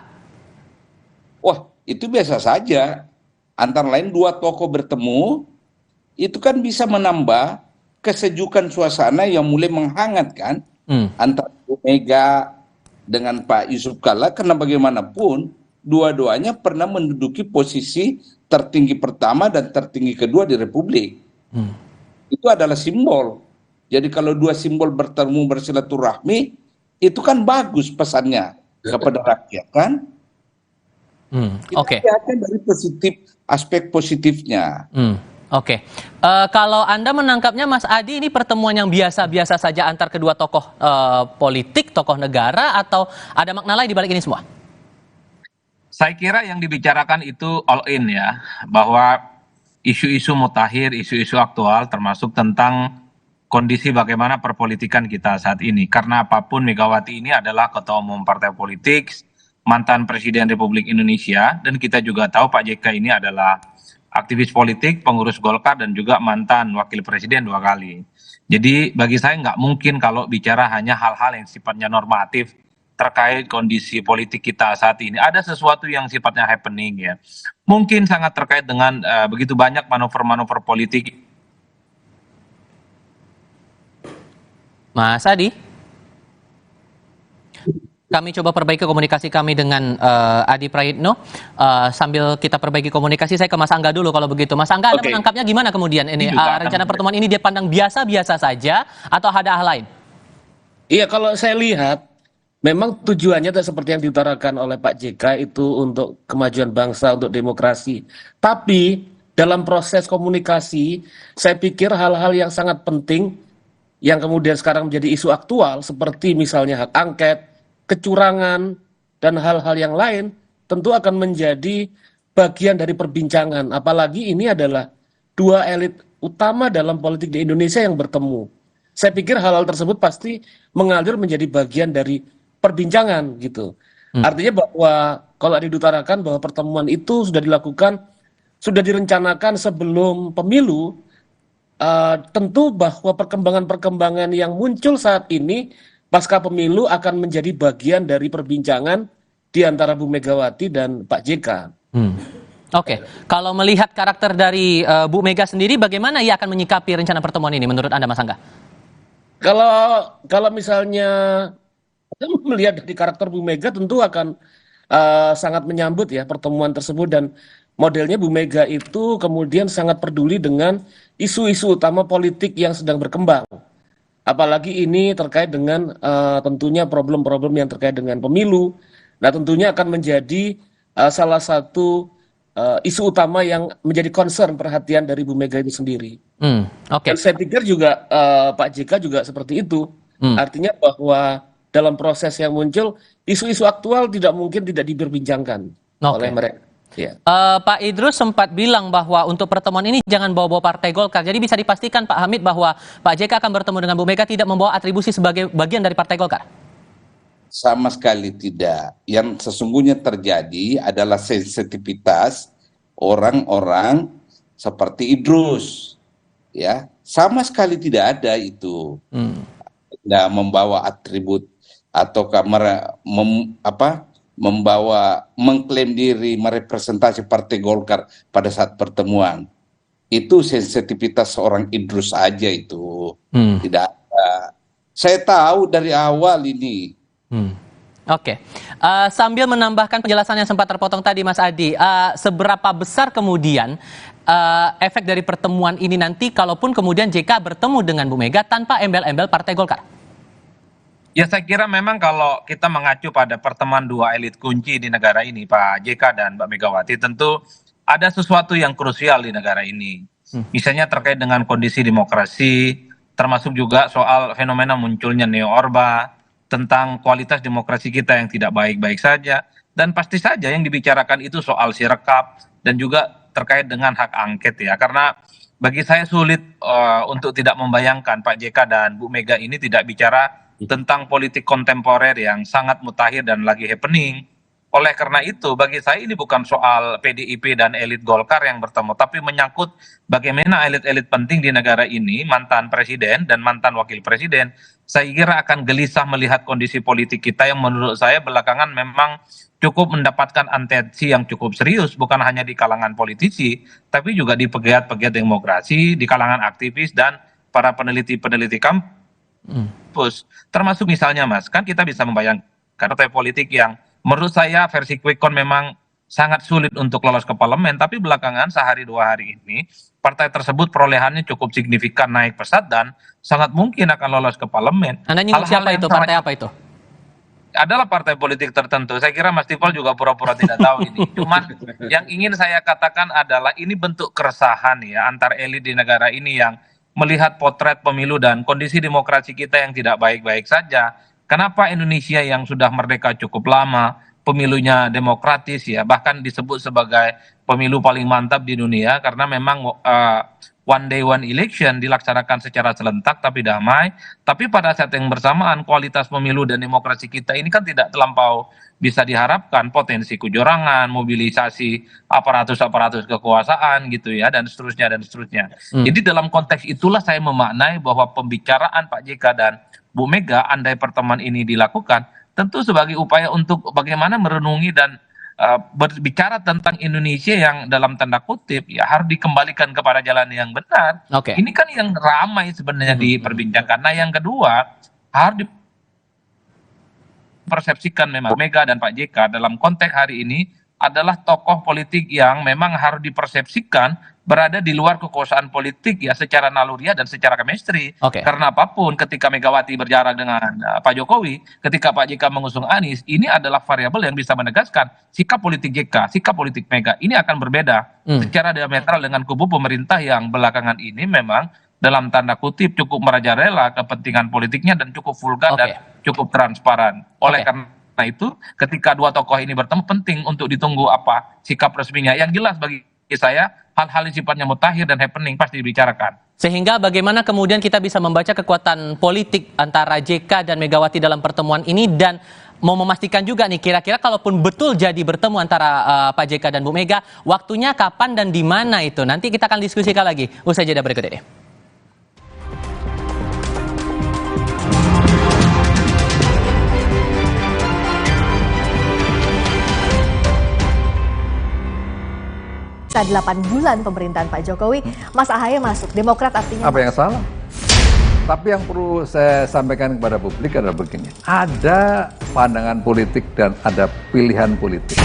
Wah, itu biasa saja. Antara lain dua tokoh bertemu, itu kan bisa menambah kesejukan suasana yang mulai menghangat kan, antara Bu Mega dengan Pak Yusuf Kala, karena bagaimanapun dua-duanya pernah menduduki posisi tertinggi pertama dan tertinggi kedua di Republik. Itu adalah simbol. Jadi kalau dua simbol bertemu bersilaturahmi, itu kan bagus pesannya kepada rakyat kan. Oke. Dari aspek positifnya. Oke. Kalau Anda menangkapnya Mas Adi, ini pertemuan yang biasa-biasa saja antar kedua tokoh politik, tokoh negara, atau ada makna lain di balik ini semua? Saya kira yang dibicarakan itu all in ya, bahwa isu-isu mutakhir, isu-isu aktual termasuk tentang kondisi bagaimana perpolitikan kita saat ini. Karena apapun Megawati ini adalah ketua umum partai politik, mantan Presiden Republik Indonesia, dan kita juga tahu Pak JK ini adalah aktivis politik, pengurus Golkar, dan juga mantan wakil presiden 2 kali. Jadi bagi saya nggak mungkin kalau bicara hanya hal-hal yang sifatnya normatif terkait kondisi politik kita saat ini. Ada sesuatu yang sifatnya happening ya. Mungkin sangat terkait dengan begitu banyak manuver-manuver politik. Mas Adi? Kami coba perbaiki komunikasi kami dengan Adi Prayitno. Sambil kita perbaiki komunikasi, saya ke Mas Angga dulu kalau begitu. Mas Angga, Anda menangkapnya gimana kemudian ini? Rencana pertemuan ini dia pandang biasa-biasa saja atau ada hal lain? Iya, kalau saya lihat memang tujuannya seperti yang diutarakan oleh Pak JK itu untuk kemajuan bangsa, untuk demokrasi. Tapi dalam proses komunikasi, saya pikir hal-hal yang sangat penting yang kemudian sekarang menjadi isu aktual seperti misalnya hak angket, kecurangan, dan hal-hal yang lain tentu akan menjadi bagian dari perbincangan. Apalagi ini adalah dua elit utama dalam politik di Indonesia yang bertemu. Saya pikir hal-hal tersebut pasti mengalir menjadi bagian dari perbincangan gitu. Artinya bahwa kalau diutarakan bahwa pertemuan itu sudah dilakukan, sudah direncanakan sebelum pemilu, tentu bahwa perkembangan-perkembangan yang muncul saat ini pasca pemilu akan menjadi bagian dari perbincangan di antara Bu Megawati dan Pak JK. Oke, kalau melihat karakter dari Bu Mega sendiri, bagaimana ia akan menyikapi rencana pertemuan ini menurut Anda, Mas Angga? Kalau misalnya melihat dari karakter Bu Mega tentu akan sangat menyambut ya pertemuan tersebut, dan modelnya Bu Mega itu kemudian sangat peduli dengan isu-isu utama politik yang sedang berkembang. Apalagi ini terkait dengan tentunya problem-problem yang terkait dengan pemilu. Nah, tentunya akan menjadi salah satu isu utama yang menjadi concern perhatian dari Bu Mega itu sendiri. Dan saya pikir juga Pak JK juga seperti itu. Artinya bahwa dalam proses yang muncul, isu-isu aktual tidak mungkin tidak diperbincangkan oleh mereka. Ya. Pak Idrus sempat bilang bahwa untuk pertemuan ini jangan bawa-bawa Partai Golkar. Jadi bisa dipastikan Pak Hamid bahwa Pak JK akan bertemu dengan Bu Mega tidak membawa atribusi sebagai bagian dari Partai Golkar? Sama sekali tidak. Yang sesungguhnya terjadi adalah sensitivitas orang-orang seperti Idrus, ya, sama sekali tidak ada itu. Tidak membawa atribut ataukah membawa mengklaim diri merepresentasi Partai Golkar pada saat pertemuan. Itu sensitivitas seorang Idrus aja itu. Tidak ada. Saya tahu dari awal ini. Oke. Sambil menambahkan penjelasan yang sempat terpotong tadi Mas Adi, seberapa besar kemudian efek dari pertemuan ini nanti kalaupun kemudian JK bertemu dengan Bu Mega tanpa embel-embel Partai Golkar? Ya, saya kira memang kalau kita mengacu pada pertemuan dua elit kunci di negara ini, Pak JK dan Mbak Megawati, tentu ada sesuatu yang krusial di negara ini. Misalnya terkait dengan kondisi demokrasi, termasuk juga soal fenomena munculnya neo-orba, tentang kualitas demokrasi kita yang tidak baik-baik saja, dan pasti saja yang dibicarakan itu soal sirekap dan juga terkait dengan hak angket ya, karena bagi saya sulit untuk tidak membayangkan Pak JK dan Bu Mega ini tidak bicara tentang politik kontemporer yang sangat mutakhir dan lagi happening. Oleh karena itu, bagi saya ini bukan soal PDIP dan elit Golkar yang bertemu, tapi menyangkut bagaimana elit-elit penting di negara ini, mantan presiden dan mantan wakil presiden, saya kira akan gelisah melihat kondisi politik kita yang menurut saya belakangan memang cukup mendapatkan atensi yang cukup serius, bukan hanya di kalangan politisi, tapi juga di pegiat-pegiat demokrasi, di kalangan aktivis dan para peneliti-peneliti kampus. Termasuk misalnya Mas, kan kita bisa membayangkan partai politik yang menurut saya versi quick count memang sangat sulit untuk lolos ke parlemen, tapi belakangan sehari dua hari ini partai tersebut perolehannya cukup signifikan naik pesat dan sangat mungkin akan lolos ke parlemen. Anda nyinggung siapa itu? Partai apa itu? Adalah partai politik tertentu. Saya kira Mas Tifal juga pura-pura tidak tahu ini. Cuman yang ingin saya katakan adalah ini bentuk keresahan ya antar elit di negara ini yang melihat potret pemilu dan kondisi demokrasi kita yang tidak baik-baik saja. Kenapa Indonesia yang sudah merdeka cukup lama, pemilunya demokratis ya, bahkan disebut sebagai pemilu paling mantap di dunia karena memang one day one election dilaksanakan secara serentak tapi damai, tapi pada saat yang bersamaan kualitas pemilu dan demokrasi kita ini kan tidak terlampau bisa diharapkan, potensi kecurangan, mobilisasi aparatus-aparatus kekuasaan gitu ya, dan seterusnya dan seterusnya. Jadi dalam konteks itulah saya memaknai bahwa pembicaraan Pak JK dan Bu Mega andai pertemuan ini dilakukan tentu sebagai upaya untuk bagaimana merenungi dan berbicara tentang Indonesia yang dalam tanda kutip ya harus dikembalikan kepada jalan yang benar. Ini kan yang ramai sebenarnya diperbincangkan. Nah yang kedua harus dipersepsikan memang Mega dan Pak JK dalam konteks hari ini adalah tokoh politik yang memang harus dipersepsikan berada di luar kekuasaan politik ya secara naluriah dan secara chemistry. Oke. Karena apapun ketika Megawati berjarak dengan Pak Jokowi, ketika Pak JK mengusung Anies, ini adalah variabel yang bisa menegaskan sikap politik JK, sikap politik Mega ini akan berbeda secara diametral dengan kubu pemerintah yang belakangan ini memang dalam tanda kutip cukup merajalela kepentingan politiknya dan cukup vulgar dan cukup transparan. Oleh karena itu, ketika dua tokoh ini bertemu penting untuk ditunggu apa sikap resminya. Yang jelas bagi saya hal-hal yang sifatnya mutakhir dan happening pasti dibicarakan. Sehingga bagaimana kemudian kita bisa membaca kekuatan politik antara JK dan Megawati dalam pertemuan ini, dan mau memastikan juga nih kira-kira kalaupun betul jadi bertemu antara Pak JK dan Bu Mega, waktunya kapan dan di mana itu. Nanti kita akan diskusikan lagi usai jeda berikut ini. Setelah 8 bulan pemerintahan Pak Jokowi, Mas Ahaye masuk. Demokrat artinya apa yang salah? Tapi yang perlu saya sampaikan kepada publik adalah begini. Ada pandangan politik dan ada pilihan politik.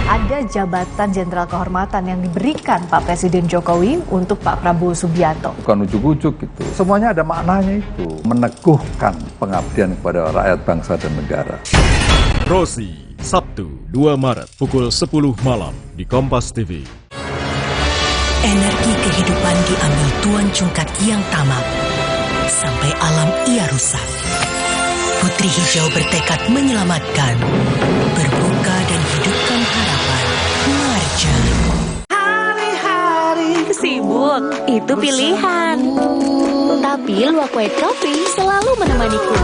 Ada jabatan jenderal kehormatan yang diberikan Pak Presiden Jokowi untuk Pak Prabowo Subianto. Bukan ujuk-ujuk gitu. Semuanya ada maknanya itu. Meneguhkan pengabdian kepada rakyat, bangsa, dan negara. Rosi, Sabtu 2 Maret pukul 10 malam di Kompas TV. Energi kehidupan diambil Tuan Cungkat yang tamak, sampai alam ia rusak. Putri Hijau bertekad menyelamatkan, berbuka dan hidupkan harapan. Marja. Hari-hari sibuk, itu pilihan. Tapi luwak white coffee selalu menemaniku.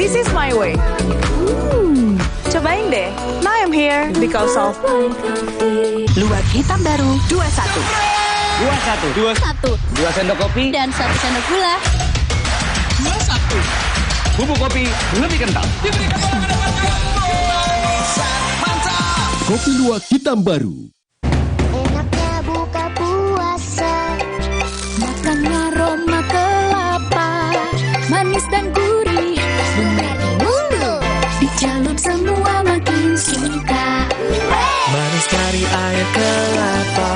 This is my way. Cobain deh. Now I'm here because of Luwak hitam baru 21. 21. 2 sendok kopi dan 1 sendok gula. 21. Bubuk kopi lebih kental. Kopi luwak hitam baru. Enaknya buka puasa, makan aroma kelapa, manis dan gurih, menarik mulut, dicelup semua makin suka. Manis dari air kelapa,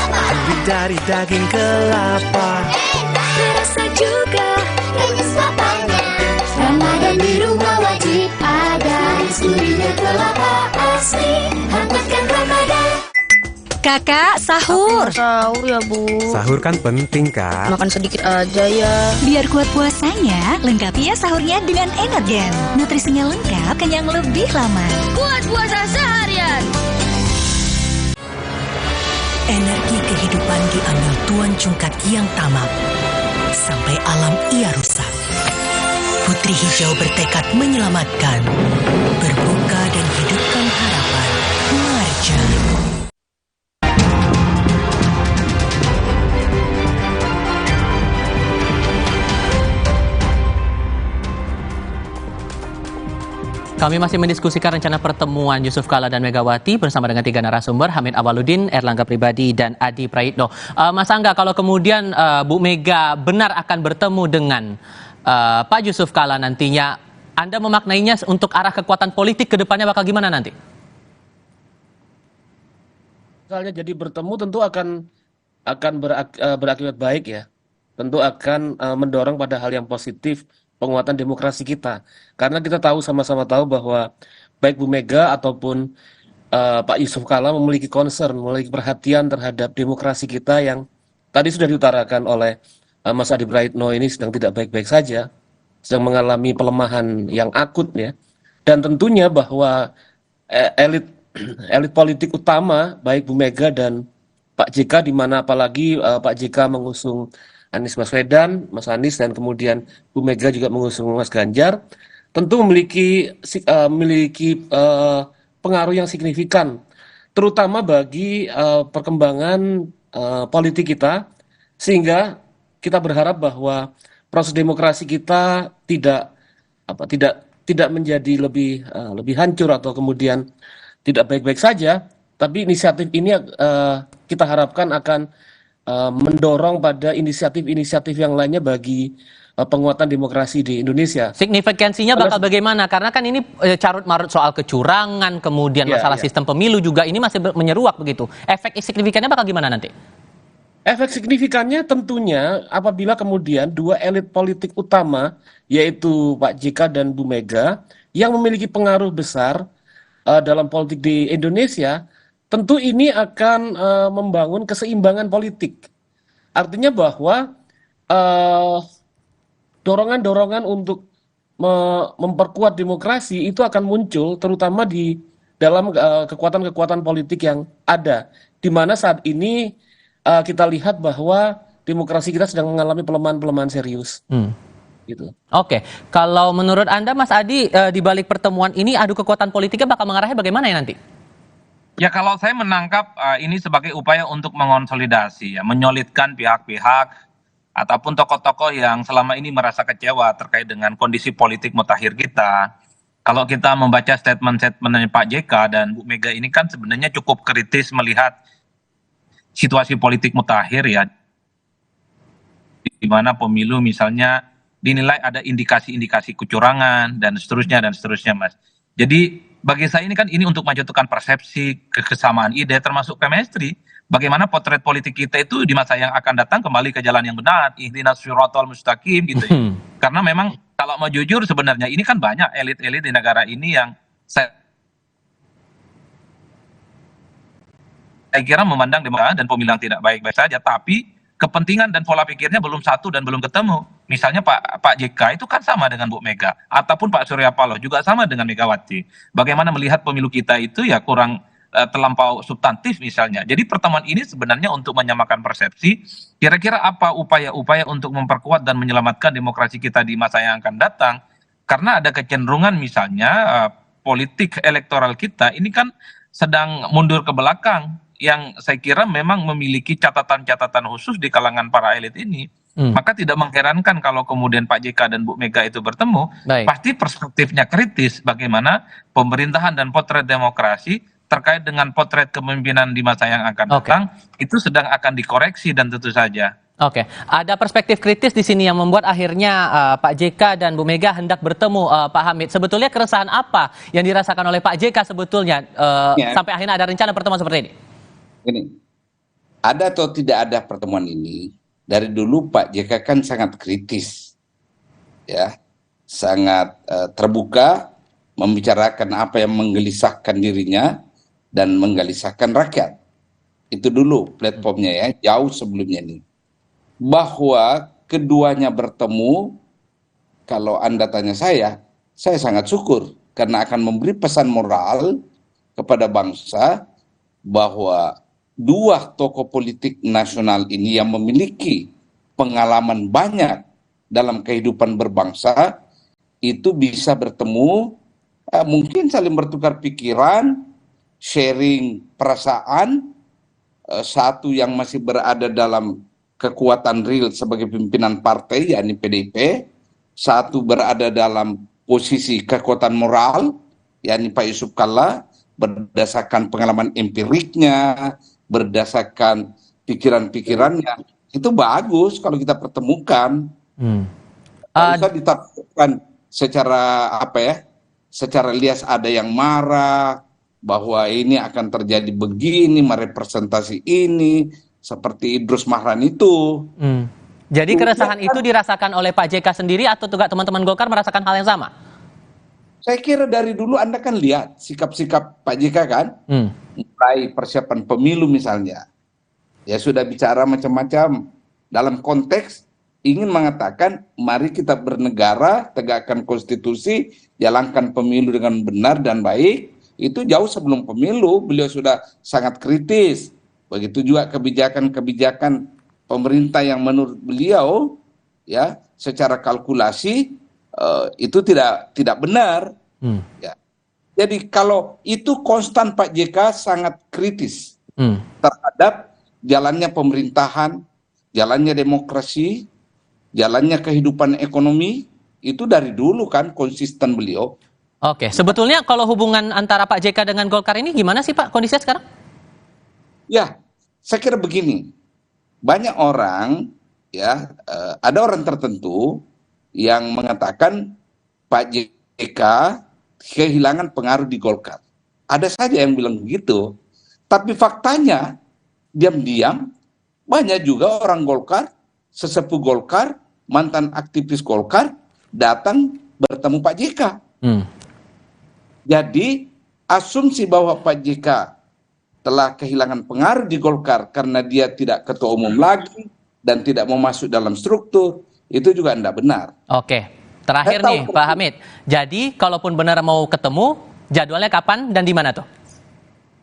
gurih dari daging kelapa, Terasa juga manis lapanya. Ramadan di rumah wajib ada, gurihnya kelapa asli, hangatkan Ramadan. Kakak, sahur. Sahur ya, Bu. Sahur kan penting, Kak. Makan sedikit aja ya. Biar kuat puasanya, lengkapi ya sahurnya dengan Energen. Nutrisinya lengkap, kenyang lebih lama. Kuat puasa seharian. Energi kehidupan diambil Tuan Cungkat yang tamak, sampai alam ia rusak. Putri Hijau bertekad menyelamatkan, berbuka dan hidupkan harapan. Marja. Kami masih mendiskusikan rencana pertemuan Yusuf Kala dan Megawati bersama dengan 3 narasumber, Hamid Awaludin, Erlangga Pribadi, dan Adi Praitno. Mas Angga, kalau kemudian Bu Mega benar akan bertemu dengan Pak Yusuf Kala nantinya, Anda memaknainya untuk arah kekuatan politik ke depannya bakal gimana nanti? Misalnya jadi bertemu tentu akan berakibat baik ya. Tentu akan mendorong pada hal yang positif, penguatan demokrasi kita. Karena kita tahu, sama-sama tahu bahwa baik Bu Mega ataupun Pak Yusuf Kala memiliki concern, memiliki perhatian terhadap demokrasi kita yang tadi sudah diutarakan oleh Mas Adi Praitno ini sedang tidak baik-baik saja, sedang mengalami pelemahan yang akut ya. Dan tentunya bahwa elit politik utama baik Bu Mega dan Pak JK, di mana apalagi Pak JK mengusung Anies Baswedan, Mas Anies, dan kemudian Bu Mega juga mengusung Mas Ganjar, tentu memiliki pengaruh yang signifikan, terutama bagi perkembangan politik kita, sehingga kita berharap bahwa proses demokrasi kita tidak menjadi lebih hancur atau kemudian tidak baik-baik saja, tapi inisiatif ini kita harapkan akan mendorong pada inisiatif-inisiatif yang lainnya bagi penguatan demokrasi di Indonesia. Signifikansinya bakal bagaimana? Karena kan ini carut-marut soal kecurangan, kemudian masalah sistem pemilu juga ini masih menyeruak begitu. Efek signifikannya bakal gimana nanti? Efek signifikannya tentunya apabila kemudian dua elit politik utama, yaitu Pak JK dan Bu Mega, yang memiliki pengaruh besar dalam politik di Indonesia, tentu ini akan membangun keseimbangan politik. Artinya bahwa dorongan-dorongan untuk memperkuat demokrasi itu akan muncul terutama di dalam kekuatan-kekuatan politik yang ada, di mana saat ini kita lihat bahwa demokrasi kita sedang mengalami pelemahan-pelemahan serius. Gitu. Oke, kalau menurut Anda Mas Adi, di balik pertemuan ini adu kekuatan politiknya bakal mengarahnya bagaimana ya nanti? Ya kalau saya menangkap ini sebagai upaya untuk mengonsolidasi, ya, menyolidkan pihak-pihak ataupun tokoh-tokoh yang selama ini merasa kecewa terkait dengan kondisi politik mutakhir kita. Kalau kita membaca statement-statementnya Pak JK dan Bu Mega ini kan sebenarnya cukup kritis melihat situasi politik mutakhir, ya, di mana pemilu misalnya dinilai ada indikasi-indikasi kecurangan dan seterusnya Mas. Jadi bagi saya ini untuk menjatuhkan persepsi, kesamaan ide termasuk chemistry, bagaimana potret politik kita itu di masa yang akan datang kembali ke jalan yang benar, ihdinas siratal mustaqim gitu ya. Karena memang kalau mau jujur sebenarnya ini kan banyak elit-elit di negara ini yang saya kira memandang demokrasi dan pemilihan tidak baik-baik saja, tapi kepentingan dan pola pikirnya belum satu dan belum ketemu. Misalnya Pak JK itu kan sama dengan Bu Mega, ataupun Pak Surya Paloh juga sama dengan Megawati. Bagaimana melihat pemilu kita itu ya kurang terlampau substantif misalnya. Jadi pertemuan ini sebenarnya untuk menyamakan persepsi, kira-kira apa upaya-upaya untuk memperkuat dan menyelamatkan demokrasi kita di masa yang akan datang. Karena ada kecenderungan misalnya politik elektoral kita ini kan sedang mundur ke belakang, yang saya kira memang memiliki catatan-catatan khusus di kalangan para elit ini. Maka tidak mengherankan kalau kemudian Pak JK dan Bu Mega itu bertemu, pasti perspektifnya kritis bagaimana pemerintahan dan potret demokrasi terkait dengan potret kepemimpinan di masa yang akan datang itu sedang akan dikoreksi dan tentu saja. Oke, ada perspektif kritis di sini yang membuat akhirnya Pak JK dan Bu Mega hendak bertemu, Pak Hamid. Sebetulnya keresahan apa yang dirasakan oleh Pak JK sebetulnya sampai akhirnya ada rencana pertemuan seperti ini? Ini ada atau tidak ada pertemuan ini, dari dulu Pak JK kan sangat kritis, ya, sangat terbuka membicarakan apa yang menggelisahkan dirinya dan menggelisahkan rakyat. Itu dulu platformnya ya, jauh sebelumnya ini. Bahwa keduanya bertemu, kalau Anda tanya saya sangat syukur karena akan memberi pesan moral kepada bangsa bahwa dua tokoh politik nasional ini yang memiliki pengalaman banyak dalam kehidupan berbangsa itu bisa bertemu, mungkin saling bertukar pikiran, sharing perasaan, satu yang masih berada dalam kekuatan real sebagai pimpinan partai yakni PDIP, satu berada dalam posisi kekuatan moral yakni Pak Yusuf Kalla, berdasarkan pengalaman empiriknya, berdasarkan pikiran-pikirannya. Itu bagus kalau kita pertemukan. Bisa ditakutkan secara secara lias ada yang marah bahwa ini akan terjadi begini, merepresentasi ini, seperti Idrus Marhan itu. Jadi keresahan itu dirasakan oleh Pak JK sendiri atau juga teman-teman Golkar merasakan hal yang sama? Saya kira dari dulu Anda kan lihat sikap-sikap Pak JK kan, mulai persiapan pemilu misalnya, ya sudah bicara macam-macam dalam konteks ingin mengatakan mari kita bernegara, tegakkan konstitusi, jalankan pemilu dengan benar dan baik. Itu jauh sebelum pemilu beliau sudah sangat kritis. Begitu juga kebijakan-kebijakan pemerintah yang menurut beliau ya secara kalkulasi itu tidak benar. Ya. Jadi kalau itu konstan Pak JK sangat kritis terhadap jalannya pemerintahan, jalannya demokrasi, jalannya kehidupan ekonomi, itu dari dulu kan konsisten beliau. Oke, sebetulnya kalau hubungan antara Pak JK dengan Golkar ini gimana sih Pak kondisinya sekarang? Ya, saya kira begini, banyak orang ya, ada orang tertentu yang mengatakan Pak JK kehilangan pengaruh di Golkar. Ada saja yang bilang begitu, tapi faktanya diam-diam banyak juga orang Golkar, sesepuh Golkar, mantan aktivis Golkar datang bertemu Pak JK. Jadi asumsi bahwa Pak JK telah kehilangan pengaruh di Golkar karena dia tidak ketua umum lagi dan tidak mau masuk dalam struktur, itu juga tidak benar. Oke, terakhir nih Pak Hamid. Jadi kalaupun benar mau ketemu, jadwalnya kapan dan di mana tuh?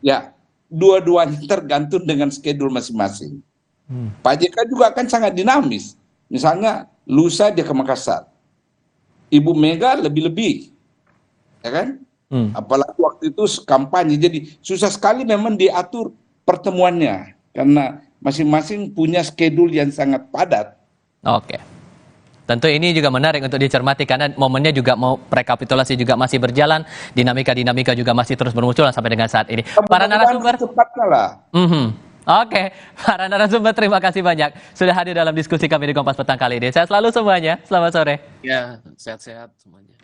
Ya, dua-duanya tergantung dengan schedule masing-masing. Pak JK juga akan sangat dinamis. Misalnya lusa dia ke Makassar, Ibu Mega lebih-lebih, ya kan? Apalagi waktu itu kampanye, jadi susah sekali memang diatur pertemuannya karena masing-masing punya schedule yang sangat padat. Oke. Tentu ini juga menarik untuk dicermati karena momennya juga mau rekapitulasi juga masih berjalan, dinamika juga masih terus bermunculan sampai dengan saat ini. Para narasumber, Oke, para narasumber terima kasih banyak sudah hadir dalam diskusi kami di Kompas Petang kali ini. Sehat selalu semuanya. Selamat sore. Ya, sehat-sehat semuanya.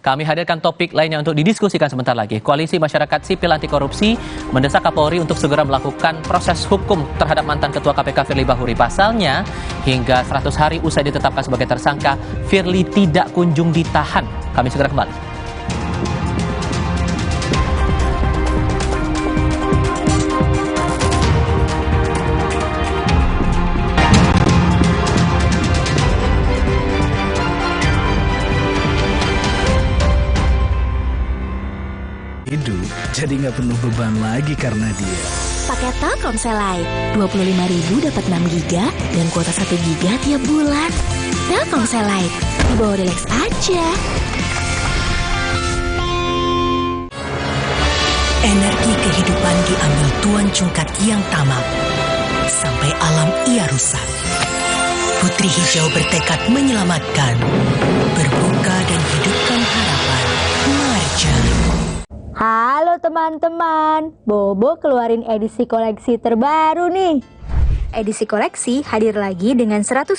Kami hadirkan topik lainnya untuk didiskusikan sebentar lagi. Koalisi Masyarakat Sipil Anti Korupsi mendesak Kapolri untuk segera melakukan proses hukum terhadap mantan Ketua KPK Firly Bahuri. Pasalnya, hingga 100 hari usai ditetapkan sebagai tersangka, Firly tidak kunjung ditahan. Kami segera kembali. Hidup jadi nggak penuh beban lagi karena dia. Pakai Telkomsel Lite, 25.000 dapat 6 GB dan kuota 1 GB tiap bulan. Telkomsel Lite, dibawa relax aja. Energi kehidupan diambil tuan cungkat yang tamak, sampai alam ia rusak. Putri Hijau bertekad menyelamatkan, berbuka dan hidupkan harapan. Marja. Halo teman-teman, Bobo keluarin edisi koleksi terbaru nih. Edisi koleksi hadir lagi dengan 132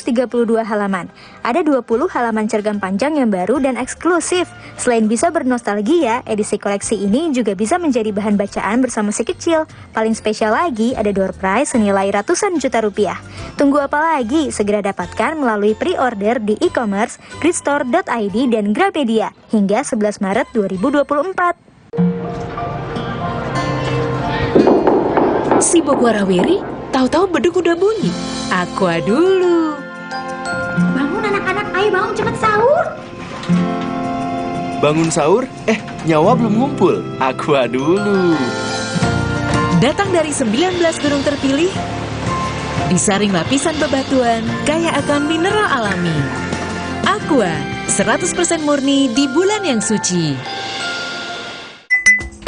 halaman. Ada 20 halaman cergam panjang yang baru dan eksklusif. Selain bisa bernostalgia, edisi koleksi ini juga bisa menjadi bahan bacaan bersama si kecil. Paling spesial lagi, ada door prize senilai ratusan juta rupiah. Tunggu apa lagi? Segera dapatkan melalui pre-order di e-commerce, gridstore.id dan Gramedia hingga 11 Maret 2024. Sibuk warawiri, tahu-tahu beduk udah bunyi. Aqua dulu. Bangun anak-anak, ayo bangun cepet sahur. Bangun sahur? Nyawa belum ngumpul. Aqua dulu. Datang dari 19 gunung terpilih, disaring lapisan bebatuan, kaya akan mineral alami. Aqua, 100% murni di bulan yang suci.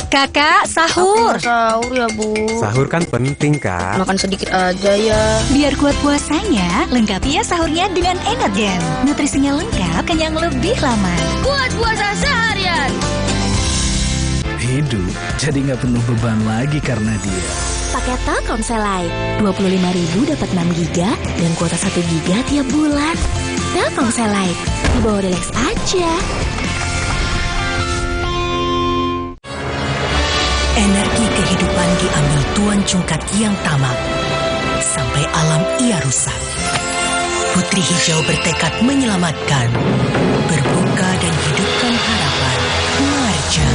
Kakak, sahur. Sahur ya, Bu. Sahur kan penting, Kak. Makan sedikit aja ya. Biar kuat puasanya, lengkapi ya sahurnya dengan Energen. Nutrisinya lengkap, kenyang lebih lama. Buat puasa seharian. Hidup jadi nggak penuh beban lagi karena dia. Pakai Telkomsel Lite, 25.000 dapat 6 GB dan kuota 1 GB tiap bulan. Telkomsel Lite, dibawa relax aja. Energi kehidupan diambil tuan cungkat yang tamak, sampai alam ia rusak. Putri Hijau bertekad menyelamatkan, berbuka dan hidupkan harapan. Marja.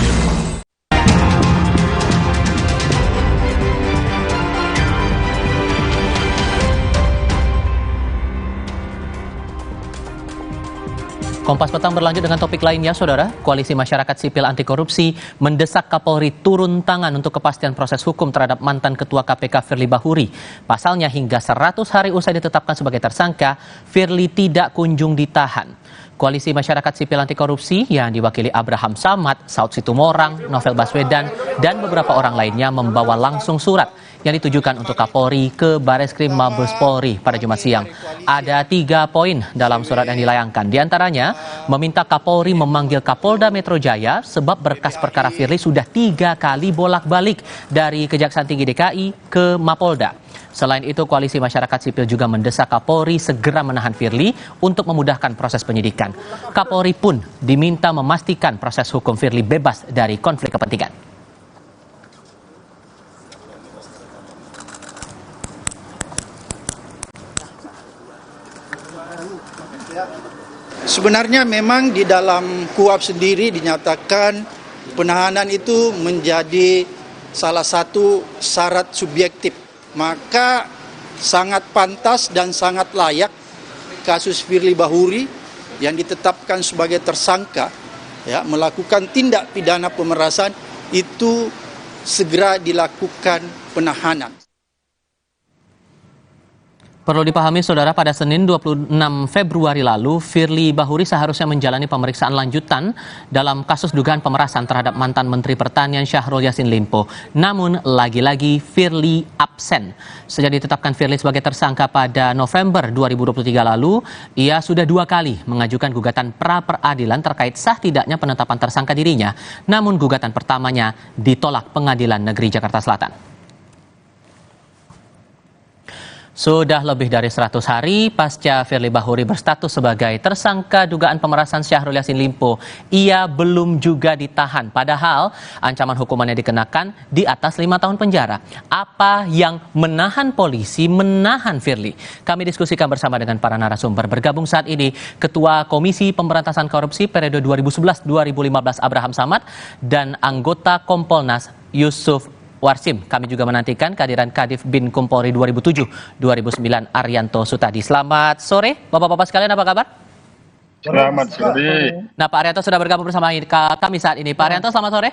Kompas Petang berlanjut dengan topik lainnya, Saudara. Koalisi Masyarakat Sipil Anti Korupsi mendesak Kapolri turun tangan untuk kepastian proses hukum terhadap mantan Ketua KPK Firly Bahuri. Pasalnya hingga 100 hari usai ditetapkan sebagai tersangka, Firly tidak kunjung ditahan. Koalisi Masyarakat Sipil Anti Korupsi yang diwakili Abraham Samad, Saud Situmorang, Novel Baswedan, dan beberapa orang lainnya membawa langsung surat yang ditujukan untuk Kapolri ke Bareskrim Mabes Polri pada Jumat siang. Ada 3 poin dalam surat yang dilayangkan. Di antaranya, meminta Kapolri memanggil Kapolda Metro Jaya sebab berkas perkara Firly sudah 3 kali bolak-balik dari Kejaksaan Tinggi DKI ke Mapolda. Selain itu, Koalisi Masyarakat Sipil juga mendesak Kapolri segera menahan Firly untuk memudahkan proses penyidikan. Kapolri pun diminta memastikan proses hukum Firly bebas dari konflik kepentingan. Sebenarnya memang di dalam KUHP sendiri dinyatakan penahanan itu menjadi salah satu syarat subjektif. Maka sangat pantas dan sangat layak kasus Firly Bahuri yang ditetapkan sebagai tersangka melakukan tindak pidana pemerasan itu segera dilakukan penahanan. Perlu dipahami, Saudara, pada Senin 26 Februari lalu, Firly Bahuri seharusnya menjalani pemeriksaan lanjutan dalam kasus dugaan pemerasan terhadap mantan Menteri Pertanian Syahrul Yassin Limpo. Namun, lagi-lagi Firly absen. Sejak ditetapkan Firly sebagai tersangka pada November 2023 lalu, ia sudah 2 kali mengajukan gugatan pra-peradilan terkait sah tidaknya penetapan tersangka dirinya. Namun, gugatan pertamanya ditolak Pengadilan Negeri Jakarta Selatan. Sudah lebih dari 100 hari pasca Firly Bahuri berstatus sebagai tersangka dugaan pemerasan Syahrul Yassin Limpo, ia belum juga ditahan. Padahal ancaman hukumannya dikenakan di atas 5 tahun penjara. Apa yang menahan polisi menahan Firly? Kami diskusikan bersama dengan para narasumber. Bergabung saat ini Ketua Komisi Pemberantasan Korupsi periode 2011-2015 Abraham Samad dan anggota Kompolnas Yusuf Warsim. Kami juga menantikan kehadiran Kadif Bin Kumpolri 2007-2009 Arianto Sutadi. Selamat sore Bapak-bapak sekalian, apa kabar? Selamat sore. Nah, Pak Arianto sudah bergabung bersama kami saat ini. Pak Arianto, selamat sore.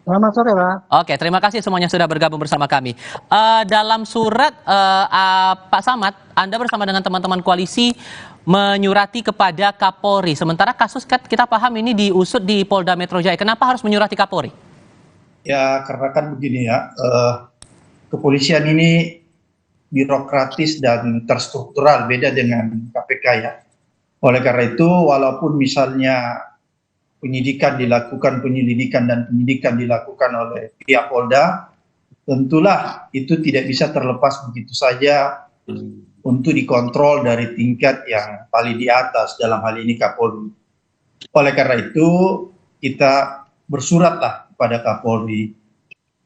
Selamat sore, Pak. Oke, terima kasih semuanya sudah bergabung bersama kami. Dalam surat Pak Samad, Anda bersama dengan teman-teman koalisi menyurati kepada Kapolri. Sementara kasus kita paham ini diusut di Polda Metro Jaya. Kenapa harus menyurati Kapolri? Ya, karena kan begini ya, kepolisian ini birokratis dan terstruktural, beda dengan KPK ya. Oleh karena itu, walaupun misalnya penyelidikan dilakukan oleh pihak Polda, tentulah itu tidak bisa terlepas begitu saja untuk dikontrol dari tingkat yang paling di atas, dalam hal ini Kapolri. Oleh karena itu, kita bersuratlah pada Kapolri,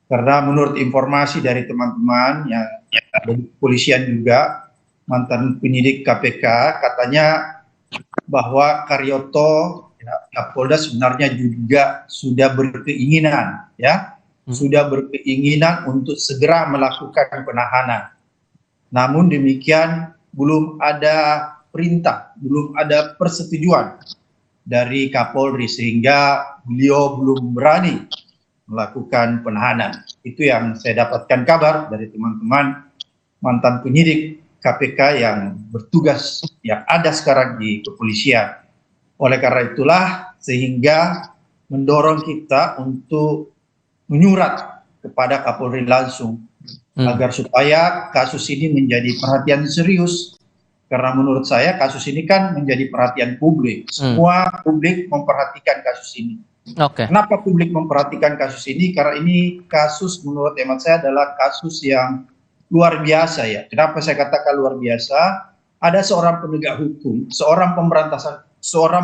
karena menurut informasi dari teman-teman yang dari kepolisian juga, mantan penyidik KPK, katanya bahwa Karyoto Kapolda sebenarnya juga sudah berkeinginan untuk segera melakukan penahanan. Namun demikian belum ada perintah, belum ada persetujuan dari Kapolri, sehingga beliau belum berani melakukan penahanan. Itu yang saya dapatkan kabar dari teman-teman mantan penyidik KPK yang bertugas, yang ada sekarang di kepolisian. Oleh karena itulah sehingga mendorong kita untuk menyurat kepada Kapolri langsung agar supaya kasus ini menjadi perhatian serius. Karena menurut saya kasus ini kan menjadi perhatian publik. Semua publik memperhatikan kasus ini. Kenapa publik memperhatikan kasus ini? Karena ini kasus menurut hemat saya adalah kasus yang luar biasa ya. Kenapa saya katakan luar biasa? Ada seorang penegak hukum, seorang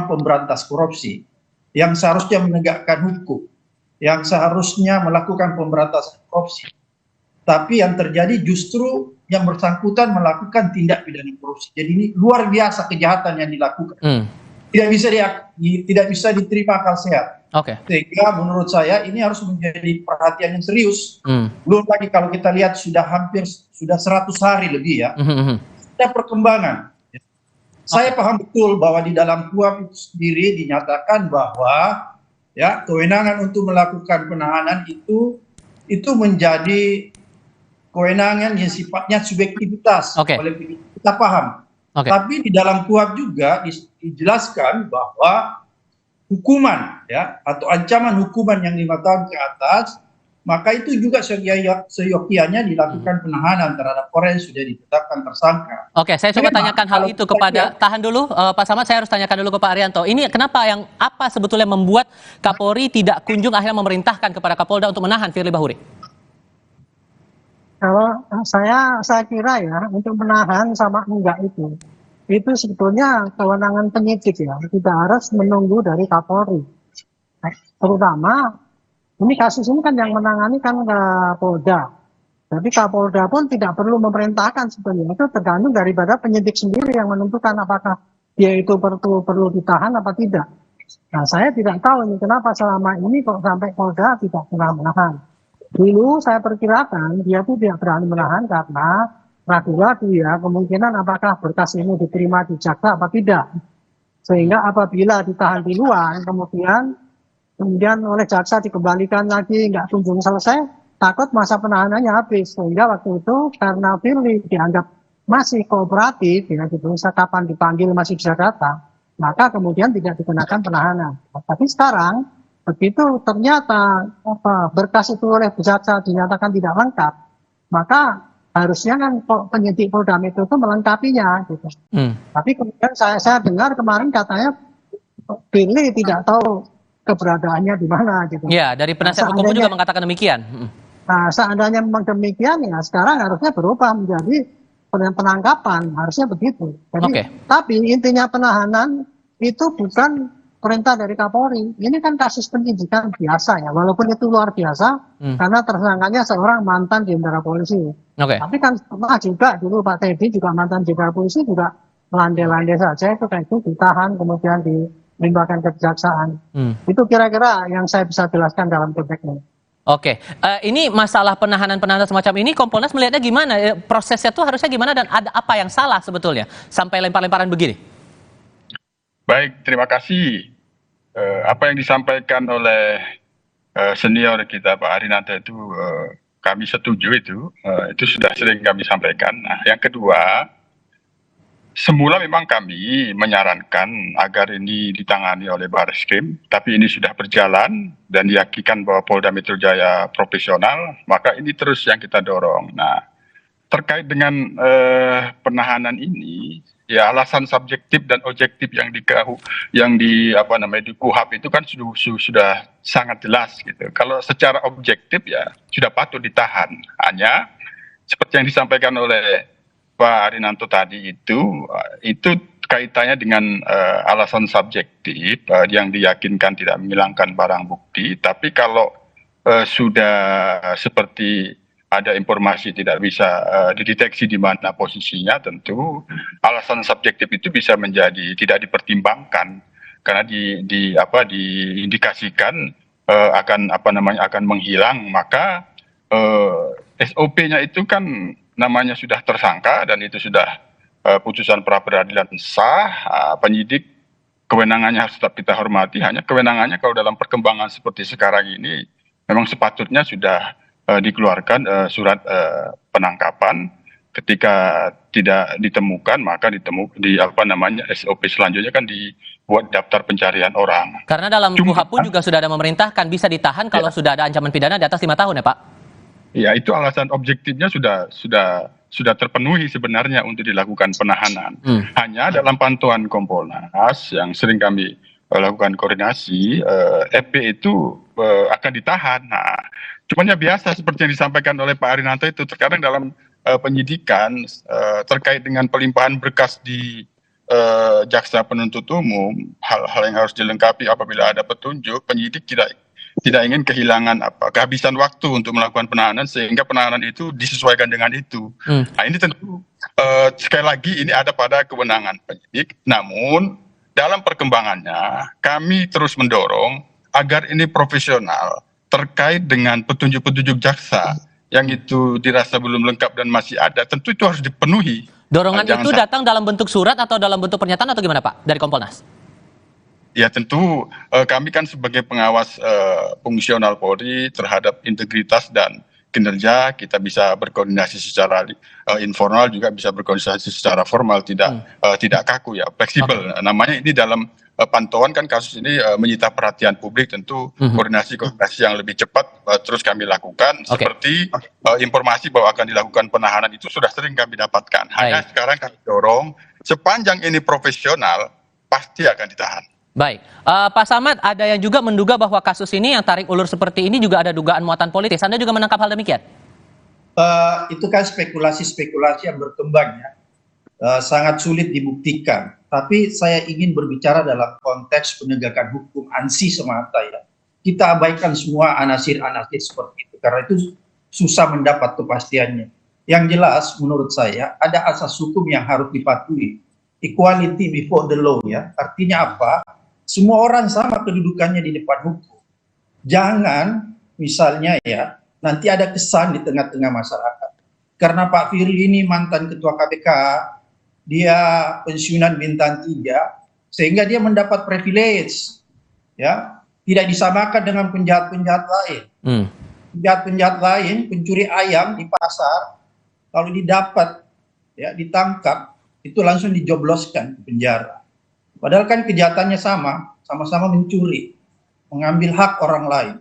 pemberantas korupsi yang seharusnya menegakkan hukum, yang seharusnya melakukan pemberantasan korupsi. Tapi yang terjadi justru yang bersangkutan melakukan tindak pidana korupsi. Jadi ini luar biasa kejahatan yang dilakukan. Tidak bisa diterima akal sehat. Sehingga menurut saya ini harus menjadi perhatian yang serius. Belum lagi kalau kita lihat sudah 100 hari lebih ya. Ada perkembangan. Saya paham betul bahwa di dalam KUHP itu sendiri dinyatakan bahwa ya kewenangan untuk melakukan penahanan itu menjadi kewenangan yang sifatnya subjektivitas. Oleh kita paham. Tapi di dalam KUHP juga dijelaskan bahwa hukuman ya atau ancaman hukuman yang 5 tahun ke atas, maka itu juga seyogianya dilakukan penahanan terhadap orang yang sudah ditetapkan tersangka. Saya coba tanyakan hal itu kepada, tahan dulu Pak Samad, saya harus tanyakan dulu ke Pak Arianto. Ini kenapa apa sebetulnya membuat Kapolri tidak kunjung akhirnya memerintahkan kepada Kapolda untuk menahan Firly Bahuri? Kalau saya kira ya, untuk menahan sama enggak itu sebetulnya kewenangan penyidik ya, tidak harus menunggu dari Kapolri. Terutama ini kasus ini kan yang menangani kan Kapolda. Jadi Kapolda pun tidak perlu memerintahkan sebetulnya, itu tergantung daripada penyidik sendiri yang menentukan apakah dia itu perlu ditahan apa tidak. Nah, saya tidak tahu ini kenapa selama ini kok sampai Polda tidak pernah menahan. Dulu saya perkirakan dia tuh tidak berani menahan karena ragu-ragu ya kemungkinan apakah berkas ini diterima di jaksa apa tidak. Sehingga apabila ditahan di luar kemudian oleh jaksa dikembalikan lagi nggak kunjung selesai, takut masa penahanannya habis. Sehingga waktu itu karena Firly dianggap masih kooperatif ya gitu, kapan dipanggil masih bisa datang, maka kemudian tidak dikenakan penahanan. Tapi sekarang begitu ternyata berkas itu oleh jaksa dinyatakan tidak lengkap, maka harusnya kan penyidik Polda Metro itu melengkapinya gitu. Tapi kemudian saya dengar kemarin katanya Firly tidak tahu keberadaannya di mana gitu. Ya, dari penasihat hukum juga mengatakan demikian. Nah, seandainya memang demikian ya sekarang harusnya berubah menjadi penangkapan, harusnya begitu. Jadi, tapi intinya penahanan itu bukan perintah dari Kapolri. Ini kan kasus penyidikan biasa ya, walaupun itu luar biasa karena tersangkanya seorang mantan jenderal polisi. Tapi kan pernah juga dulu Pak Teddy juga mantan jenderal polisi juga landai-landai saja itu kayak itu ditahan kemudian dilimpahkan ke kejaksaan. Itu kira-kira yang saya bisa jelaskan dalam konteks ini. Ini masalah penahanan semacam ini Kompolnas melihatnya gimana? Prosesnya tuh harusnya gimana dan ada apa yang salah sebetulnya sampai lempar-lemparan begini? Baik, terima kasih. Apa yang disampaikan oleh senior kita Pak Arinanto itu kami setuju itu sudah sering kami sampaikan. Nah, yang kedua, semula memang kami menyarankan agar ini ditangani oleh Barreskrim, tapi ini sudah berjalan dan diyakinkan bahwa Polda Metro Jaya profesional, maka ini terus yang kita dorong. Nah, terkait dengan penahanan ini, ya alasan subjektif dan objektif yang di KUHP itu kan sudah sangat jelas gitu. Kalau secara objektif ya sudah patut ditahan. Hanya seperti yang disampaikan oleh Pak Arinanto tadi itu kaitannya dengan alasan subjektif yang diyakinkan tidak menghilangkan barang bukti. Tapi kalau sudah seperti ada informasi tidak bisa dideteksi di mana posisinya, tentu alasan subjektif itu bisa menjadi tidak dipertimbangkan karena diindikasikan akan menghilang, maka SOP-nya itu kan namanya sudah tersangka dan itu sudah putusan pra peradilan sah, penyidik kewenangannya harus tetap kita hormati. Hanya kewenangannya kalau dalam perkembangan seperti sekarang ini memang sepatutnya sudah dikeluarkan surat penangkapan. Ketika tidak ditemukan maka SOP selanjutnya kan dibuat daftar pencarian orang. Karena dalam KUHP pun juga sudah ada memerintahkan bisa ditahan kalau sudah ada ancaman pidana di atas 5 tahun ya Pak? Ya, itu alasan objektifnya sudah terpenuhi sebenarnya untuk dilakukan penahanan. Hanya dalam pantauan Kompolnas yang sering kami lakukan koordinasi, FP itu akan ditahan. Nah, cuman ya biasa seperti yang disampaikan oleh Pak Arinanto itu terkadang dalam penyidikan terkait dengan pelimpahan berkas di jaksa penuntut umum, hal-hal yang harus dilengkapi apabila ada petunjuk, penyidik tidak ingin kehilangan kehabisan waktu untuk melakukan penahanan sehingga penahanan itu disesuaikan dengan itu. Nah, ini tentu sekali lagi ini ada pada kewenangan penyidik. Namun dalam perkembangannya kami terus mendorong agar ini profesional terkait dengan petunjuk-petunjuk jaksa yang itu dirasa belum lengkap dan masih ada, tentu itu harus dipenuhi. Dorongan itu datang dalam bentuk surat atau dalam bentuk pernyataan atau gimana Pak dari Kompolnas? Ya tentu kami kan sebagai pengawas fungsional Polri terhadap integritas dan kinerja, kita bisa berkoordinasi secara informal, juga bisa berkoordinasi secara formal, tidak kaku ya, fleksibel. Namanya ini dalam pantauan kan kasus ini menyita perhatian publik, tentu koordinasi yang lebih cepat terus kami lakukan. Seperti informasi bahwa akan dilakukan penahanan itu sudah sering kami dapatkan. Hanya sekarang kami dorong sepanjang ini profesional pasti akan ditahan. Baik, Pak Samad, ada yang juga menduga bahwa kasus ini yang tarik ulur seperti ini juga ada dugaan muatan politis. Anda juga menangkap hal demikian? Itu kan spekulasi-spekulasi yang berkembang ya, sangat sulit dibuktikan. Tapi saya ingin berbicara dalam konteks penegakan hukum ANSI semata ya. Kita abaikan semua anasir-anasir seperti itu karena itu susah mendapat kepastiannya. Yang jelas menurut saya ada asas hukum yang harus dipatuhi. Equality before the law ya. Artinya apa? Semua orang sama kedudukannya di depan hukum. Jangan misalnya ya nanti ada kesan di tengah-tengah masyarakat. Karena Pak Firly ini mantan ketua KPK, dia pensiunan bintang 3, sehingga dia mendapat privilege, ya, tidak disamakan dengan penjahat-penjahat lain. Penjahat-penjahat lain, pencuri ayam di pasar, kalau didapat, ya, ditangkap, itu langsung dijobloskan ke penjara. Padahal kan kejahatannya sama-sama mencuri, mengambil hak orang lain.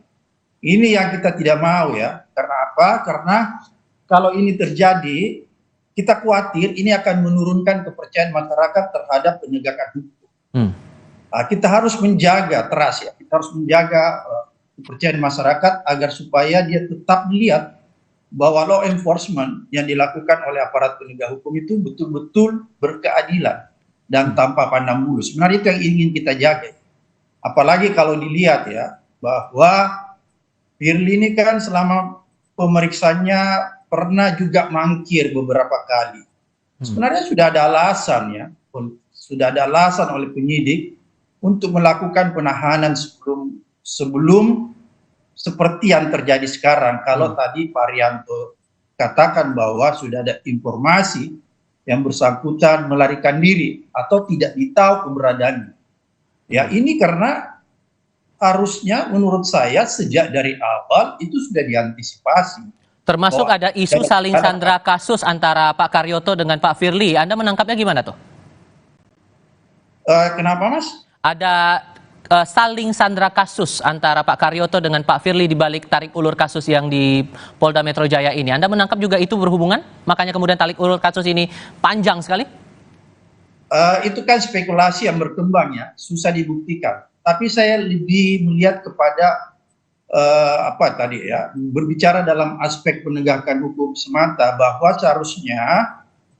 Ini yang kita tidak mau ya. Karena apa? Karena kalau ini terjadi, kita khawatir ini akan menurunkan kepercayaan masyarakat terhadap penegakan hukum. Nah, kita harus menjaga trust ya. Kita harus menjaga kepercayaan masyarakat agar supaya dia tetap melihat bahwa law enforcement yang dilakukan oleh aparat penegak hukum itu betul-betul berkeadilan dan tanpa pandang bulu. Sebenarnya itu yang ingin kita jaga. Apalagi kalau dilihat ya bahwa Firly ini kan selama pemeriksaannya pernah juga mangkir beberapa kali. Sebenarnya sudah ada alasan ya, sudah ada alasan oleh penyidik untuk melakukan penahanan sebelum seperti yang terjadi sekarang. Kalau tadi Pak Rianto katakan bahwa sudah ada informasi yang bersangkutan melarikan diri atau tidak ditahu keberadaannya. Ya ini karena harusnya menurut saya sejak dari awal itu sudah diantisipasi. Termasuk ada isu saling sandra kasus antara Pak Karyoto dengan Pak Firly. Anda menangkapnya gimana tuh? Kenapa Mas? Ada saling sandra kasus antara Pak Karyoto dengan Pak Firly di balik tarik ulur kasus yang di Polda Metro Jaya ini. Anda menangkap juga itu berhubungan? Makanya kemudian tarik ulur kasus ini panjang sekali? Itu kan spekulasi yang berkembang ya, susah dibuktikan. Tapi saya lebih melihat kepada apa tadi ya, berbicara dalam aspek penegakan hukum semata, bahwa seharusnya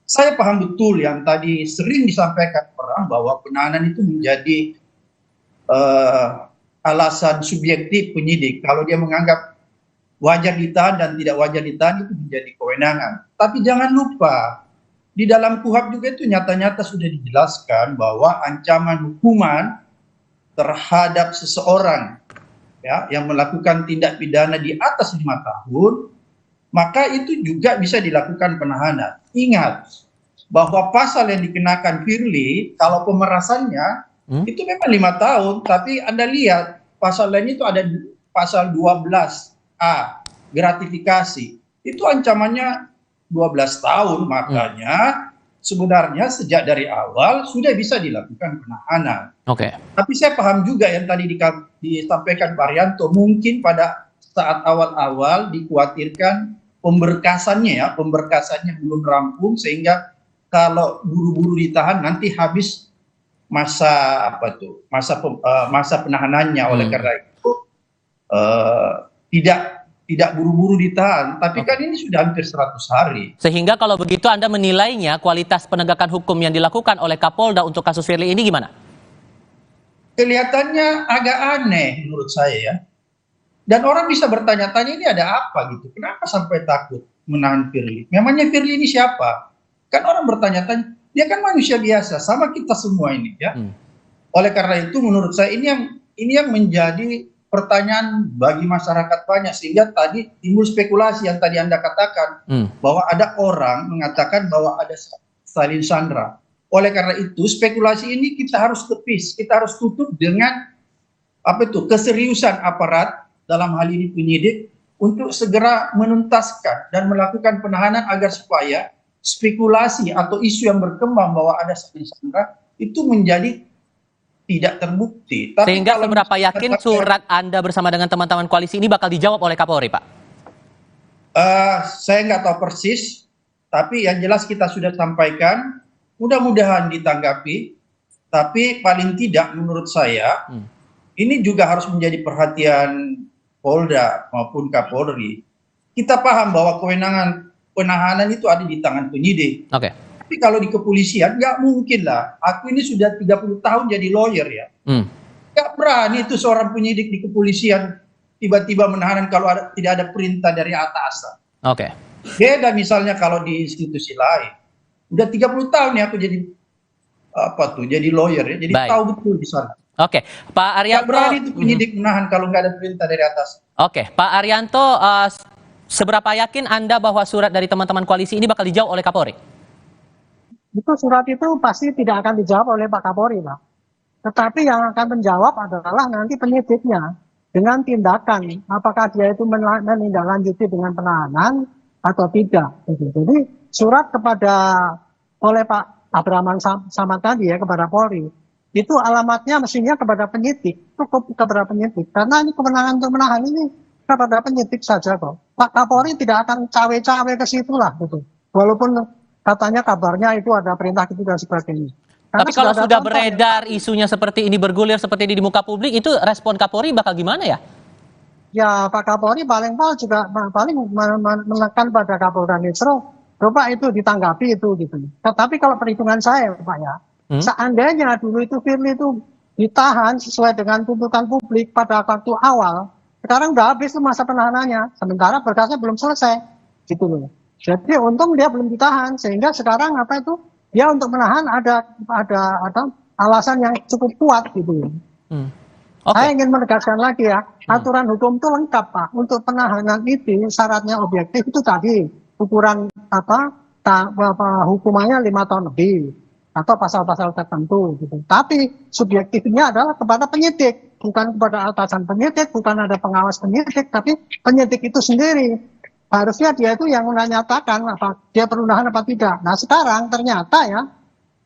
saya paham betul yang tadi sering disampaikan orang bahwa penahanan itu menjadi alasan subjektif penyidik. Kalau dia menganggap wajar ditahan dan tidak wajar ditahan itu menjadi kewenangan. Tapi jangan lupa di dalam KUHP juga itu nyata-nyata sudah dijelaskan bahwa ancaman hukuman terhadap seseorang ya yang melakukan tindak pidana di atas 5 tahun, maka itu juga bisa dilakukan penahanan. Ingat bahwa pasal yang dikenakan Firly kalau pemerasannya itu memang 5 tahun, tapi Anda lihat pasal lain itu ada pasal 12A gratifikasi, itu ancamannya 12 tahun, makanya sebenarnya sejak dari awal sudah bisa dilakukan penahanan. Tapi saya paham juga yang tadi disampaikan Pak Rianto, mungkin pada saat awal-awal dikhawatirkan pemberkasannya belum rampung sehingga kalau buru-buru ditahan nanti habis masa penahanannya. Oleh karena itu tidak buru-buru ditahan, tapi kan ini sudah hampir 100 hari. Sehingga kalau begitu Anda menilainya kualitas penegakan hukum yang dilakukan oleh Kapolda untuk kasus Firly ini gimana? Kelihatannya agak aneh menurut saya ya. Dan orang bisa bertanya-tanya ini ada apa gitu, kenapa sampai takut menahan Firly? Memangnya Firly ini siapa? Kan orang bertanya-tanya, dia kan manusia biasa, sama kita semua ini ya. Oleh karena itu menurut saya ini yang menjadi pertanyaan bagi masyarakat banyak, sehingga tadi timbul spekulasi yang tadi Anda katakan bahwa ada orang mengatakan bahwa ada saling sandra. Oleh karena itu spekulasi ini kita harus tepis, kita harus tutup dengan keseriusan aparat dalam hal ini penyidik untuk segera menuntaskan dan melakukan penahanan agar supaya spekulasi atau isu yang berkembang bahwa ada saling sandra itu menjadi tidak terbukti. Tapi sehingga seberapa yakin surat Anda bersama dengan teman-teman koalisi ini bakal dijawab oleh Kapolri, Pak? Saya nggak tahu persis, tapi yang jelas kita sudah sampaikan, mudah-mudahan ditanggapi, tapi paling tidak menurut saya, ini juga harus menjadi perhatian Polda maupun Kapolri. kita paham bahwa kewenangan penahanan itu ada di tangan penyidik. Oke. Tapi kalau di kepolisian, nggak mungkin lah. Aku ini sudah 30 tahun jadi lawyer ya. Nggak berani itu seorang penyidik di kepolisian tiba-tiba menahanan kalau tidak ada perintah dari atasan. Oke. Beda misalnya kalau di institusi lain. Udah 30 tahun ya aku jadi jadi lawyer ya. Jadi tahu betul di sana. Oke, Pak Arianto. Nggak berani itu penyidik menahan kalau nggak ada perintah dari atas. Oke, Pak Arianto, seberapa yakin Anda bahwa surat dari teman-teman koalisi ini bakal dijawab oleh Kapolri? Itu surat itu pasti tidak akan dijawab oleh Pak Kapolri, Pak. Tetapi yang akan menjawab adalah nanti penyidiknya dengan tindakan, apakah dia itu menindaklanjuti dengan penahanan atau tidak. Jadi surat oleh Pak Abraman Samad tadi ya kepada Polri, itu alamatnya mestinya kepada penyidik, cukup kepada penyidik. Karena ini kewenangan untuk menahan ini kepada penyidik saja kok. Pak Kapolri tidak akan cawe-cawe ke situ lah gitu. Walaupun katanya kabarnya itu ada perintah gitu dan sebagainya. Tapi kalau sudah beredar isunya seperti ini, bergulir seperti ini di muka publik, itu respon Kapolri bakal gimana ya? Ya Pak Kapolri paling menekan pada Kapolda Metro, coba itu ditanggapi itu gitu. Tetapi kalau perhitungan saya Pak ya, seandainya dulu itu Firly itu ditahan sesuai dengan tuntutan publik pada waktu awal, sekarang udah habis tuh masa penahanannya, sementara berkasnya belum selesai, gitu loh. Jadi untung dia belum ditahan, sehingga sekarang dia untuk menahan ada alasan yang cukup kuat gitu. Saya ingin menegaskan lagi ya, aturan hukum itu lengkap Pak. Untuk penahanan itu syaratnya objektif itu tadi ukuran hukumannya 5 tahun lebih atau pasal-pasal tertentu gitu. Tapi subjektifnya adalah kepada penyidik, bukan kepada atasan penyidik, bukan ada pengawas penyidik, tapi penyidik itu sendiri. Harusnya dia itu yang menyatakan apa dia perlu nahan apa tidak. Nah sekarang ternyata ya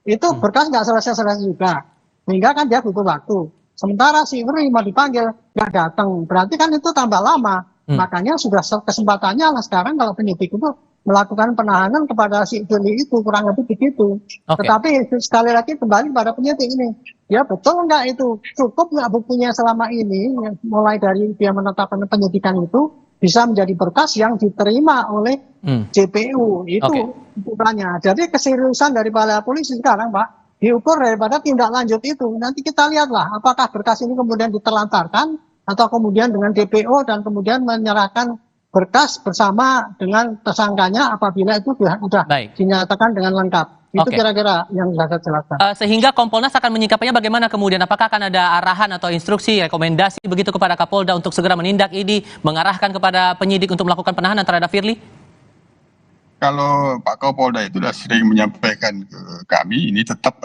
itu berkas nggak selesai juga, sehingga kan dia butuh waktu. Sementara si Firly mau dipanggil nggak datang, berarti kan itu tambah lama. Makanya sudah kesempatannya lah sekarang kalau penyidik itu melakukan penahanan kepada si Firly itu kurang lebih begitu. Tetapi sekali lagi kembali pada penyidik ini, ya betul nggak itu cukup nggak buktinya selama ini, mulai dari dia menetapkan penyidikan itu bisa menjadi berkas yang diterima oleh JPU itu ukurannya. Jadi keseriusan daripada polisi sekarang Pak diukur daripada tindak lanjut itu. Nanti kita lihatlah apakah berkas ini kemudian diterlantarkan atau kemudian dengan DPO dan kemudian menyerahkan berkas bersama dengan tersangkanya apabila itu sudah dinyatakan dengan lengkap. Itu kira-kira yang bisa saya jelaskan. Sehingga Kompolnas akan menyikapinya bagaimana kemudian? Apakah akan ada arahan atau instruksi, rekomendasi begitu kepada Kapolda untuk segera menindak ini, mengarahkan kepada penyidik untuk melakukan penahanan terhadap Firly? Kalau Pak Kapolda itu sudah sering menyampaikan ke kami, ini tetap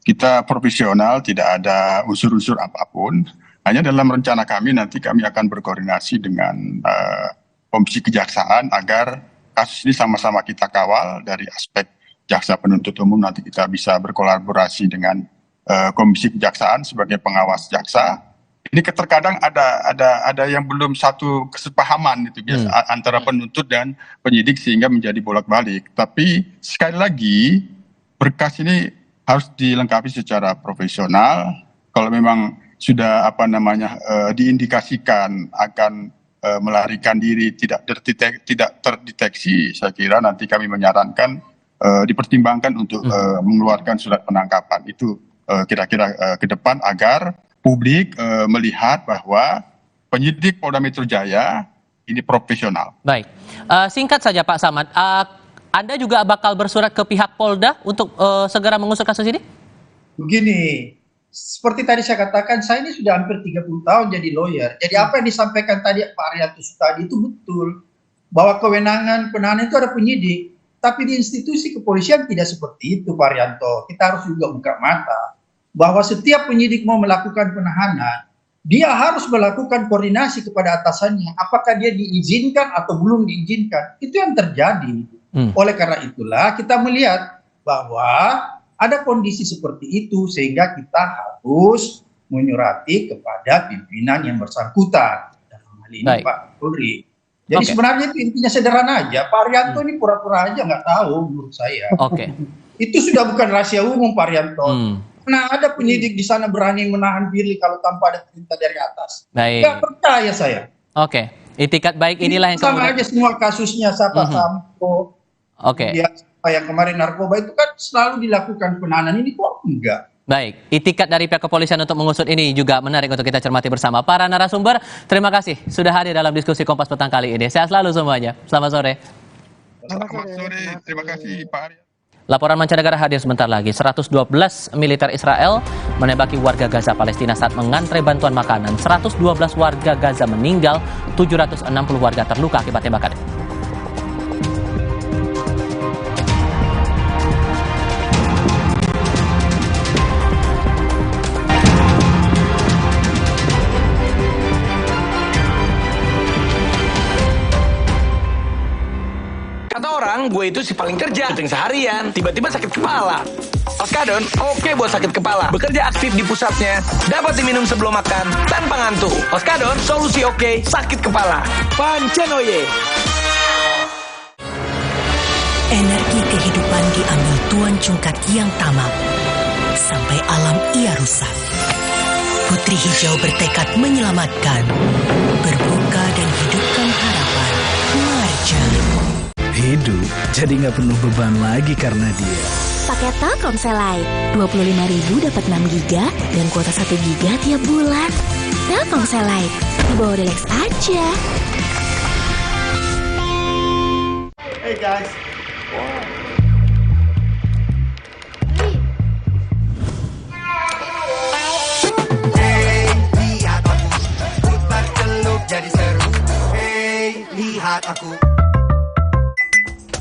kita profesional, tidak ada unsur-unsur apapun. Hanya dalam rencana kami nanti kami akan berkoordinasi dengan Komisi Kejaksaan agar kasus ini sama-sama kita kawal dari aspek jaksa penuntut umum, nanti kita bisa berkolaborasi dengan Komisi Kejaksaan sebagai pengawas jaksa. Ini terkadang ada yang belum satu kesepahaman itu biasa antara penuntut dan penyidik sehingga menjadi bolak-balik. Tapi sekali lagi berkas ini harus dilengkapi secara profesional. Kalau memang sudah diindikasikan akan melarikan diri tidak terdeteksi, saya kira nanti kami menyarankan dipertimbangkan untuk mengeluarkan surat penangkapan. Itu kira-kira ke depan agar publik melihat bahwa penyidik Polda Metro Jaya ini profesional. Baik, singkat saja Pak Samad, Anda juga bakal bersurat ke pihak Polda untuk segera mengusut kasus ini? Begini, seperti tadi saya katakan, saya ini sudah hampir 30 tahun jadi lawyer. Jadi apa yang disampaikan tadi Pak Arianto tadi itu betul, bahwa kewenangan penahanan itu ada penyidik. Tapi di institusi kepolisian tidak seperti itu Pak Arianto. Kita harus juga buka mata bahwa setiap penyidik mau melakukan penahanan, dia harus melakukan koordinasi kepada atasannya. Apakah dia diizinkan atau belum diizinkan? Itu yang terjadi. Oleh karena itulah kita melihat bahwa ada kondisi seperti itu sehingga kita harus menyurati kepada pimpinan yang bersangkutan. Dalam hal ini Pak Polri. Jadi sebenarnya itu intinya sederhana aja. Pak Arianto ini pura-pura aja nggak tahu menurut saya. Itu sudah bukan rahasia umum Pak Arianto. Nah ada penyidik di sana berani menahan Firly kalau tanpa ada perintah dari atas. Nggak percaya saya. Itikat baik inilah yang sama aja semua kasusnya Sapa Sampo. Oke. Yang kemarin narkoba itu kan selalu dilakukan penahanan, ini kok enggak. Baik, itikat dari pihak kepolisian untuk mengusut ini juga menarik untuk kita cermati bersama. Para narasumber, terima kasih sudah hadir dalam diskusi Kompas Petang kali ini. Sehat selalu semuanya. Selamat sore. Selamat sore. Terima kasih Pak Arya. Laporan mancanegara hadir sebentar lagi. 112 militer Israel menembaki warga Gaza Palestina saat mengantre bantuan makanan. 112 warga Gaza meninggal, 760 warga terluka akibat tembakan. Gue itu si paling kerja, syuting seharian, tiba-tiba sakit kepala. Oskadon, oke buat sakit kepala. Bekerja aktif di pusatnya, dapat diminum sebelum makan, tanpa ngantuk. Oskadon, solusi oke, sakit kepala. Pancenoye. Energi kehidupan diambil Tuan Cungkat yang tamak, sampai alam ia rusak. Putri Hijau bertekad menyelamatkan, berbuka dan hidupkan harapan. Marja. Hidup jadi nggak penuh beban lagi karena dia. Paket Telkomsel Lite, 25.000 dapat 6 GB dan kuota 1 GB tiap bulan. Telkomsel Lite, di bawah Relax aja. Hey guys. Hey, lihat aku, putar celup jadi seru. Hey, lihat aku.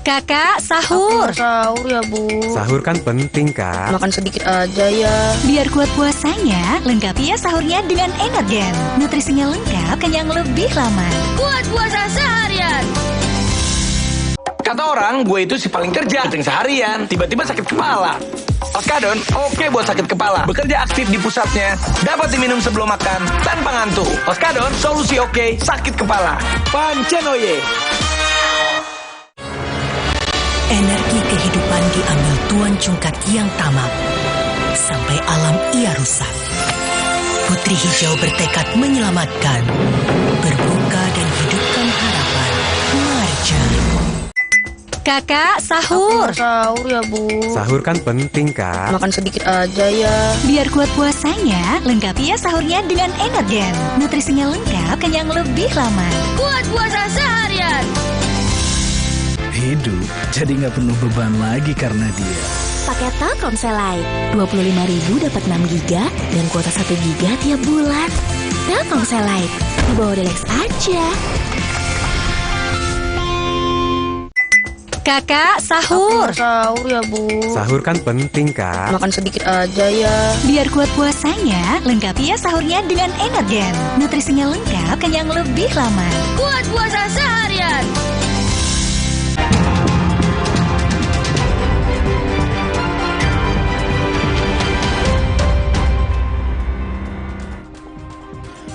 Kakak, sahur. Sahur ya, Bu. Sahur kan penting, Kak. Makan sedikit aja ya. Biar kuat puasanya, lengkapi ya sahurnya dengan Energen. Nutrisinya lengkap, kenyang lebih lama. Buat puasa seharian. Kata orang, gue itu si paling kerja, syuting seharian, tiba-tiba sakit kepala. Oskadon, oke buat sakit kepala. Bekerja aktif di pusatnya, dapat diminum sebelum makan, tanpa ngantuk. Oskadon, solusi oke, sakit kepala. Pancenoye. Energi kehidupan diambil Tuan Cungkat yang tamak, sampai alam ia rusak. Putri Hijau bertekad menyelamatkan, berbuka dan hidupkan harapan. Marja. Kakak, sahur. Sahur ya, Bu. Sahur kan penting, Kak. Makan sedikit aja ya. Biar kuat puasanya, lengkapi ya sahurnya dengan Energen. Nutrisinya lengkap, kenyang lebih lama. Buat puasa seharian. Hidup jadi nggak penuh beban lagi karena dia. Paket Telkomsel Lite, 25.000 dapat 6 GB dan kuota 1 GB tiap bulan. Telkomsel Lite, di bawah Relax aja. Kakak, sahur. Sahur ya, Bu. Sahur kan penting, Kak. Makan sedikit aja ya. Biar kuat puasanya, lengkapi ya sahurnya dengan Energen. Nutrisinya lengkap, kenyang lebih lama. Buat puasa seharian.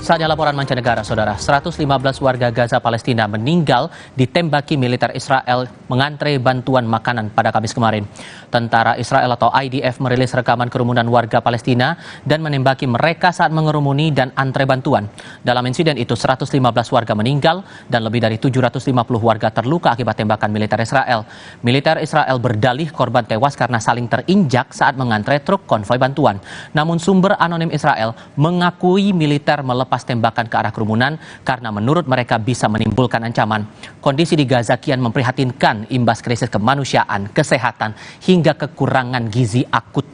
Saatnya laporan mancanegara, saudara. 115 warga Gaza Palestina meninggal ditembaki militer Israel mengantre bantuan makanan pada Kamis kemarin. Tentara Israel atau IDF merilis rekaman kerumunan warga Palestina dan menembaki mereka saat mengerumuni dan antre bantuan. Dalam insiden itu, 115 warga meninggal dan lebih dari 750 warga terluka akibat tembakan militer Israel. Militer Israel berdalih korban tewas karena saling terinjak saat mengantre truk konvoi bantuan. Namun sumber anonim Israel mengakui militer melepas tembakan ke arah kerumunan karena menurut mereka bisa menimbulkan ancaman. Kondisi di Gaza kian memprihatinkan imbas krisis kemanusiaan, kesehatan, hingga kekurangan gizi akut.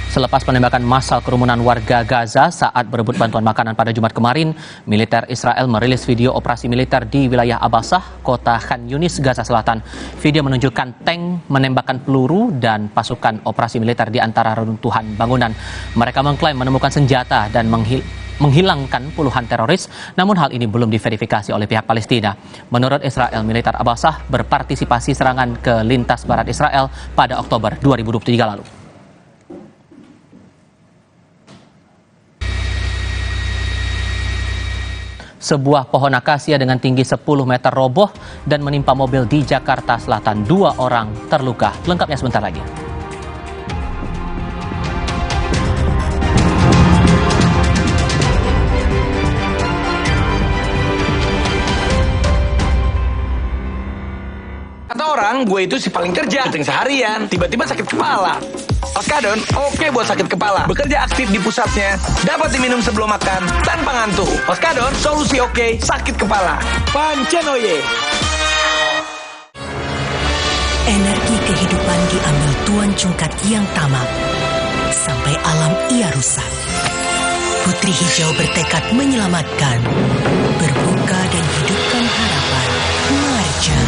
Selepas penembakan massal kerumunan warga Gaza saat berebut bantuan makanan pada Jumat kemarin, militer Israel merilis video operasi militer di wilayah Abbasah, kota Khan Yunis, Gaza Selatan. Video menunjukkan tank menembakkan peluru dan pasukan operasi militer di antara reruntuhan bangunan. Mereka mengklaim menemukan senjata dan menghilangkan puluhan teroris, namun hal ini belum diverifikasi oleh pihak Palestina. Menurut Israel, militer Abbasah berpartisipasi serangan ke lintas barat Israel pada Oktober 2023 lalu. Sebuah pohon akasia dengan tinggi 10 meter roboh dan menimpa mobil di Jakarta Selatan. 2 orang terluka. Lengkapnya sebentar lagi. orang, gue itu si paling kerja. Keting seharian, tiba-tiba sakit kepala. Oskadon, oke buat sakit kepala. Bekerja aktif di pusatnya. Dapat diminum sebelum makan, tanpa ngantuk. Oskadon, solusi oke, sakit kepala. Pancenoye. Energi kehidupan diambil Tuan Cungkat yang tamak. Sampai alam ia rusak. Putri Hijau bertekad menyelamatkan, berbuka dan hidupkan harapan. Marja.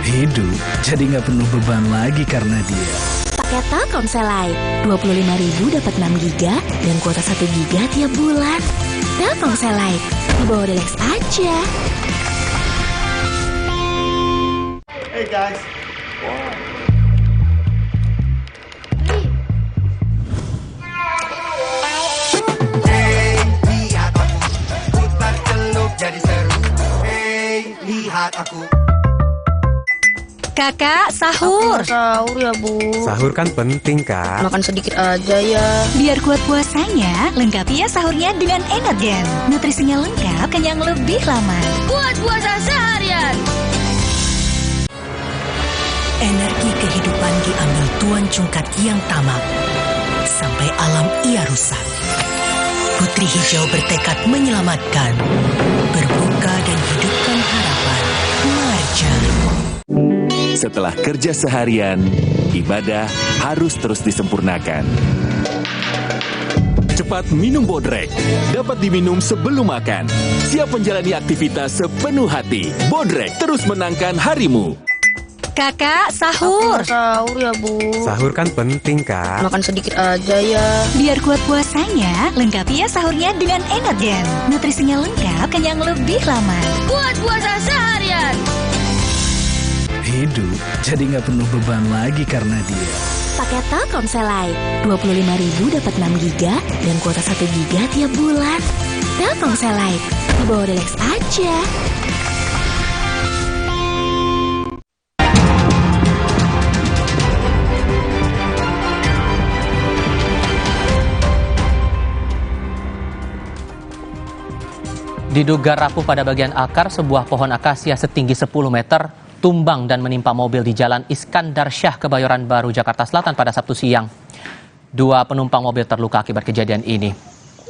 Hidup jadi nggak penuh beban lagi karena dia. Paket Telkomsel Lite, 25.000 dapat 6 GB dan kuota 1 GB tiap bulan. Telkomsel Lite, di bawah Delex aja. Hey guys. Hey, lihat aku putar celup jadi seru. Hey, lihat aku. Kakak, sahur. Sahur ya, Bu. Sahur kan penting, Kak. Makan sedikit aja ya. Biar kuat puasanya, lengkapi ya sahurnya dengan Energen. Nutrisinya lengkap, kenyang lebih lama. Buat puasa seharian. Energi kehidupan diambil Tuan Cungkat yang tamak. Sampai alam ia rusak. Putri Hijau bertekad menyelamatkan, berbuka dan hidupkan harapan. Marja. Setelah kerja seharian, ibadah harus terus disempurnakan. Cepat minum Bodrek. Dapat diminum sebelum makan. Siap menjalani aktivitas sepenuh hati. Bodrek terus menangkan harimu. Kakak, sahur. Sahur ya, Bu. Sahur kan penting, Kak. Makan sedikit aja ya. Biar kuat puasanya, lengkapi ya sahurnya dengan Energen. Nutrisinya lengkap, kenyang lebih lama. Buat puasa seharian. Hidup jadi nggak penuh beban lagi karena dia. Paket Telkomsel Lite, 25.000 dapat 6 GB dan kuota 1 GB tiap bulan. Telkomsel Lite, di bawah Delex aja. Diduga rapuh pada bagian akar, sebuah pohon akasia setinggi 10 meter tumbang dan menimpa mobil di Jalan Iskandar Syah, Kebayoran Baru, Jakarta Selatan pada Sabtu siang. 2 penumpang mobil terluka akibat kejadian ini.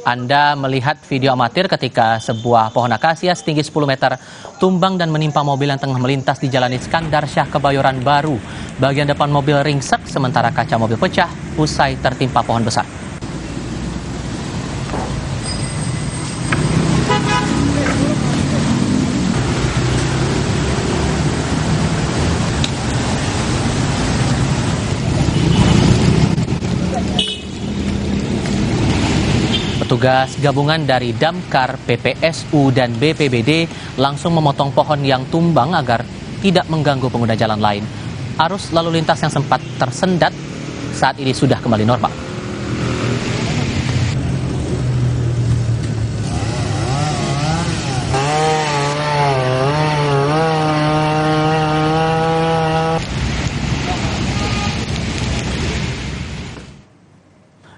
Anda melihat video amatir ketika sebuah pohon akasia setinggi 10 meter tumbang dan menimpa mobil yang tengah melintas di Jalan Iskandar Syah, Kebayoran Baru. Bagian depan mobil ringsek sementara kaca mobil pecah usai tertimpa pohon besar. Petugas gabungan dari Damkar, PPSU, dan BPBD langsung memotong pohon yang tumbang agar tidak mengganggu pengguna jalan lain. Arus lalu lintas yang sempat tersendat saat ini sudah kembali normal.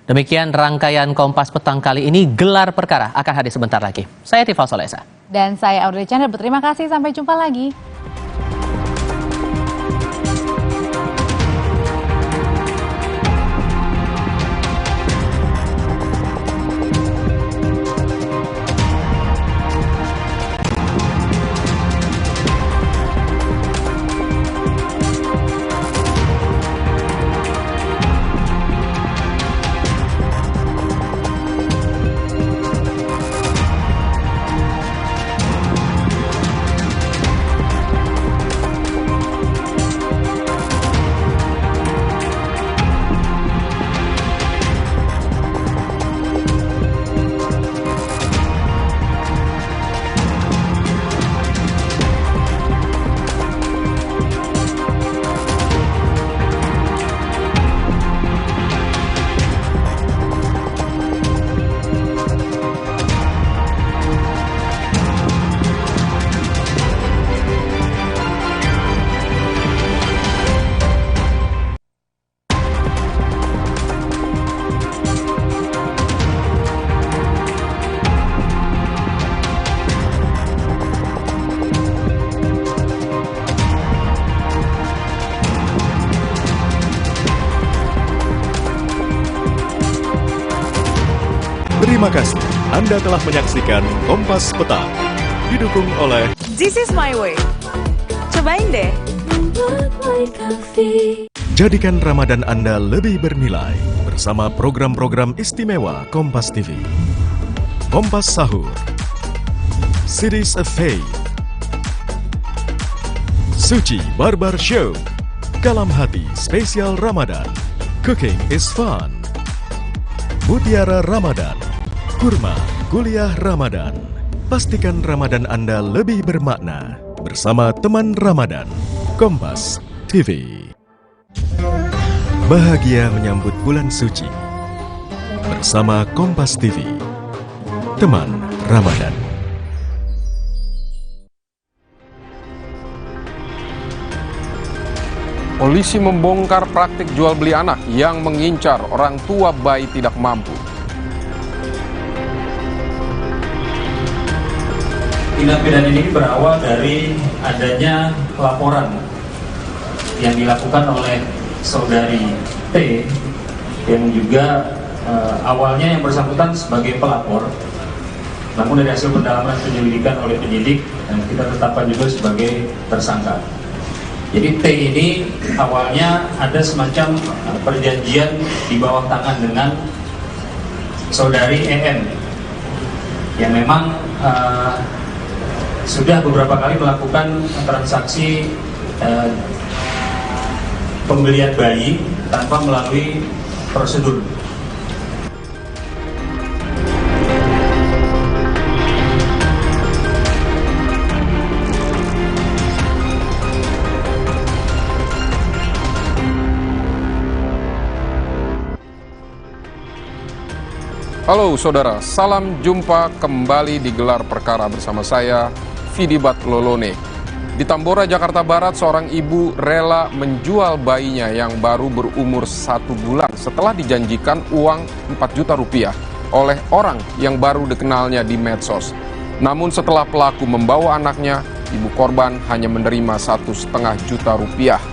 Demikian rangkaian Kompas Petang kali ini. Gelar perkara akan hadir sebentar lagi. Saya Tifal Solesa. Dan saya Audrey Chandra, berterima kasih. Sampai jumpa lagi. Terima kasih Anda telah menyaksikan Kompas Petang. Didukung oleh This is my way. Cobain deh. Jadikan Ramadan Anda lebih bernilai bersama program-program istimewa Kompas TV. Kompas Sahur, Series of Faith, Suci Barbar Show, Kalam Hati Spesial Ramadan, Cooking is Fun, Mutiara Ramadan, Kurma Kuliah Ramadan. Pastikan Ramadan Anda lebih bermakna bersama teman Ramadan, Kompas TV. Bahagia menyambut bulan suci bersama Kompas TV, teman Ramadan. Polisi membongkar praktik jual beli anak yang mengincar orang tua bayi tidak mampu. Tindak pidana ini berawal dari adanya laporan yang dilakukan oleh saudari T yang juga awalnya yang bersangkutan sebagai pelapor, namun dari hasil pendalaman penyelidikan oleh penyidik dan kita tetapkan juga sebagai tersangka. Jadi T ini awalnya ada semacam perjanjian di bawah tangan dengan saudari EM yang memang sudah beberapa kali melakukan transaksi pembelian bayi tanpa melalui prosedur. Halo saudara, salam jumpa kembali di Gelar Perkara bersama saya, Fidibat Lolone. Di Tambora, Jakarta Barat, seorang ibu rela menjual bayinya yang baru berumur 1 bulan setelah dijanjikan uang 4 juta rupiah oleh orang yang baru dikenalnya di medsos. Namun setelah pelaku membawa anaknya, ibu korban hanya menerima 1,5 juta rupiah.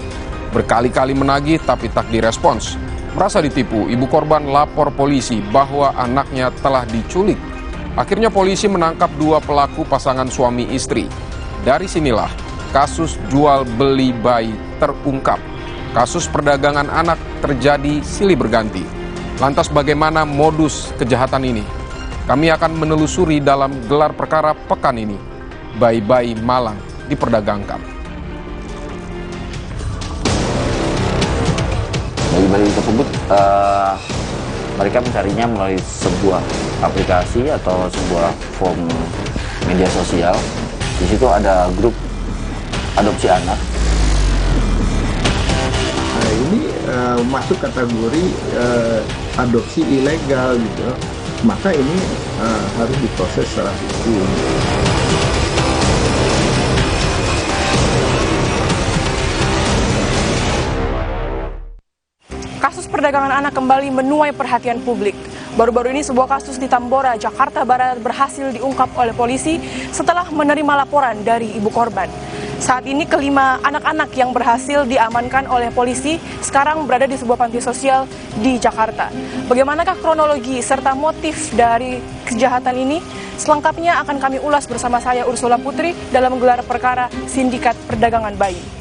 Berkali-kali menagih tapi tak direspons. Merasa ditipu, ibu korban lapor polisi bahwa anaknya telah diculik. Akhirnya polisi menangkap 2 pelaku pasangan suami istri. Dari sinilah kasus jual beli bayi terungkap. Kasus perdagangan anak terjadi silih berganti. Lantas bagaimana modus kejahatan ini? Kami akan menelusuri dalam Gelar Perkara pekan ini. Bayi-bayi Malang diperdagangkan. Bayi-bayi tersebut mereka mencarinya melalui sebuah aplikasi atau sebuah form media sosial. Di situ ada grup adopsi anak. Nah, ini masuk kategori adopsi ilegal gitu. Maka ini harus diproses secara hukum. Kasus perdagangan anak kembali menuai perhatian publik. Baru-baru ini sebuah kasus di Tambora, Jakarta Barat berhasil diungkap oleh polisi setelah menerima laporan dari ibu korban. Saat ini kelima anak-anak yang berhasil diamankan oleh polisi sekarang berada di sebuah panti sosial di Jakarta. Bagaimanakah kronologi serta motif dari kejahatan ini? Selengkapnya akan kami ulas bersama saya Ursula Putri dalam Gelar Perkara Sindikat Perdagangan Bayi.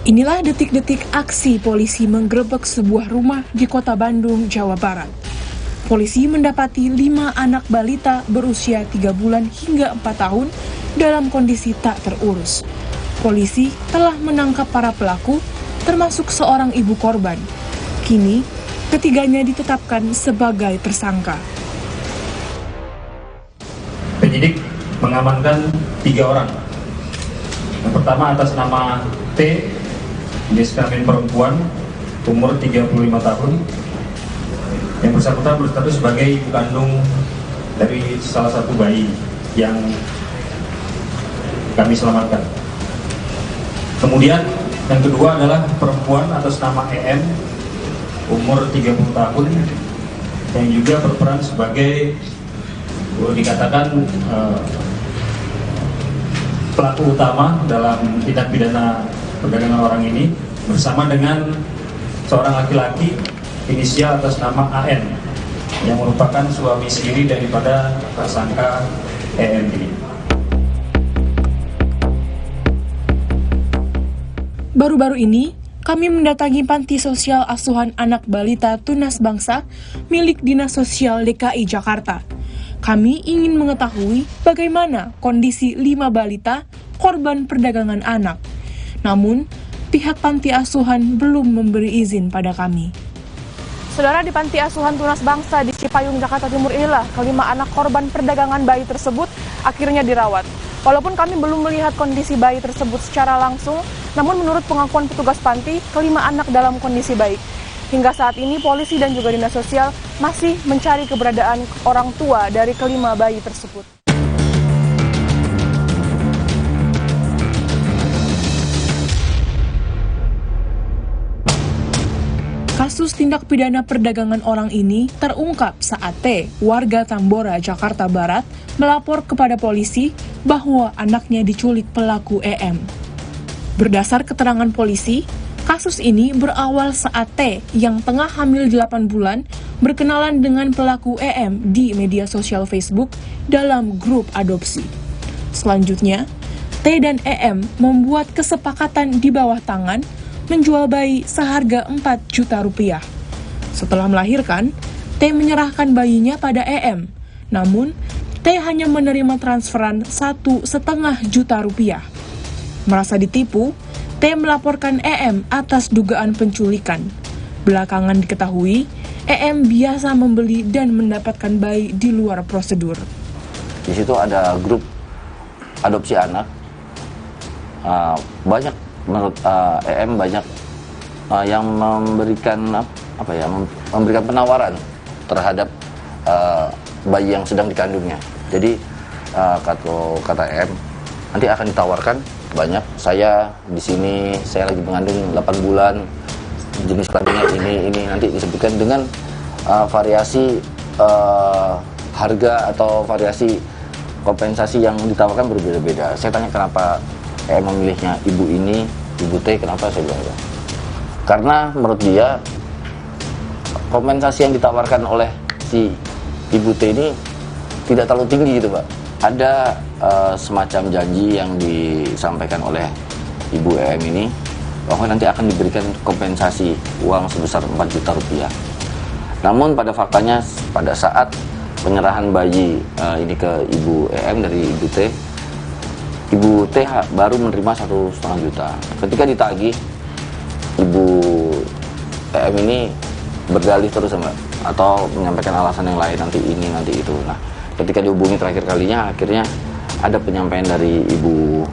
Inilah detik-detik aksi polisi menggerebek sebuah rumah di Kota Bandung, Jawa Barat. Polisi mendapati 5 anak balita berusia 3 bulan hingga 4 tahun dalam kondisi tak terurus. Polisi telah menangkap para pelaku, termasuk seorang ibu korban. Kini, ketiganya ditetapkan sebagai tersangka. Penyidik mengamankan 3 orang. Yang pertama atas nama T, jenis kelamin perempuan, umur 35 tahun. Yang bersangkutan berstatus sebagai ibu kandung dari salah satu bayi yang kami selamatkan. Kemudian yang kedua adalah perempuan atas nama EM, umur 30 tahun, yang juga berperan sebagai dikatakan pelaku utama dalam tindak pidana perdagangan orang ini, bersama dengan seorang laki-laki inisial atas nama AN yang merupakan suami siri daripada tersangka EM ini. Baru-baru ini, kami mendatangi panti sosial asuhan anak balita Tunas Bangsa milik Dinas Sosial DKI Jakarta. Kami ingin mengetahui bagaimana kondisi 5 balita korban perdagangan anak. Namun, pihak panti asuhan belum memberi izin pada kami. Saudara, di panti asuhan Tunas Bangsa di Cipayung, Jakarta Timur inilah kelima anak korban perdagangan bayi tersebut akhirnya dirawat. Walaupun kami belum melihat kondisi bayi tersebut secara langsung, namun menurut pengakuan petugas panti, kelima anak dalam kondisi baik. Hingga saat ini, polisi dan juga dinas sosial masih mencari keberadaan orang tua dari kelima bayi tersebut. Kasus tindak pidana perdagangan orang ini terungkap saat T, warga Tambora, Jakarta Barat, melapor kepada polisi bahwa anaknya diculik pelaku EM. Berdasar keterangan polisi, kasus ini berawal saat T yang tengah hamil 8 bulan berkenalan dengan pelaku EM di media sosial Facebook dalam grup adopsi. Selanjutnya, T dan EM membuat kesepakatan di bawah tangan menjual bayi seharga 4 juta rupiah. Setelah melahirkan, T menyerahkan bayinya pada EM. Namun, T hanya menerima transferan 1,5 juta rupiah. Merasa ditipu, T melaporkan EM atas dugaan penculikan. Belakangan diketahui, EM biasa membeli dan mendapatkan bayi di luar prosedur. Di situ ada grup adopsi anak. Banyak menurut EM banyak yang memberikan memberikan penawaran terhadap bayi yang sedang dikandungnya. Jadi kata EM nanti akan ditawarkan banyak. Saya di sini saya lagi mengandung 8 bulan, jenis kelaminnya ini nanti disebutkan dengan variasi harga atau variasi kompensasi yang ditawarkan berbeda-beda. Saya tanya kenapa EM memilihnya ibu ini, ibu T, kenapa saya bilang ya? Karena menurut dia kompensasi yang ditawarkan oleh si ibu T ini tidak terlalu tinggi gitu Pak. Ada semacam janji yang disampaikan oleh ibu EM ini bahwa nanti akan diberikan kompensasi uang sebesar 4 juta rupiah. Namun pada faktanya pada saat penyerahan bayi ini ke ibu EM dari ibu T, ibu T baru menerima 1,5 juta. Ketika ditagih, ibu EM ini berdalih terus Mbak, atau menyampaikan alasan yang lain, nanti ini, nanti itu. Nah, ketika dihubungi terakhir kalinya, akhirnya ada penyampaian dari ibu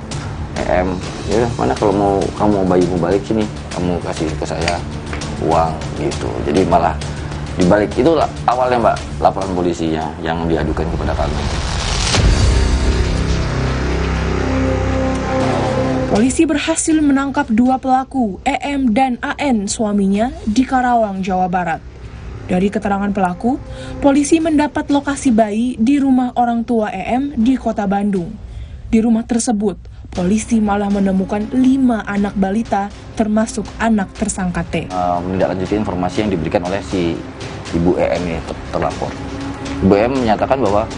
EM, ya mana kalau mau kamu bayimu balik sini, kamu kasih ke saya uang gitu. Jadi malah dibalik. Itu awalnya Mbak, laporan polisinya yang diadukan kepada kami. Polisi berhasil menangkap 2 pelaku, EM dan AN suaminya, di Karawang, Jawa Barat. Dari keterangan pelaku, polisi mendapat lokasi bayi di rumah orang tua EM di Kota Bandung. Di rumah tersebut, polisi malah menemukan 5 anak balita, termasuk anak tersangka T. Menindaklanjuti informasi yang diberikan oleh si ibu EM ini terlapor. Ibu EM menyatakan bahwa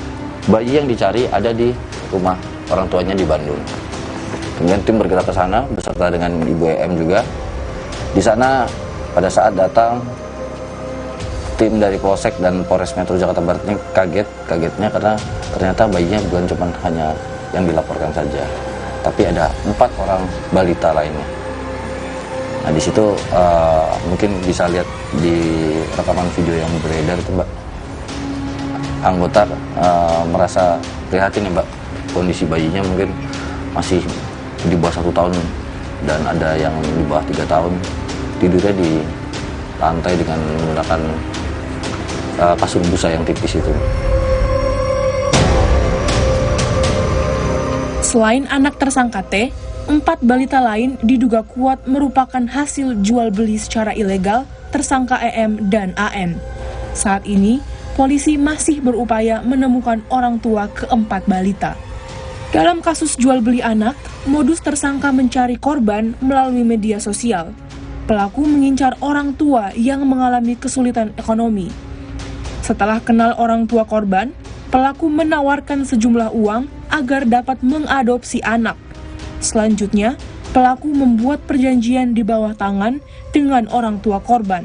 bayi yang dicari ada di rumah orang tuanya di Bandung. Kemudian tim bergerak ke sana beserta dengan ibu EM juga. Di sana pada saat datang tim dari Polsek dan Polres Metro Jakarta Barat ini kagetnya karena ternyata bayinya bukan cuma hanya yang dilaporkan saja, tapi ada 4 orang balita lainnya. Nah di situ mungkin bisa lihat di rekaman video yang beredar itu Mbak, anggota merasa prihatin ya Mbak, kondisi bayinya mungkin masih di bawah 1 tahun dan ada yang di bawah 3 tahun, tidurnya di lantai dengan menggunakan kasur busa yang tipis itu. Selain anak tersangka T, 4 balita lain diduga kuat merupakan hasil jual beli secara ilegal tersangka EM dan AN. Saat ini, polisi masih berupaya menemukan orang tua ke-4 balita. Dalam kasus jual beli anak, modus tersangka mencari korban melalui media sosial. pelaku mengincar orang tua yang mengalami kesulitan ekonomi. Setelah kenal orang tua korban, pelaku menawarkan sejumlah uang agar dapat mengadopsi anak. Selanjutnya, pelaku membuat perjanjian di bawah tangan dengan orang tua korban.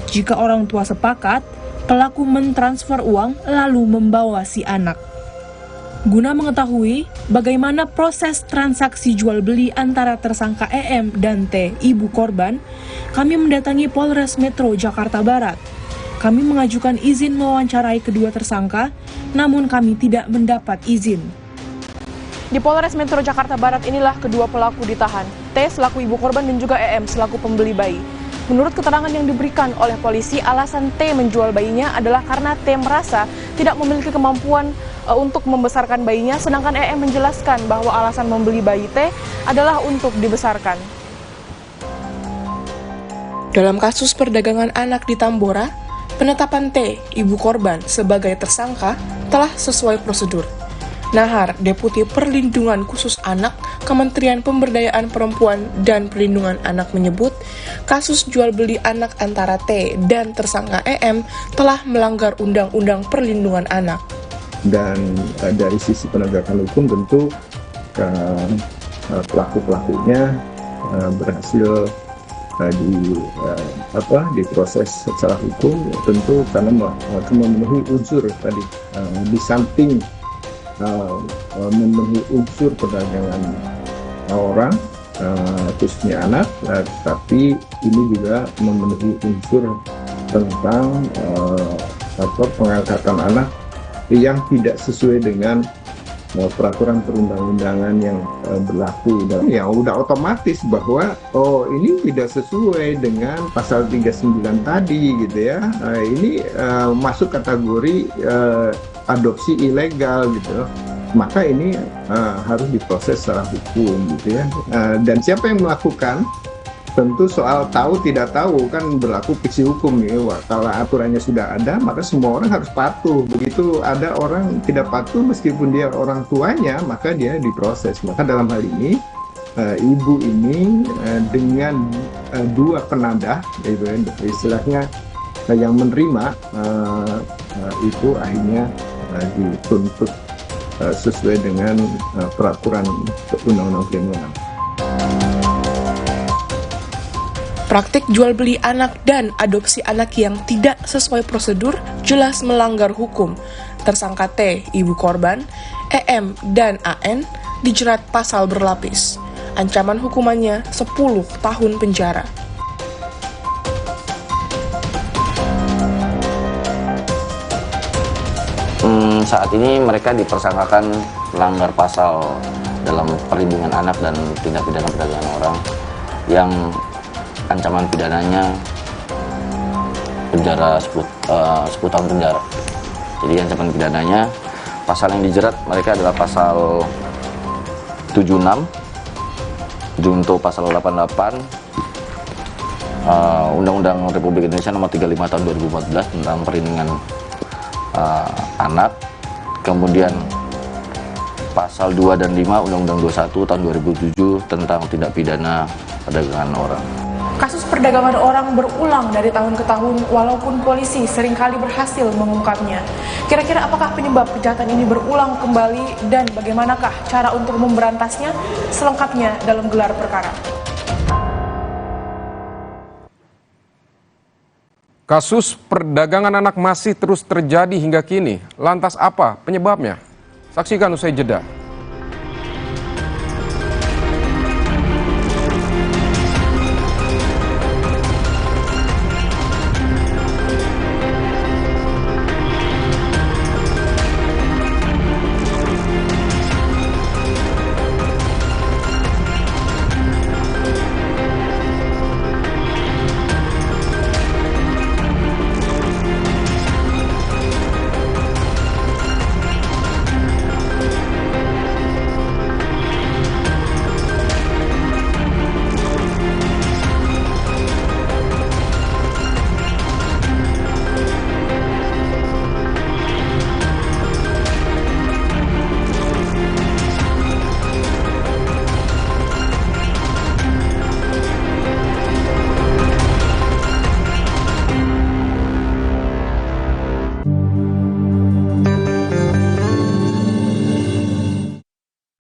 Jika orang tua sepakat, pelaku mentransfer uang lalu membawa si anak. Guna mengetahui bagaimana proses transaksi jual beli antara tersangka EM dan T, ibu korban, kami mendatangi Polres Metro Jakarta Barat. Kami mengajukan izin mewawancarai kedua tersangka, namun kami tidak mendapat izin. Di Polres Metro Jakarta Barat inilah kedua pelaku ditahan, T selaku ibu korban dan juga EM selaku pembeli bayi. Menurut keterangan yang diberikan oleh polisi, alasan T menjual bayinya adalah karena T merasa tidak memiliki kemampuan untuk membesarkan bayinya, sedangkan EM menjelaskan bahwa alasan membeli bayi T adalah untuk dibesarkan. Dalam kasus perdagangan anak di Tambora, penetapan T, ibu korban, sebagai tersangka telah sesuai prosedur. Nahar, Deputi Perlindungan Khusus Anak, Kementerian Pemberdayaan Perempuan dan Perlindungan Anak menyebut, kasus jual beli anak antara T dan tersangka EM telah melanggar Undang-Undang Perlindungan Anak. Dan dari sisi penegakan hukum tentu pelaku-pelakunya berhasil diproses secara hukum, tentu karena memenuhi unsur tadi, di samping memenuhi unsur perdagangan orang, khususnya anak, tapi ini juga memenuhi unsur tentang pengangkatan anak yang tidak sesuai dengan peraturan perundang-undangan yang berlaku. Dan ya udah otomatis bahwa ini tidak sesuai dengan pasal 39 tadi gitu ya. Ini masuk kategori adopsi ilegal gitu. Maka ini harus diproses secara hukum gitu ya. Dan siapa yang melakukan? Tentu soal tahu tidak tahu kan berlaku fiksi hukum ya. Kalau aturannya sudah ada, maka semua orang harus patuh. Begitu ada orang tidak patuh meskipun dia orang tuanya, maka dia diproses. Maka dalam hal ini ibu ini dengan dua penadah, istilahnya yang menerima itu akhirnya dituntut sesuai dengan peraturan undang-undang perlindungan. Praktik jual beli anak dan adopsi anak yang tidak sesuai prosedur jelas melanggar hukum. Tersangka T, ibu korban, EM, dan AN dijerat pasal berlapis. Ancaman hukumannya 10 tahun penjara. Saat ini mereka dipersangkakan melanggar pasal dalam perlindungan anak dan tindak pidana perdagangan orang yang ancaman pidananya penjara 10 tahun penjara. Jadi ancaman pidananya, pasal yang dijerat mereka adalah pasal 76, junto pasal 88, Undang-Undang Republik Indonesia Nomor 35 Tahun 2014 tentang perlindungan anak, kemudian pasal 2 dan 5 Undang-Undang 21 Tahun 2007 tentang tindak pidana perdagangan orang. Kasus perdagangan orang berulang dari tahun ke tahun walaupun polisi seringkali berhasil mengungkapnya. Kira-kira apakah penyebab kejahatan ini berulang kembali dan bagaimanakah cara untuk memberantasnya? Selengkapnya dalam gelar perkara. Kasus perdagangan anak masih terus terjadi hingga kini. Lantas apa penyebabnya? Saksikan usai jeda.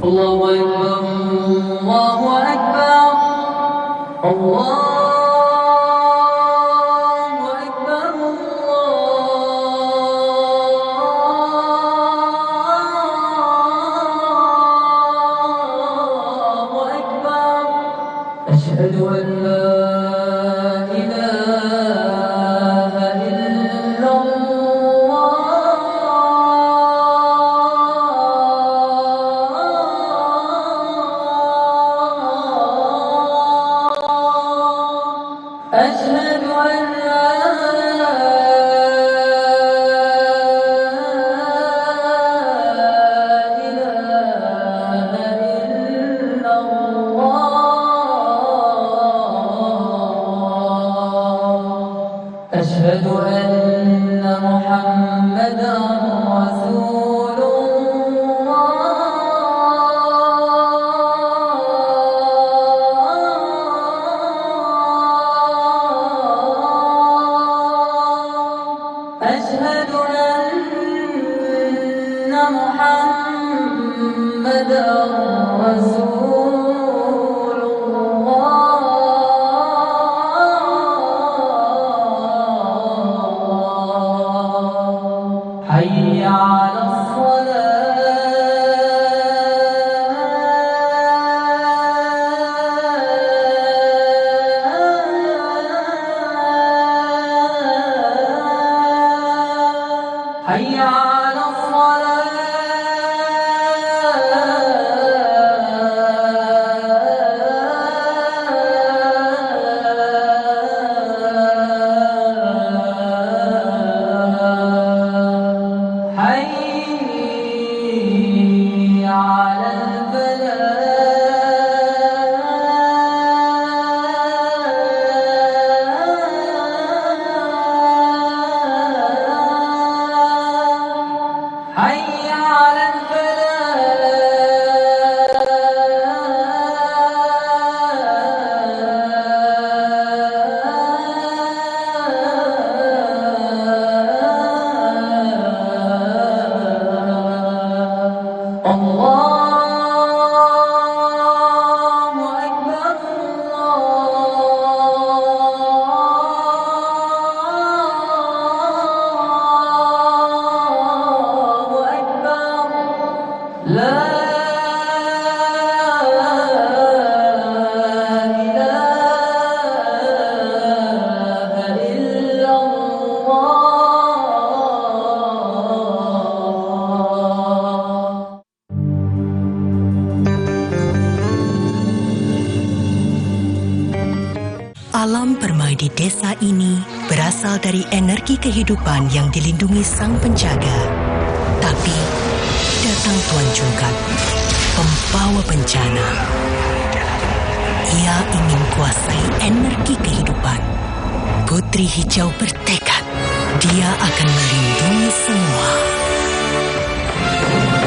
Allahu Akbar, Allahu Akbar, Allahu Akbar, Allahu Akbar. Asyhadu an la ilaha illallah. أشهد أن لا إله إلا الله. أشهد أن محمدا رسول أشهد أن محمدا رسول الله. حي على الصلاة. حي على الصلاة. حي على الفلاح. حي على الفلاح. الله أكبر، الله أكبر. لا إله إلا الله. Alam permai di desa ini berasal dari energi kehidupan yang dilindungi sang penjaga. Tapi datang Tuan Cungkat, pembawa bencana. Ia ingin kuasai energi kehidupan. Putri Hijau bertekad, dia akan melindungi semua.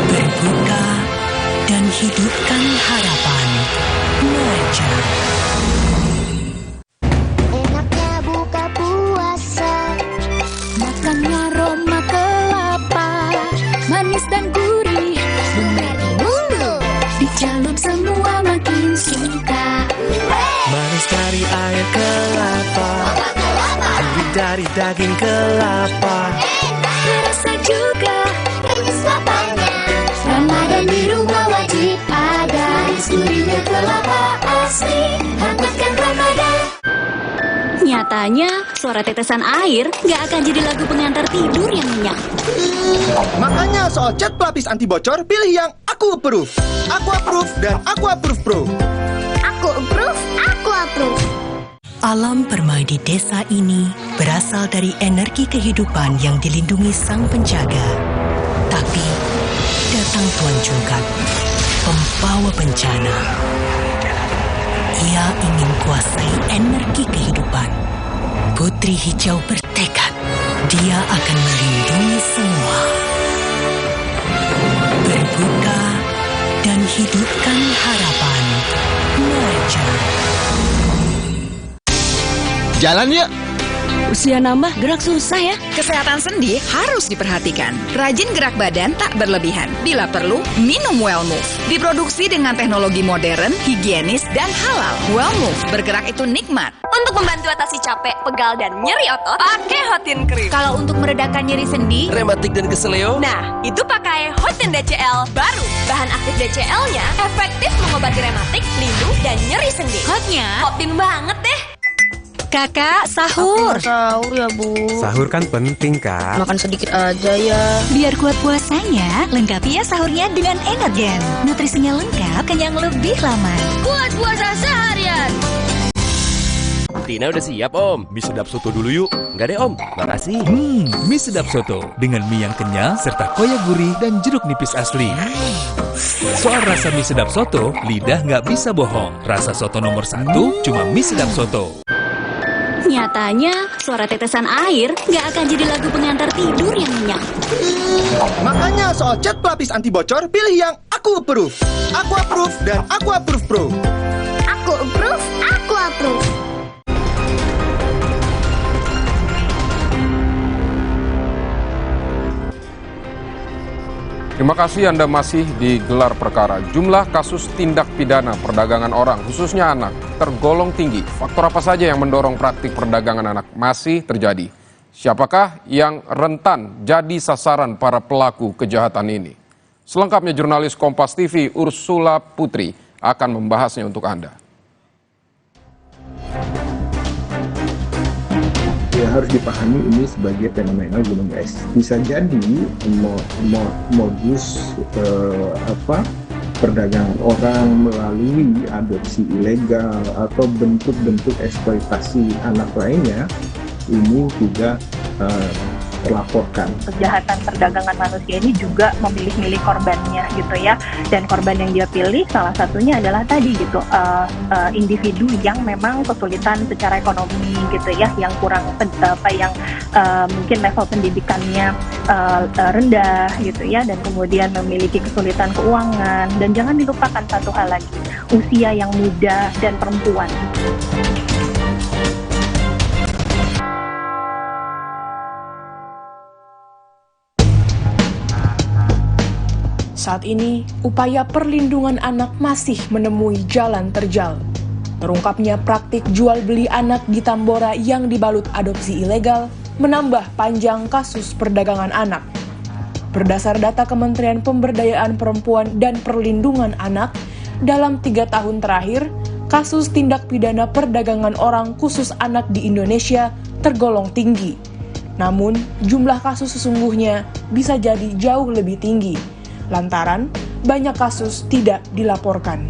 Berbuka dan hidupkan harapan. Mengajar. Enaknya buka puasa, makannya aroma kelapa, manis dan gurih, bumeri mulu, dicelup semua makin suka. Manis dari air kelapa, gurih dari daging kelapa, Terasa juga manis lapanya, Ramadan di rumah wajib ada, gurihnya kelapa asli, hangatkan Ramadan. Nyatanya, suara tetesan air nggak akan jadi lagu pengantar tidur yang nyenyak. Makanya soal cat pelapis anti bocor, pilih yang Aku Approve. Aku Approve dan Aku Approve Pro. Aku approve, aku approve. Alam permai di desa ini berasal dari energi kehidupan yang dilindungi sang penjaga. Tapi datang Tuan Cungkat, pembawa bencana. Ia ingin kuasai energi kehidupan. Putri Hijau bertekad, dia akan melindungi semua. Berbuka dan hidupkan harapan. Mengajar. Jalan yuk. Usia nambah, gerak susah ya. Kesehatan sendi harus diperhatikan. Rajin gerak badan tak berlebihan. Bila perlu, minum Wellmove. Diproduksi dengan teknologi modern, higienis, dan halal. Wellmove, bergerak itu nikmat. Untuk membantu atasi capek, pegal, dan nyeri otot, pakai Hotin Cream. Kalau untuk meredakan nyeri sendi, rematik dan keseleo, nah, itu pakai Hotin DCL baru. Bahan aktif DCL-nya efektif mengobati rematik, lindung, dan nyeri sendi. hotnya Hotin banget deh. Kakak, sahur. Sahur ya, Bu. Sahur kan penting, Kak. Makan sedikit aja ya. Biar kuat puasanya, lengkapi ya sahurnya dengan Energen. Nutrisinya lengkap, kenyang lebih lama. Kuat puasa seharian. Tina udah siap, Om. Mie sedap soto dulu yuk. Enggak deh, Om. Makasih. Mie sedap soto dengan mie yang kenyal serta koya gurih dan jeruk nipis asli. Soal rasa mie sedap soto, lidah nggak bisa bohong. Rasa soto nomor 1 cuma mie sedap soto. Nyatanya, suara tetesan air nggak akan jadi lagu pengantar tidur yang nyenyak. Makanya soal cat pelapis anti bocor, pilih yang Aku Approve. Aku Approve dan Aku Approve Pro. Aku approve, aku approve. Terima kasih Anda masih di Gelar Perkara. Jumlah kasus tindak pidana perdagangan orang, khususnya anak, tergolong tinggi. Faktor apa saja yang mendorong praktik perdagangan anak masih terjadi? Siapakah yang rentan jadi sasaran para pelaku kejahatan ini? Selengkapnya jurnalis Kompas TV Ursula Putri akan membahasnya untuk Anda. Ya, harus dipahami ini sebagai fenomena gunung es. Bisa jadi modus perdagangan orang melalui adopsi ilegal atau bentuk-bentuk eksploitasi anak lainnya ini juga terlaporkan. Kejahatan perdagangan manusia ini juga memilih-milih korbannya gitu ya, dan korban yang dia pilih salah satunya adalah tadi gitu individu yang memang kesulitan secara ekonomi gitu ya, yang kurang mungkin level pendidikannya rendah gitu ya, dan kemudian memiliki kesulitan keuangan. Dan jangan dilupakan satu hal lagi, usia yang muda dan perempuan. Saat ini, upaya perlindungan anak masih menemui jalan terjal. Terungkapnya praktik jual beli anak di Tambora yang dibalut adopsi ilegal menambah panjang kasus perdagangan anak. Berdasar data Kementerian Pemberdayaan Perempuan dan Perlindungan Anak, dalam 3 tahun terakhir, kasus tindak pidana perdagangan orang khusus anak di Indonesia tergolong tinggi. Namun, jumlah kasus sesungguhnya bisa jadi jauh lebih tinggi, lantaran banyak kasus tidak dilaporkan.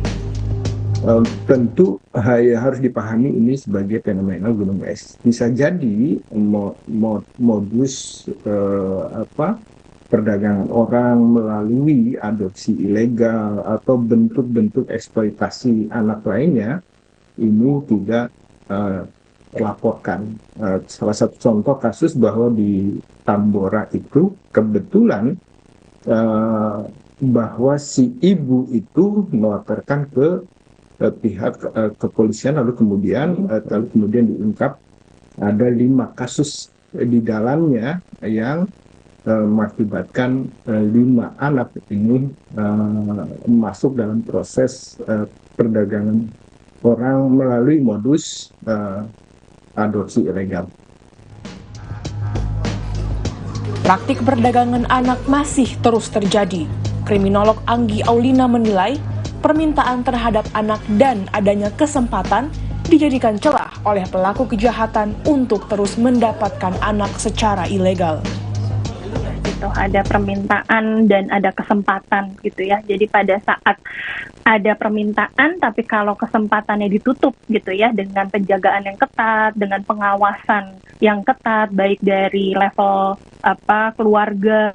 Tentu harus dipahami ini sebagai fenomena gunung es. Bisa jadi modus perdagangan orang melalui adopsi ilegal atau bentuk-bentuk eksploitasi anak lainnya ini tidak terlaporkan. Salah satu contoh kasus bahwa di Tambora itu kebetulan bahwa si ibu itu melaporkan ke pihak kepolisian, lalu kemudian diungkap ada 5 kasus di dalamnya yang mengakibatkan 5 anak ini masuk dalam proses perdagangan orang melalui modus adopsi ilegal. Praktik perdagangan anak masih terus terjadi. Kriminolog Anggi Aulina menilai permintaan terhadap anak dan adanya kesempatan dijadikan celah oleh pelaku kejahatan untuk terus mendapatkan anak secara ilegal. Gitu, ada permintaan dan ada kesempatan gitu ya. Jadi pada saat ada permintaan tapi kalau kesempatannya ditutup gitu ya, dengan penjagaan yang ketat, dengan pengawasan yang ketat baik dari level keluarga,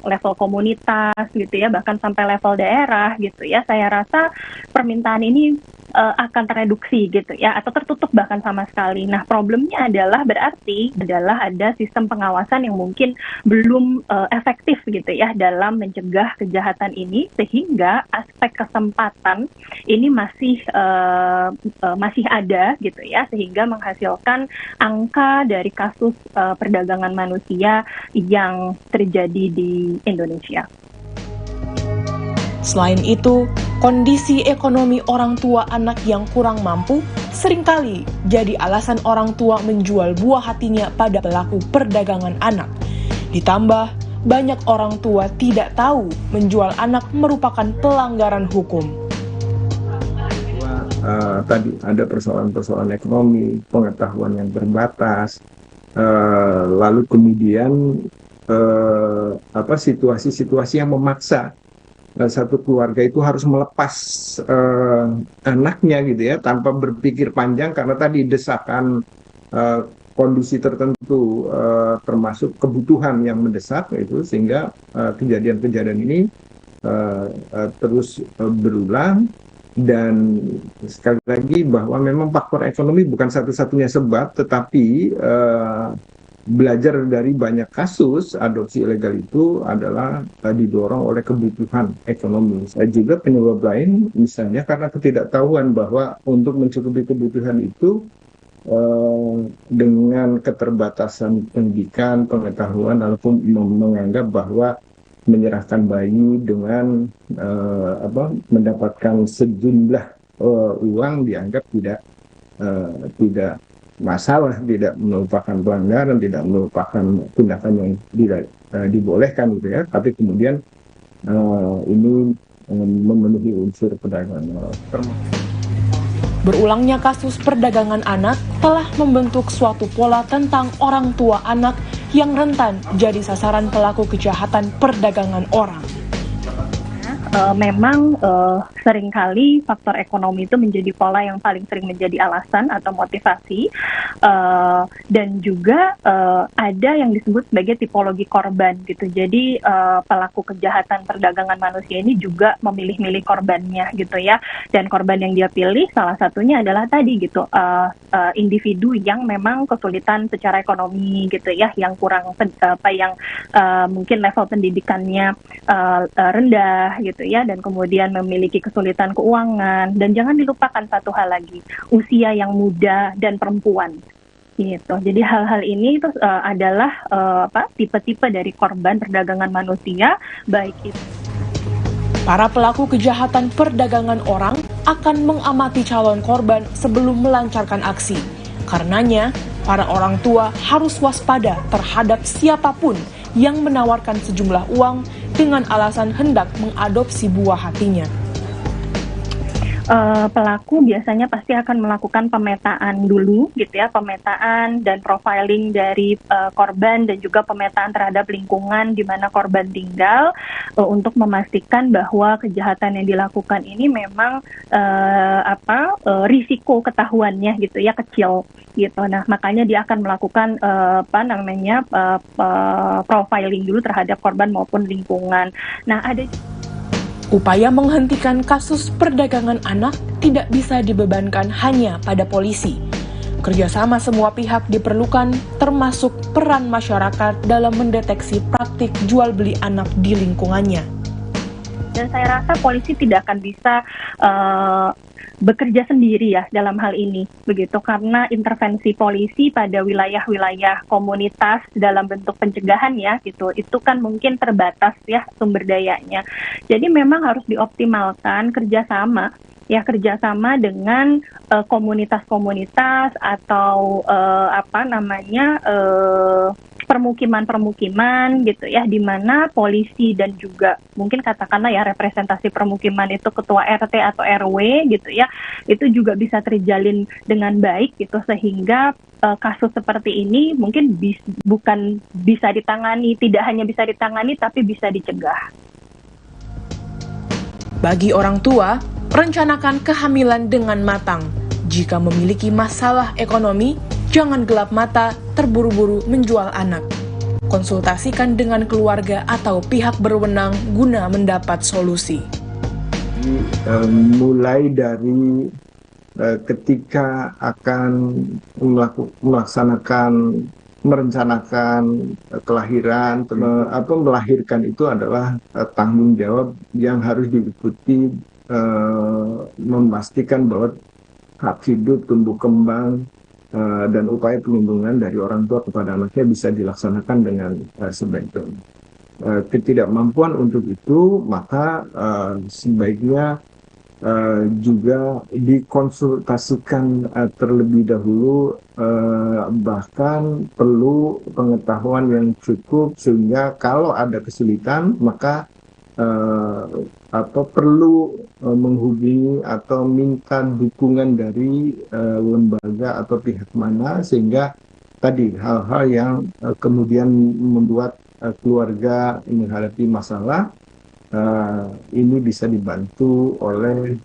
level komunitas gitu ya, bahkan sampai level daerah gitu ya, saya rasa permintaan ini akan tereduksi gitu ya, atau tertutup bahkan sama sekali. Nah, problemnya adalah berarti ada sistem pengawasan yang mungkin belum efektif gitu ya dalam mencegah kejahatan ini, sehingga aspek kesempatan ini masih ada gitu ya, sehingga menghasilkan angka dari kasus perdagangan manusia yang terjadi di Indonesia. Selain itu, kondisi ekonomi orang tua anak yang kurang mampu seringkali jadi alasan orang tua menjual buah hatinya pada pelaku perdagangan anak. Ditambah, banyak orang tua tidak tahu menjual anak merupakan pelanggaran hukum. Tadi ada persoalan-persoalan ekonomi, pengetahuan yang terbatas, lalu kemudian situasi-situasi yang memaksa satu keluarga itu harus melepas anaknya gitu ya, tanpa berpikir panjang karena tadi desakan kondisi tertentu, termasuk kebutuhan yang mendesak itu, sehingga kejadian-kejadian ini terus berulang. Dan sekali lagi bahwa memang faktor ekonomi bukan satu-satunya sebab, tetapi belajar dari banyak kasus adopsi ilegal itu adalah didorong oleh kebutuhan ekonomi. Juga penyebab lain misalnya karena ketidaktahuan bahwa untuk mencukupi kebutuhan itu dengan keterbatasan pendidikan, pengetahuan, ataupun menganggap bahwa menyerahkan bayi dengan mendapatkan sejumlah uang dianggap tidak masalah, tidak merupakan pelanggaran, tidak merupakan tindakan yang tidak dibolehkan gitu ya, tapi kemudian ini memenuhi unsur perdagangan orang. Berulangnya kasus perdagangan anak telah membentuk suatu pola tentang orang tua anak yang rentan jadi sasaran pelaku kejahatan perdagangan orang. Memang seringkali faktor ekonomi itu menjadi pola yang paling sering menjadi alasan atau motivasi, dan juga ada yang disebut sebagai tipologi korban gitu. Jadi pelaku kejahatan perdagangan manusia ini juga memilih-milih korbannya gitu ya, dan korban yang dia pilih salah satunya adalah tadi gitu, individu yang memang kesulitan secara ekonomi gitu ya, yang kurang mungkin level pendidikannya rendah gitu ya, dan kemudian memiliki kesulitan keuangan. Dan jangan dilupakan satu hal lagi, usia yang muda dan perempuan gitu. Jadi hal-hal ini itu adalah tipe-tipe dari korban perdagangan manusia, baik itu. Para pelaku kejahatan perdagangan orang akan mengamati calon korban sebelum melancarkan aksi. Karenanya, para orang tua harus waspada terhadap siapapun yang menawarkan sejumlah uang dengan alasan hendak mengadopsi buah hatinya. Pelaku biasanya pasti akan melakukan pemetaan dulu gitu ya, pemetaan dan profiling dari korban, dan juga pemetaan terhadap lingkungan di mana korban tinggal, untuk memastikan bahwa kejahatan yang dilakukan ini memang risiko ketahuannya gitu ya kecil gitu. Nah, makanya dia akan melakukan profiling dulu terhadap korban maupun lingkungan. Nah, ada upaya menghentikan kasus perdagangan anak tidak bisa dibebankan hanya pada polisi. Kerjasama semua pihak diperlukan, termasuk peran masyarakat dalam mendeteksi praktik jual beli anak di lingkungannya. Dan saya rasa polisi tidak akan bisa bekerja sendiri ya dalam hal ini begitu, karena intervensi polisi pada wilayah-wilayah komunitas dalam bentuk pencegahan ya gitu, itu kan mungkin terbatas ya sumber dayanya. Jadi memang harus dioptimalkan kerjasama dengan komunitas-komunitas atau permukiman-permukiman gitu ya, di mana polisi dan juga mungkin katakanlah ya representasi permukiman itu ketua RT atau RW gitu ya, itu juga bisa terjalin dengan baik gitu, sehingga kasus seperti ini mungkin bukan bisa ditangani, tidak hanya bisa ditangani tapi bisa dicegah. Bagi orang tua, rencanakan kehamilan dengan matang. Jika memiliki masalah ekonomi, jangan gelap mata terburu-buru menjual anak. Konsultasikan dengan keluarga atau pihak berwenang guna mendapat solusi. Mulai dari ketika akan merencanakan kelahiran atau melahirkan itu adalah tanggung jawab yang harus diikuti, memastikan bahwa hak hidup, tumbuh kembang, dan upaya perlindungan dari orang tua kepada anaknya bisa dilaksanakan dengan sebaik-baiknya. Ketidakmampuan untuk itu, maka sebaiknya juga dikonsultasikan terlebih dahulu, bahkan perlu pengetahuan yang cukup sehingga kalau ada kesulitan maka perlu menghubungi atau minta dukungan dari lembaga atau pihak mana, sehingga tadi hal-hal yang kemudian membuat keluarga menghadapi masalah ini bisa dibantu oleh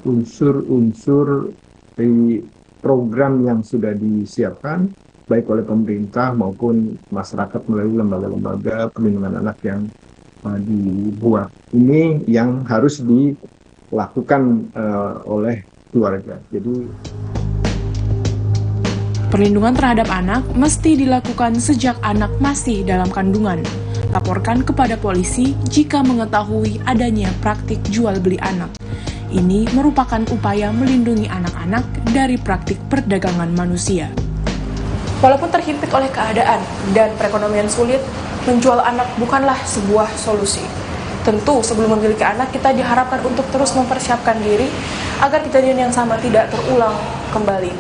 unsur-unsur di program yang sudah disiapkan baik oleh pemerintah maupun masyarakat melalui lembaga-lembaga perlindungan anak yang dibuat. Ini yang harus dilakukan oleh keluarga. Jadi perlindungan terhadap anak mesti dilakukan sejak anak masih dalam kandungan. Laporkan kepada polisi jika mengetahui adanya praktik jual beli anak. Ini merupakan upaya melindungi anak-anak dari praktik perdagangan manusia. Walaupun terhimpit oleh keadaan dan perekonomian sulit, menjual anak bukanlah sebuah solusi. Tentu sebelum memiliki anak, kita diharapkan untuk terus mempersiapkan diri agar kejadian yang sama tidak terulang kembali.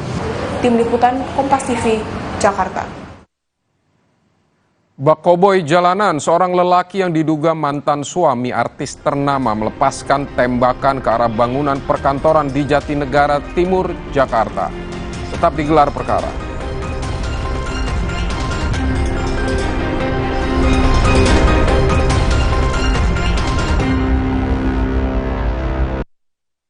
Tim Liputan Kompas TV, Jakarta. Bak koboi jalanan, seorang lelaki yang diduga mantan suami artis ternama melepaskan tembakan ke arah bangunan perkantoran di Jatinegara Timur, Jakarta. Tetap digelar perkara.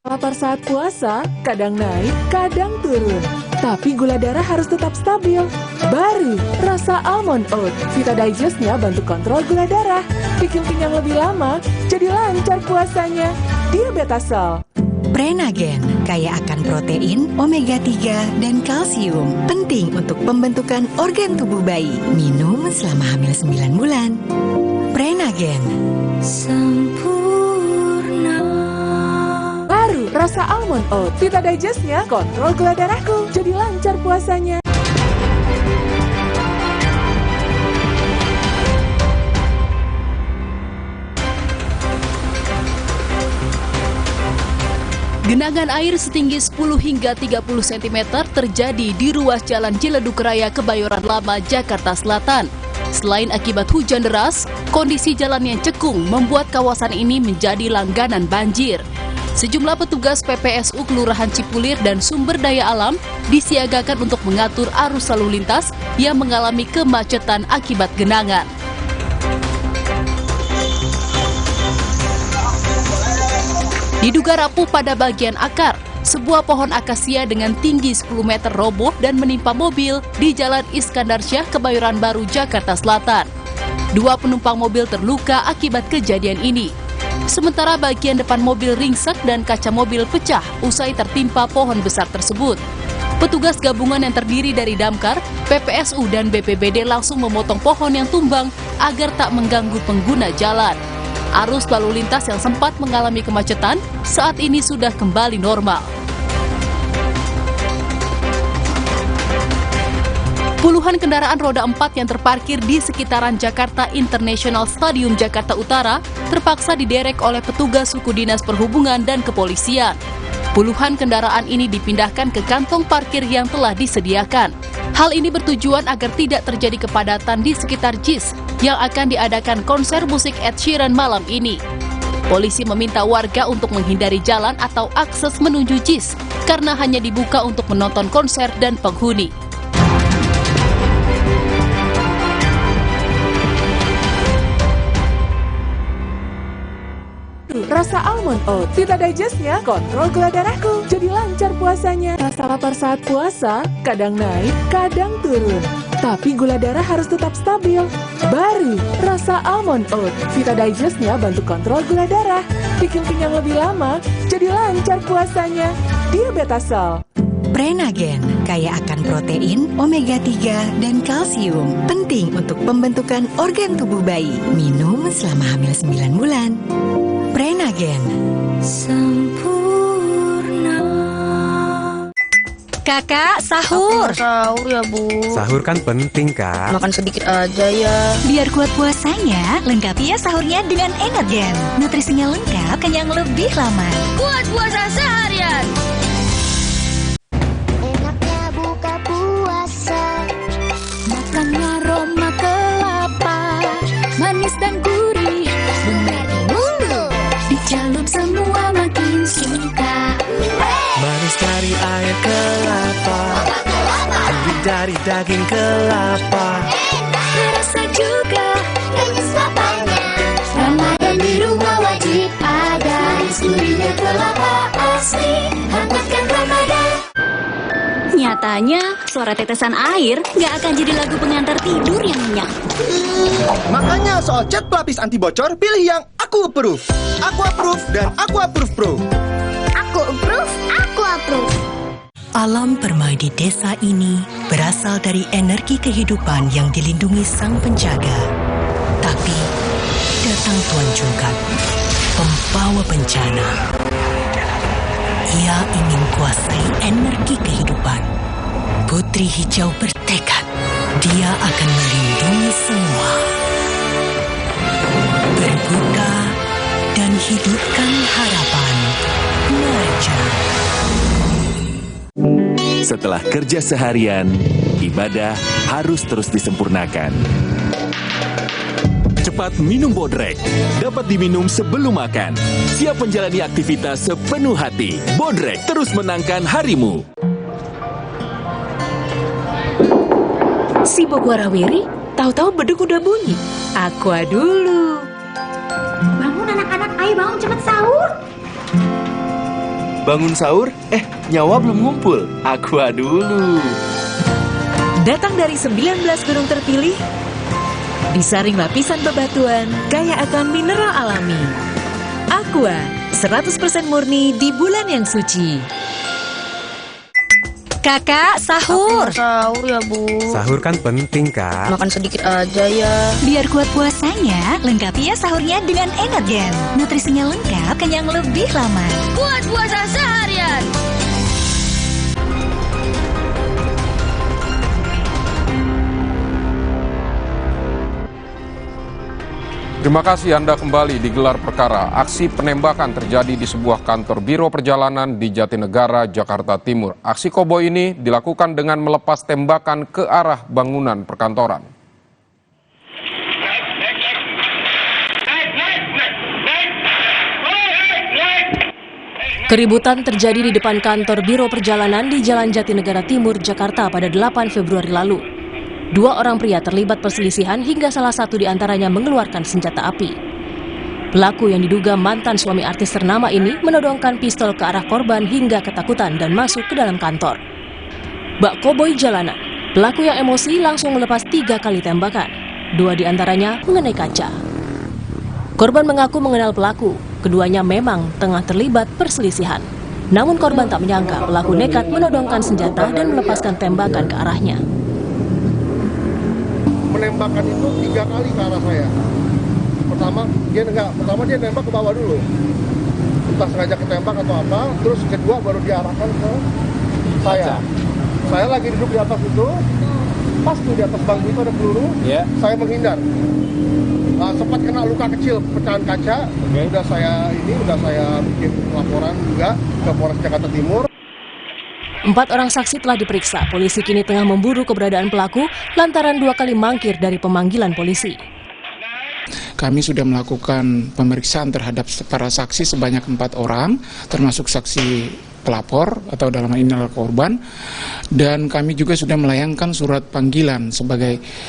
Lapar saat puasa, kadang naik, kadang turun. Tapi gula darah harus tetap stabil. Baru, rasa almond oat. Vita Digest-nya bantu kontrol gula darah. Bikin kenyang lebih lama, jadi lancar puasanya. Diabetasol. Prenagen, kaya akan protein, omega 3, dan kalsium. Penting untuk pembentukan organ tubuh bayi. Minum selama hamil 9 bulan. Prenagen. Rasa almond oat, Vita Digest-nya kontrol gula darahku, jadi lancar puasanya. Genangan air setinggi 10 hingga 30 cm terjadi di ruas Jalan Ciledug Raya Kebayoran Lama, Jakarta Selatan. Selain akibat hujan deras, kondisi jalan yang cekung membuat kawasan ini menjadi langganan banjir. Sejumlah petugas PPSU Kelurahan Cipulir dan Sumber Daya Alam disiagakan untuk mengatur arus lalu lintas yang mengalami kemacetan akibat genangan. Diduga rapuh pada bagian akar, sebuah pohon akasia dengan tinggi 10 meter roboh dan menimpa mobil di Jalan Iskandar Syah, Kebayoran Baru, Jakarta Selatan. 2 penumpang mobil terluka akibat kejadian ini. Sementara bagian depan mobil ringsek dan kaca mobil pecah usai tertimpa pohon besar tersebut. Petugas gabungan yang terdiri dari Damkar, PPSU, dan BPBD langsung memotong pohon yang tumbang agar tak mengganggu pengguna jalan. Arus lalu lintas yang sempat mengalami kemacetan saat ini sudah kembali normal. Puluhan kendaraan roda 4 yang terparkir di sekitaran Jakarta International Stadium Jakarta Utara terpaksa diderek oleh petugas suku dinas perhubungan dan kepolisian. Puluhan kendaraan ini dipindahkan ke kantong parkir yang telah disediakan. Hal ini bertujuan agar tidak terjadi kepadatan di sekitar JIS yang akan diadakan konser musik Ed Sheeran malam ini. Polisi meminta warga untuk menghindari jalan atau akses menuju JIS karena hanya dibuka untuk menonton konser dan penghuni. Rasa almond oat, Vita Digest-nya kontrol gula darahku, jadi lancar puasanya. Rasa lapar saat puasa, kadang naik, kadang turun. Tapi gula darah harus tetap stabil. Baru, rasa almond oat, Vita Digest-nya bantu kontrol gula darah. Bikin kenyang lebih lama, jadi lancar puasanya. Diabetasol. Prenagen, kaya akan protein, omega 3, dan kalsium. Penting untuk pembentukan organ tubuh bayi. Minum selama hamil 9 bulan. Prenagen. Sempurna. Kakak, sahur. Sahur ya, Bu. Sahur kan penting, Kak. Makan sedikit aja ya. Biar kuat puasanya, lengkapi ya sahurnya dengan Energen. Nutrisinya lengkap, kenyang lebih lama. Kuat puasa seharian. Enaknya buka puasa, makannya aroma kelapa, manis dan gurih, bumbu mulu, dicelup semua makin suka. Manis dari air kelapa, gurih dari daging kelapa. Terasa juga manis lapanya. Ramadan di rumah wajib ada, gurihnya kelapa asli, hangatkan Ramadan. Nyatanya, suara tetesan air nggak akan jadi lagu pengantar tidur yang nyenyak. Makanya soal cat pelapis anti bocor, pilih yang aku approve. Aku approve dan aku approve Pro. Aku approve, aku approve. Alam permai di desa ini berasal dari energi kehidupan yang dilindungi sang penjaga. Tapi, datang Tuan Cungkat, pembawa bencana. Ia ingin kuasai energi kehidupan. Putri Hijau bertekad, dia akan melindungi semua. Berbuka dan hidupkan harapan. Neraca. Setelah kerja seharian, ibadah harus terus disempurnakan. Cepat minum Bodrek. Dapat diminum sebelum makan. Siap menjalani aktivitas sepenuh hati. Bodrek terus menangkan harimu. Sibuk warawiri, tahu-tahu beduk udah bunyi. Aqua dulu. Bangun anak-anak, ayo bangun cepet sahur. Bangun sahur? Nyawa belum ngumpul. Aqua dulu. Datang dari 19 gunung terpilih, disaring lapisan bebatuan, kaya akan mineral alami. Aqua, 100% murni di bulan yang suci. Kakak, sahur. Sahur ya, Bu. Sahur kan penting, Kak. Makan sedikit aja ya. Biar kuat puasanya, lengkapi ya sahurnya dengan Energen. Nutrisinya lengkap, kenyang lebih lama. Kuat puasa seharian. Terima kasih Anda kembali di Gelar Perkara. Aksi penembakan terjadi di sebuah kantor Biro Perjalanan di Jatinegara, Jakarta Timur. Aksi koboi ini dilakukan dengan melepas tembakan ke arah bangunan perkantoran. Keributan terjadi di depan kantor Biro Perjalanan di Jalan Jatinegara Timur, Jakarta pada 8 Februari lalu. Dua orang pria terlibat perselisihan hingga salah satu di antaranya mengeluarkan senjata api. Pelaku yang diduga mantan suami artis ternama ini menodongkan pistol ke arah korban hingga ketakutan dan masuk ke dalam kantor. Bak koboi jalanan, pelaku yang emosi langsung melepas 3 kali tembakan. 2 di antaranya mengenai kaca. Korban mengaku mengenal pelaku, keduanya memang tengah terlibat perselisihan. Namun korban tak menyangka pelaku nekat menodongkan senjata dan melepaskan tembakan ke arahnya. Menembakkan itu 3 kali ke arah saya. Pertama dia nembak ke bawah dulu. Entah sengaja ketembak atau apa, terus kedua baru diarahkan ke saya. Saya lagi duduk di atas itu, pas tuh di atas bangku itu ada peluru, saya menghindar. Sempat kena luka kecil, pecahan kaca. Udah saya bikin laporan juga ke Polres Jakarta Timur. 4 orang saksi telah diperiksa. Polisi kini tengah memburu keberadaan pelaku lantaran 2 kali mangkir dari pemanggilan polisi. Kami sudah melakukan pemeriksaan terhadap para saksi sebanyak 4 orang, termasuk saksi pelapor atau dalam hal ini adalah korban. Dan kami juga sudah melayangkan surat panggilan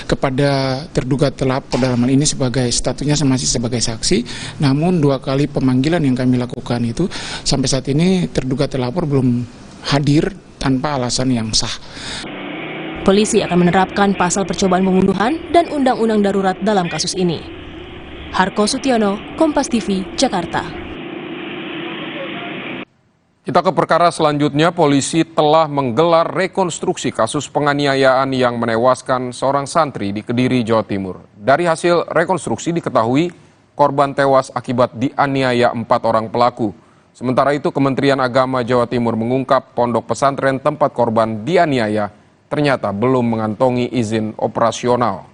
kepada terduga pelapor dalam hal ini sebagai statusnya masih sebagai saksi. Namun 2 kali pemanggilan yang kami lakukan itu sampai saat ini terduga pelapor belum hadir tanpa alasan yang sah. Polisi akan menerapkan pasal percobaan pembunuhan dan undang-undang darurat dalam kasus ini. Harko Sutiono, Kompas TV, Jakarta. Kita ke perkara selanjutnya, polisi telah menggelar rekonstruksi kasus penganiayaan yang menewaskan seorang santri di Kediri, Jawa Timur. Dari hasil rekonstruksi diketahui korban tewas akibat dianiaya 4 orang pelaku. Sementara itu Kementerian Agama Jawa Timur mengungkap pondok pesantren tempat korban dianiaya ternyata belum mengantongi izin operasional.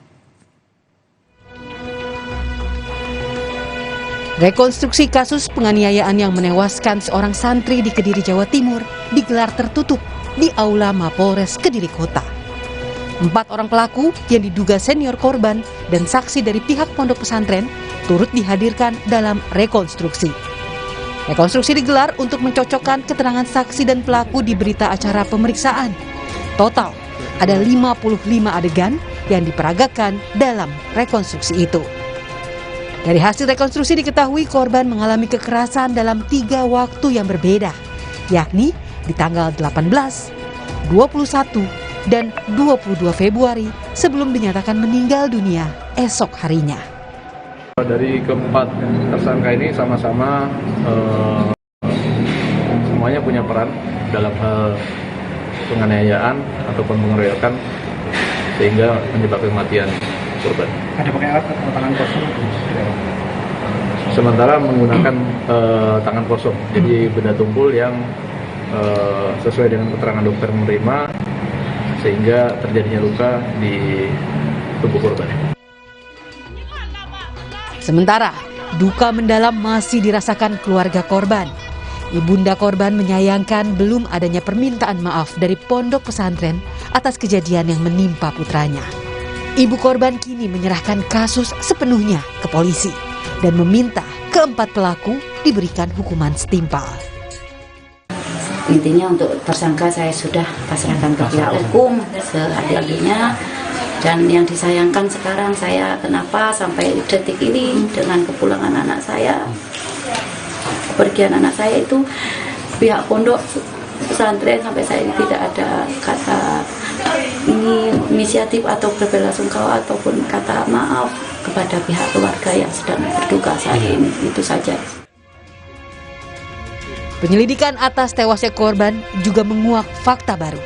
Rekonstruksi kasus penganiayaan yang menewaskan seorang santri di Kediri, Jawa Timur digelar tertutup di Aula Mapolres Kediri Kota. 4 orang pelaku yang diduga senior korban dan saksi dari pihak pondok pesantren turut dihadirkan dalam rekonstruksi. Rekonstruksi digelar untuk mencocokkan keterangan saksi dan pelaku di berita acara pemeriksaan. Total ada 55 adegan yang diperagakan dalam rekonstruksi itu. Dari hasil rekonstruksi diketahui korban mengalami kekerasan dalam 3 waktu yang berbeda, yakni di tanggal 18, 21, dan 22 Februari sebelum dinyatakan meninggal dunia esok harinya. Dari keempat tersangka ini sama-sama semuanya punya peran dalam hal penganiayaan ataupun pengeroyokan sehingga menyebabkan kematian korban. Ada pakai alat atau tangan kosong? Sementara menggunakan tangan kosong, jadi benda tumpul yang sesuai dengan keterangan dokter menerima sehingga terjadinya luka di tubuh korban. Sementara duka mendalam masih dirasakan keluarga korban. Ibunda korban menyayangkan belum adanya permintaan maaf dari pondok pesantren atas kejadian yang menimpa putranya. Ibu korban kini menyerahkan kasus sepenuhnya ke polisi dan meminta keempat pelaku diberikan hukuman setimpal. Intinya untuk tersangka saya sudah pasrahkan ke pihak hukum seadil-adilnya, dan yang disayangkan sekarang saya kenapa sampai detik ini dengan kepulangan anak saya, kepergian anak saya itu pihak pondok pesantren sampai saya ini tidak ada kata ini inisiatif atau berbelasungkawa ataupun kata maaf kepada pihak keluarga yang sedang berduka saat ini. Itu saja. Penyelidikan atas tewasnya korban juga menguak fakta baru.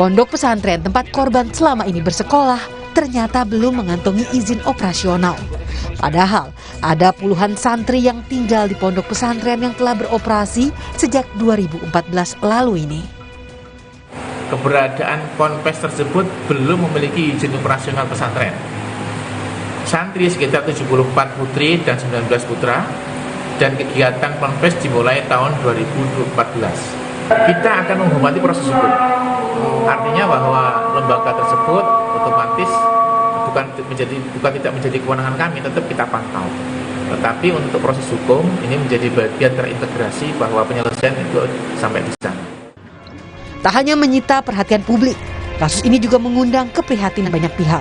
Pondok pesantren tempat korban selama ini bersekolah ternyata belum mengantongi izin operasional. Padahal ada puluhan santri yang tinggal di pondok pesantren yang telah beroperasi sejak 2014 lalu ini. Keberadaan ponpes tersebut belum memiliki izin operasional pesantren. Santri sekitar 74 putri dan 19 putra, dan kegiatan ponpes dimulai tahun 2014. Kita akan menghormati proses hukum. Artinya bahwa lembaga tersebut otomatis bukan tidak menjadi kewenangan kami, tetap kita pantau. Tetapi untuk proses hukum ini menjadi bagian terintegrasi bahwa penyelesaian itu sampai di sana. Tak hanya menyita perhatian publik, kasus ini juga mengundang keprihatinan banyak pihak.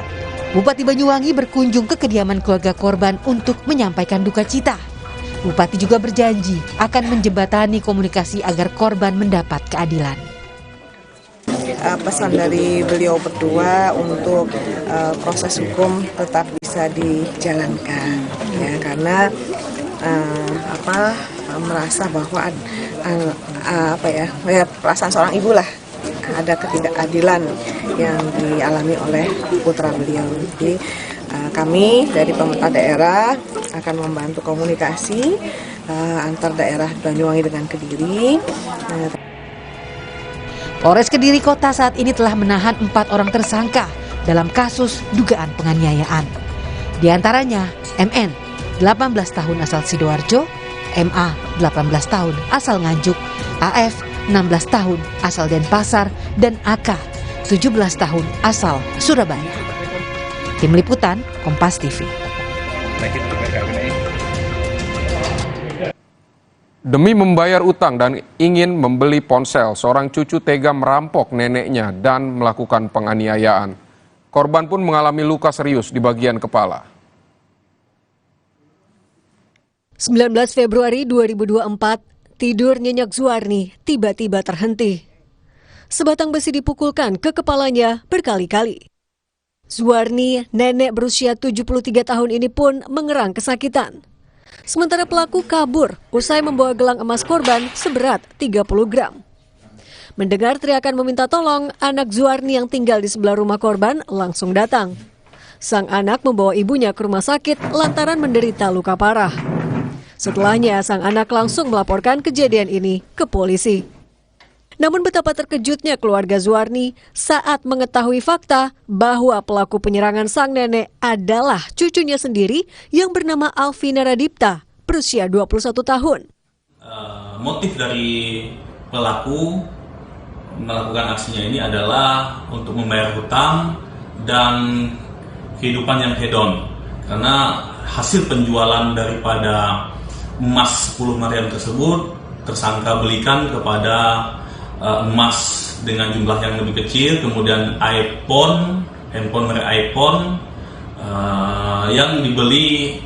Bupati Banyuwangi berkunjung ke kediaman keluarga korban untuk menyampaikan duka cita. Bupati juga berjanji akan menjembatani komunikasi agar korban mendapat keadilan. Pesan dari beliau berdua untuk proses hukum tetap bisa dijalankan, ya, karena merasa bahwa perasaan seorang ibu lah, ada ketidakadilan yang dialami oleh putra beliau. Jadi kami dari pemerintah daerah akan membantu komunikasi antar daerah Banyuwangi dengan Kediri. Polres Kediri Kota saat ini telah menahan 4 orang tersangka dalam kasus dugaan penganiayaan. Di antaranya MN, 18 tahun asal Sidoarjo, MA, 18 tahun asal Nganjuk, AF, 16 tahun asal Denpasar, dan AK, 17 tahun asal Surabaya. Tim Liputan, Kompas TV. Demi membayar utang dan ingin membeli ponsel, seorang cucu tega merampok neneknya dan melakukan penganiayaan. Korban pun mengalami luka serius di bagian kepala. 19 Februari 2024, tidur nyenyak Zuarni tiba-tiba terhenti. Sebatang besi dipukulkan ke kepalanya berkali-kali. Zuarni, nenek berusia 73 tahun ini pun mengerang kesakitan. Sementara pelaku kabur usai membawa gelang emas korban seberat 30 gram. Mendengar teriakan meminta tolong, anak Zuarni yang tinggal di sebelah rumah korban langsung datang. Sang anak membawa ibunya ke rumah sakit lantaran menderita luka parah. Setelahnya, sang anak langsung melaporkan kejadian ini ke polisi. Namun betapa terkejutnya keluarga Zuarni saat mengetahui fakta bahwa pelaku penyerangan sang nenek adalah cucunya sendiri yang bernama Alvina Radipta, berusia 21 tahun. Motif dari pelaku melakukan aksinya ini adalah untuk membayar hutang dan kehidupan yang hedon, karena hasil penjualan daripada emas 10 meriam tersebut tersangka belikan kepada emas dengan jumlah yang lebih kecil, kemudian handphone merek iPhone yang dibeli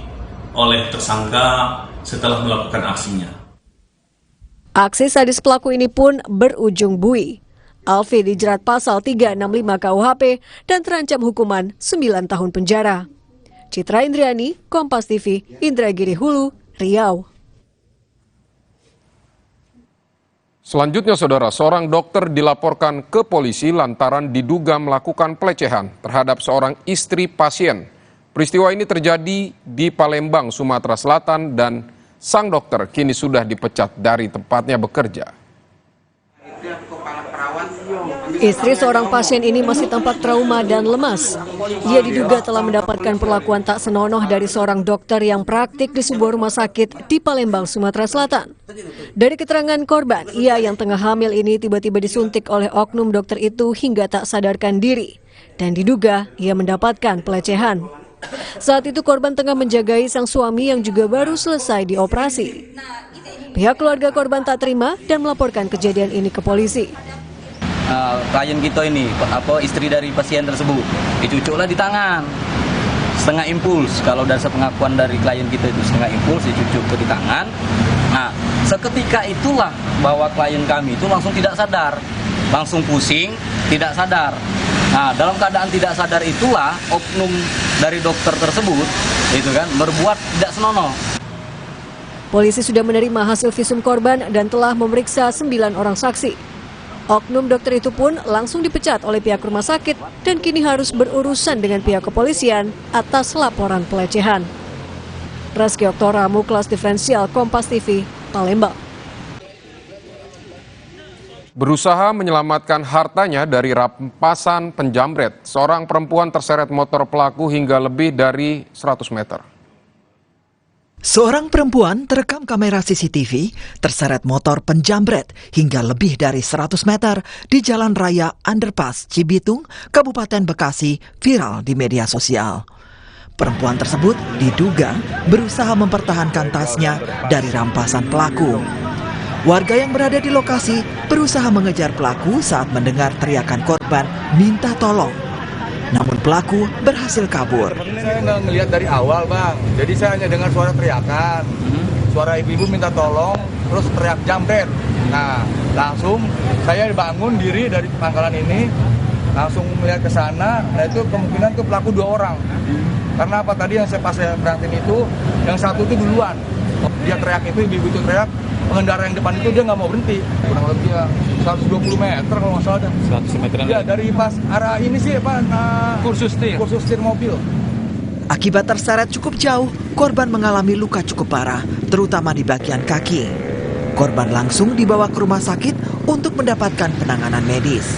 oleh tersangka setelah melakukan aksinya. Aksi sadis pelaku ini pun berujung bui. Alfi dijerat pasal 365 KUHP dan terancam hukuman 9 tahun penjara. Citra Indriani, Kompas TV, Indragiri Hulu, Riau. Selanjutnya, saudara, seorang dokter dilaporkan ke polisi lantaran diduga melakukan pelecehan terhadap seorang istri pasien. Peristiwa ini terjadi di Palembang, Sumatera Selatan, dan sang dokter kini sudah dipecat dari tempatnya bekerja. Istri seorang pasien ini masih tampak trauma dan lemas. Ia diduga telah mendapatkan perlakuan tak senonoh dari seorang dokter yang praktik di sebuah rumah sakit di Palembang, Sumatera Selatan. Dari keterangan korban, ia yang tengah hamil ini tiba-tiba disuntik oleh oknum dokter itu hingga tak sadarkan diri. Dan diduga ia mendapatkan pelecehan. Saat itu korban tengah menjagai sang suami yang juga baru selesai dioperasi. Pihak keluarga korban tak terima dan melaporkan kejadian ini ke polisi. Klien kita ini, istri dari pasien tersebut, dicucuklah di tangan, setengah impuls. Kalau dari pengakuan dari klien kita itu setengah impuls, dicucuk di tangan. Nah, seketika itulah bahwa klien kami itu langsung tidak sadar, langsung pusing, tidak sadar. Nah, dalam keadaan tidak sadar itulah oknum dari dokter tersebut, itu kan, berbuat tidak senonoh. Polisi sudah menerima hasil visum korban dan telah memeriksa 9 orang saksi. Oknum dokter itu pun langsung dipecat oleh pihak rumah sakit dan kini harus berurusan dengan pihak kepolisian atas laporan pelecehan. Reski Oktora, Muklas Diferensial, Kompas TV, Palembang. Berusaha menyelamatkan hartanya dari rampasan penjamret, seorang perempuan terseret motor pelaku hingga lebih dari 100 meter. Seorang perempuan terekam kamera CCTV terseret motor penjamret hingga lebih dari 100 meter di Jalan Raya Underpass Cibitung, Kabupaten Bekasi, viral di media sosial. Perempuan tersebut diduga berusaha mempertahankan tasnya dari rampasan pelaku. Warga yang berada di lokasi berusaha mengejar pelaku saat mendengar teriakan korban minta tolong. Namun pelaku berhasil kabur. Saya nggak ngelihat dari awal, Bang. Jadi saya hanya dengar suara teriakan. Suara ibu-ibu minta tolong, terus teriak jambret. Nah, langsung saya bangun diri dari pangkalan ini, langsung melihat ke sana. Nah, itu kemungkinan tuh pelaku 2 orang. Karena apa tadi yang pas saya perhatiin itu, yang satu itu duluan. Dia teriak itu, ibu-ibu itu teriak. Pengendara yang depan itu dia nggak mau berhenti, kurang lebih ya 120 meter kalau nggak salah. 100 meter ya, dari pas arah ini sih kursus setir mobil. Akibat terseret cukup jauh, korban mengalami luka cukup parah, terutama di bagian kaki. Korban langsung dibawa ke rumah sakit untuk mendapatkan penanganan medis.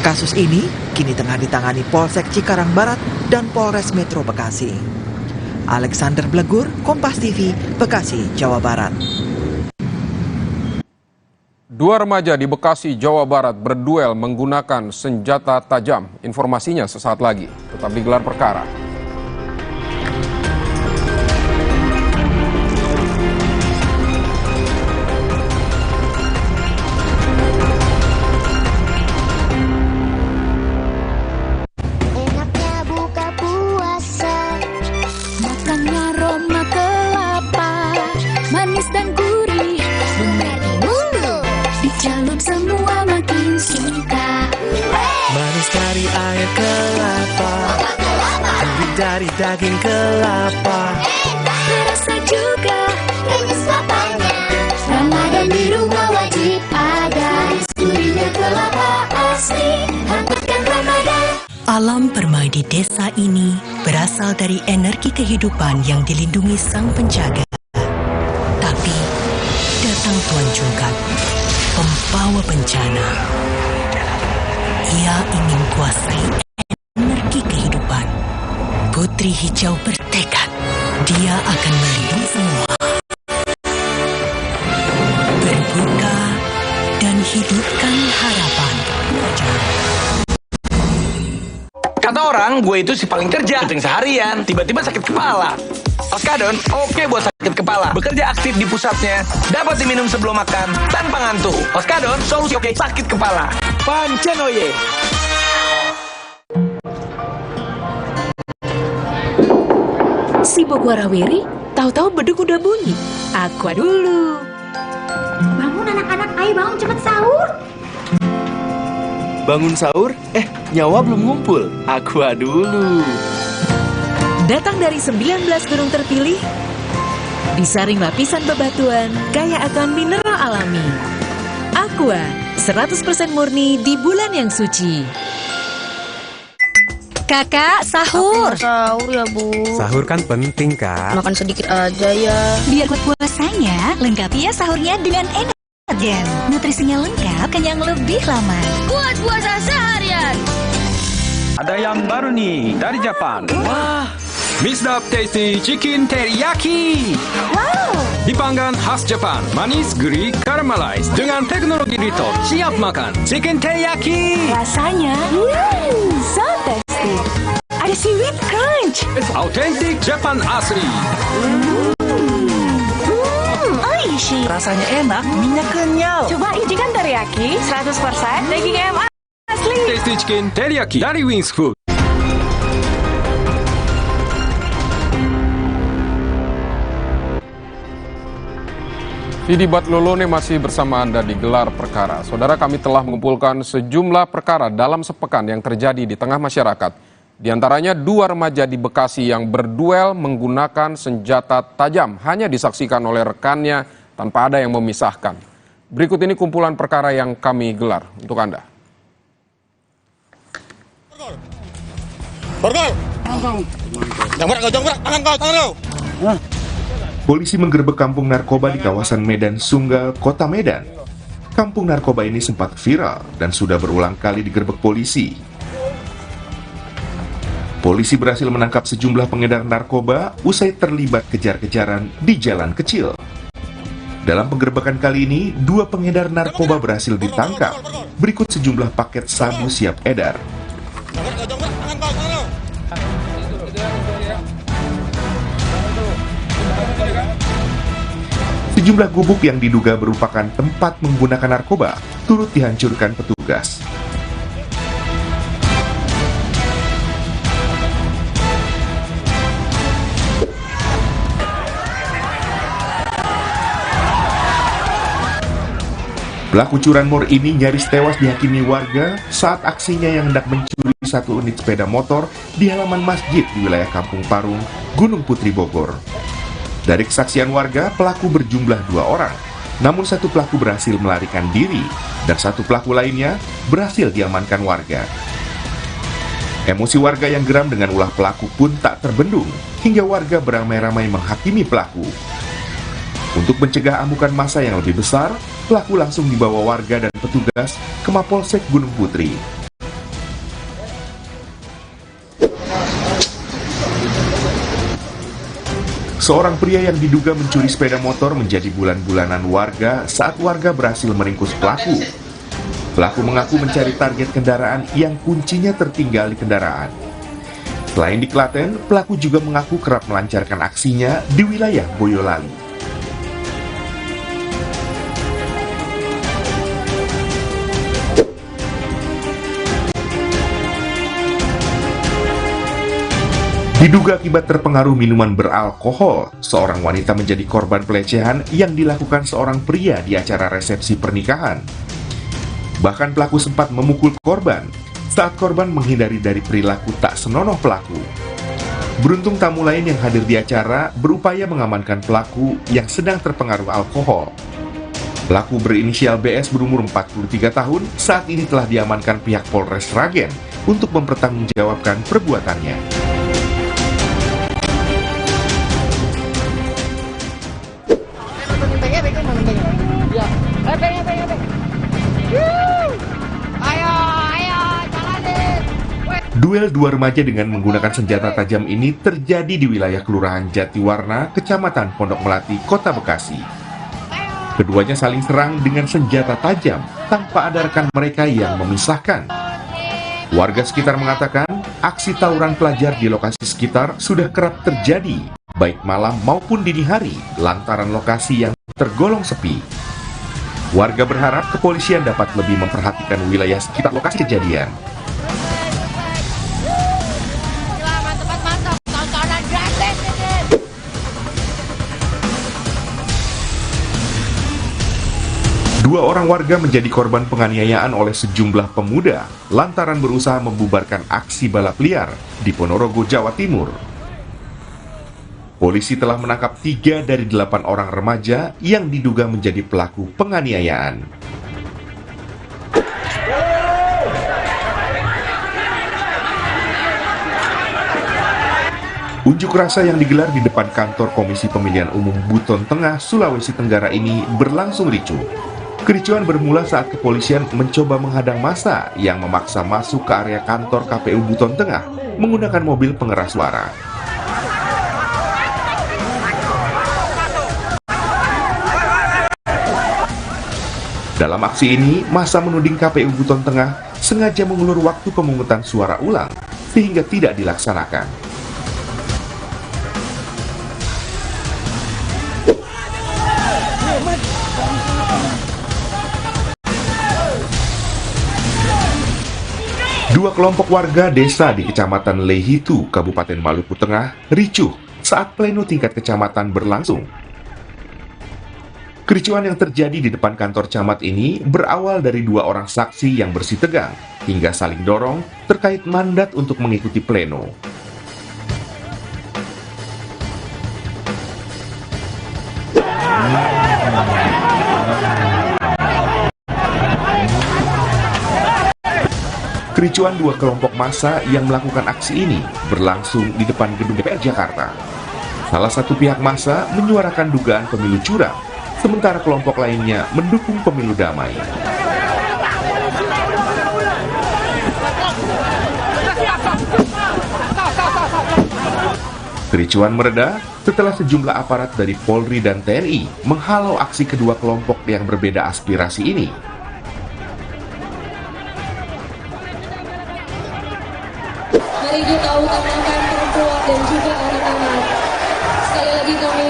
Kasus ini kini tengah ditangani Polsek Cikarang Barat dan Polres Metro Bekasi. Alexander Blegur, Kompas TV, Bekasi, Jawa Barat. 2 remaja di Bekasi, Jawa Barat berduel menggunakan senjata tajam. Informasinya sesaat lagi. Tetap di Gelar Perkara. Enaknya buka puasa, makannya Roma kelapa, manis dan gurih, mulu. Dicelup semua makin suka. Manis dari air kelapa, gurih dari daging kelapa, Rasa juga desa ini berasal dari energi kehidupan yang dilindungi Sang Penjaga. Tapi datang Tuan Jungkat, pembawa bencana. Ia ingin kuasai energi kehidupan. Putri Hijau bertekad, dia akan melindungi semua. Berbuka dan hidupkan harapan. Kata orang, gue itu si paling kerja, syuting seharian, tiba-tiba sakit kepala. Oskadon, oke buat sakit kepala. Bekerja aktif di pusatnya, dapat diminum sebelum makan, tanpa ngantuk. Oskadon, solusi oke sakit kepala. Pancenoye. Sibuk warawiri, tahu-tahu beduk udah bunyi. Aqua dulu. Bangun anak-anak, ayo bangun cepet sahur. Bangun sahur? Nyawa belum ngumpul. Aqua dulu. Datang dari 19 gunung terpilih, disaring lapisan bebatuan, kaya akan mineral alami. Aqua, 100% murni di bulan yang suci. Kakak, sahur. Sahur ya, Bu. Sahur kan penting, Kak. Makan sedikit aja ya. Biar kuat puasanya, lengkapi ya sahurnya dengan Energen. Nutrisinya lengkap, kenyang lebih lama. Buat puasa seharian. Ada yang baru nih dari Jepang. Wah, Misdap Tasty Chicken Teriyaki. Wow. Dipanggang khas Jepang, manis, gurih, caramelize dengan teknologi Rito. Siap makan Chicken Teriyaki. Rasanya, so tasty. Ada seaweed crunch. Authentic Jepang asli. Oishi. Rasanya enak, minyak kenyal. Coba chicken teriyaki 100% daging ayam asli. Tasty Chicken Teriyaki dari Wings Food. Vidi Batlolone masih bersama Anda di Gelar Perkara. Saudara, kami telah mengumpulkan sejumlah perkara dalam sepekan yang terjadi di tengah masyarakat. Di antaranya 2 remaja di Bekasi yang berduel menggunakan senjata tajam hanya disaksikan oleh rekannya tanpa ada yang memisahkan. Berikut ini kumpulan perkara yang kami gelar untuk Anda. Polisi menggerebek kampung narkoba di kawasan Medan Sunggal, Kota Medan. Kampung narkoba ini sempat viral dan sudah berulang kali digerebek polisi. Polisi berhasil menangkap sejumlah pengedar narkoba usai terlibat kejar-kejaran di jalan kecil. Dalam penggerebekan kali ini, 2 pengedar narkoba berhasil ditangkap. Berikut sejumlah paket sabu siap edar. Sejumlah gubuk yang diduga merupakan tempat menggunakan narkoba turut dihancurkan petugas. Pelaku curanmor ini nyaris tewas dihakimi warga saat aksinya yang hendak mencuri 1 unit sepeda motor di halaman masjid di wilayah Kampung Parung, Gunung Putri, Bogor. Dari kesaksian warga, pelaku berjumlah 2 orang, namun 1 pelaku berhasil melarikan diri dan 1 pelaku lainnya berhasil diamankan warga. Emosi warga yang geram dengan ulah pelaku pun tak terbendung hingga warga beramai-ramai menghakimi pelaku. Untuk mencegah amukan massa yang lebih besar, pelaku langsung dibawa warga dan petugas ke Mapolsek Gunung Putri. Seorang pria yang diduga mencuri sepeda motor menjadi bulan-bulanan warga saat warga berhasil meringkus pelaku. Pelaku mengaku mencari target kendaraan yang kuncinya tertinggal di kendaraan. Selain di Klaten, pelaku juga mengaku kerap melancarkan aksinya di wilayah Boyolali. Diduga akibat terpengaruh minuman beralkohol, seorang wanita menjadi korban pelecehan yang dilakukan seorang pria di acara resepsi pernikahan. Bahkan pelaku sempat memukul korban saat korban menghindari dari perilaku tak senonoh pelaku. Beruntung tamu lain yang hadir di acara berupaya mengamankan pelaku yang sedang terpengaruh alkohol. Pelaku berinisial BS berumur 43 tahun saat ini telah diamankan pihak Polres Sragen untuk mempertanggungjawabkan perbuatannya. Duel dua remaja dengan menggunakan senjata tajam ini terjadi di wilayah Kelurahan Jatiwarna, Kecamatan Pondok Melati, Kota Bekasi. Keduanya saling serang dengan senjata tajam tanpa ada rekan mereka yang memisahkan. Warga sekitar mengatakan aksi tawuran pelajar di lokasi sekitar sudah kerap terjadi, baik malam maupun dini hari, lantaran lokasi yang tergolong sepi. Warga berharap kepolisian dapat lebih memperhatikan wilayah sekitar lokasi kejadian. Dua orang warga menjadi korban penganiayaan oleh sejumlah pemuda lantaran berusaha membubarkan aksi balap liar di Ponorogo, Jawa Timur. Polisi telah menangkap 3 dari 8 orang remaja yang diduga menjadi pelaku penganiayaan. Unjuk rasa yang digelar di depan kantor Komisi Pemilihan Umum Buton Tengah, Sulawesi Tenggara ini berlangsung ricuh. Kericuan bermula saat kepolisian mencoba menghadang massa yang memaksa masuk ke area kantor KPU Buton Tengah menggunakan mobil pengeras suara. Dalam aksi ini, massa menuding KPU Buton Tengah sengaja mengulur waktu pemungutan suara ulang sehingga tidak dilaksanakan. Dua kelompok warga desa di Kecamatan Lehitu, Kabupaten Maluku Tengah, ricuh saat pleno tingkat kecamatan berlangsung. Kericuan yang terjadi di depan kantor camat ini berawal dari 2 orang saksi yang bersitegang hingga saling dorong terkait mandat untuk mengikuti pleno. Kericuan 2 kelompok massa yang melakukan aksi ini berlangsung di depan gedung DPR Jakarta. Salah satu pihak massa menyuarakan dugaan pemilu curang, sementara kelompok lainnya mendukung pemilu damai. Kericuan mereda setelah sejumlah aparat dari Polri dan TNI menghalau aksi kedua kelompok yang berbeda aspirasi ini. Mari kita utamakan perempuan dan juga anak-anak. Sekali lagi kami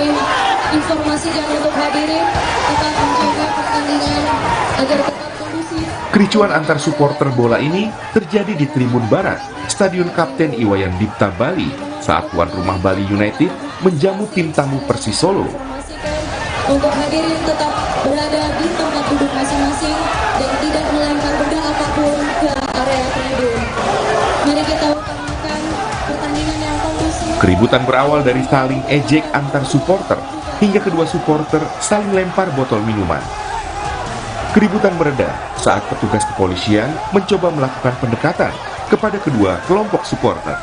informasikan untuk hadirin tetap menjaga pertandingan agar tetap kondusif. Kericuan antar supporter bola ini terjadi di Tribun Barat, Stadion Kapten Iwayan Dipta, Bali, saat tuan rumah Bali United menjamu tim tamu Persis Solo. Untuk hadirin tetap berada di tempat duduk masing-masing dan tidak melempar benda apapun ke area tribun. Mari kita utamakan pertandingan yang kondusif. Keributan berawal dari saling ejek antar supporter hingga kedua supporter saling lempar botol minuman. Keributan mereda saat petugas kepolisian mencoba melakukan pendekatan kepada kedua kelompok supporter.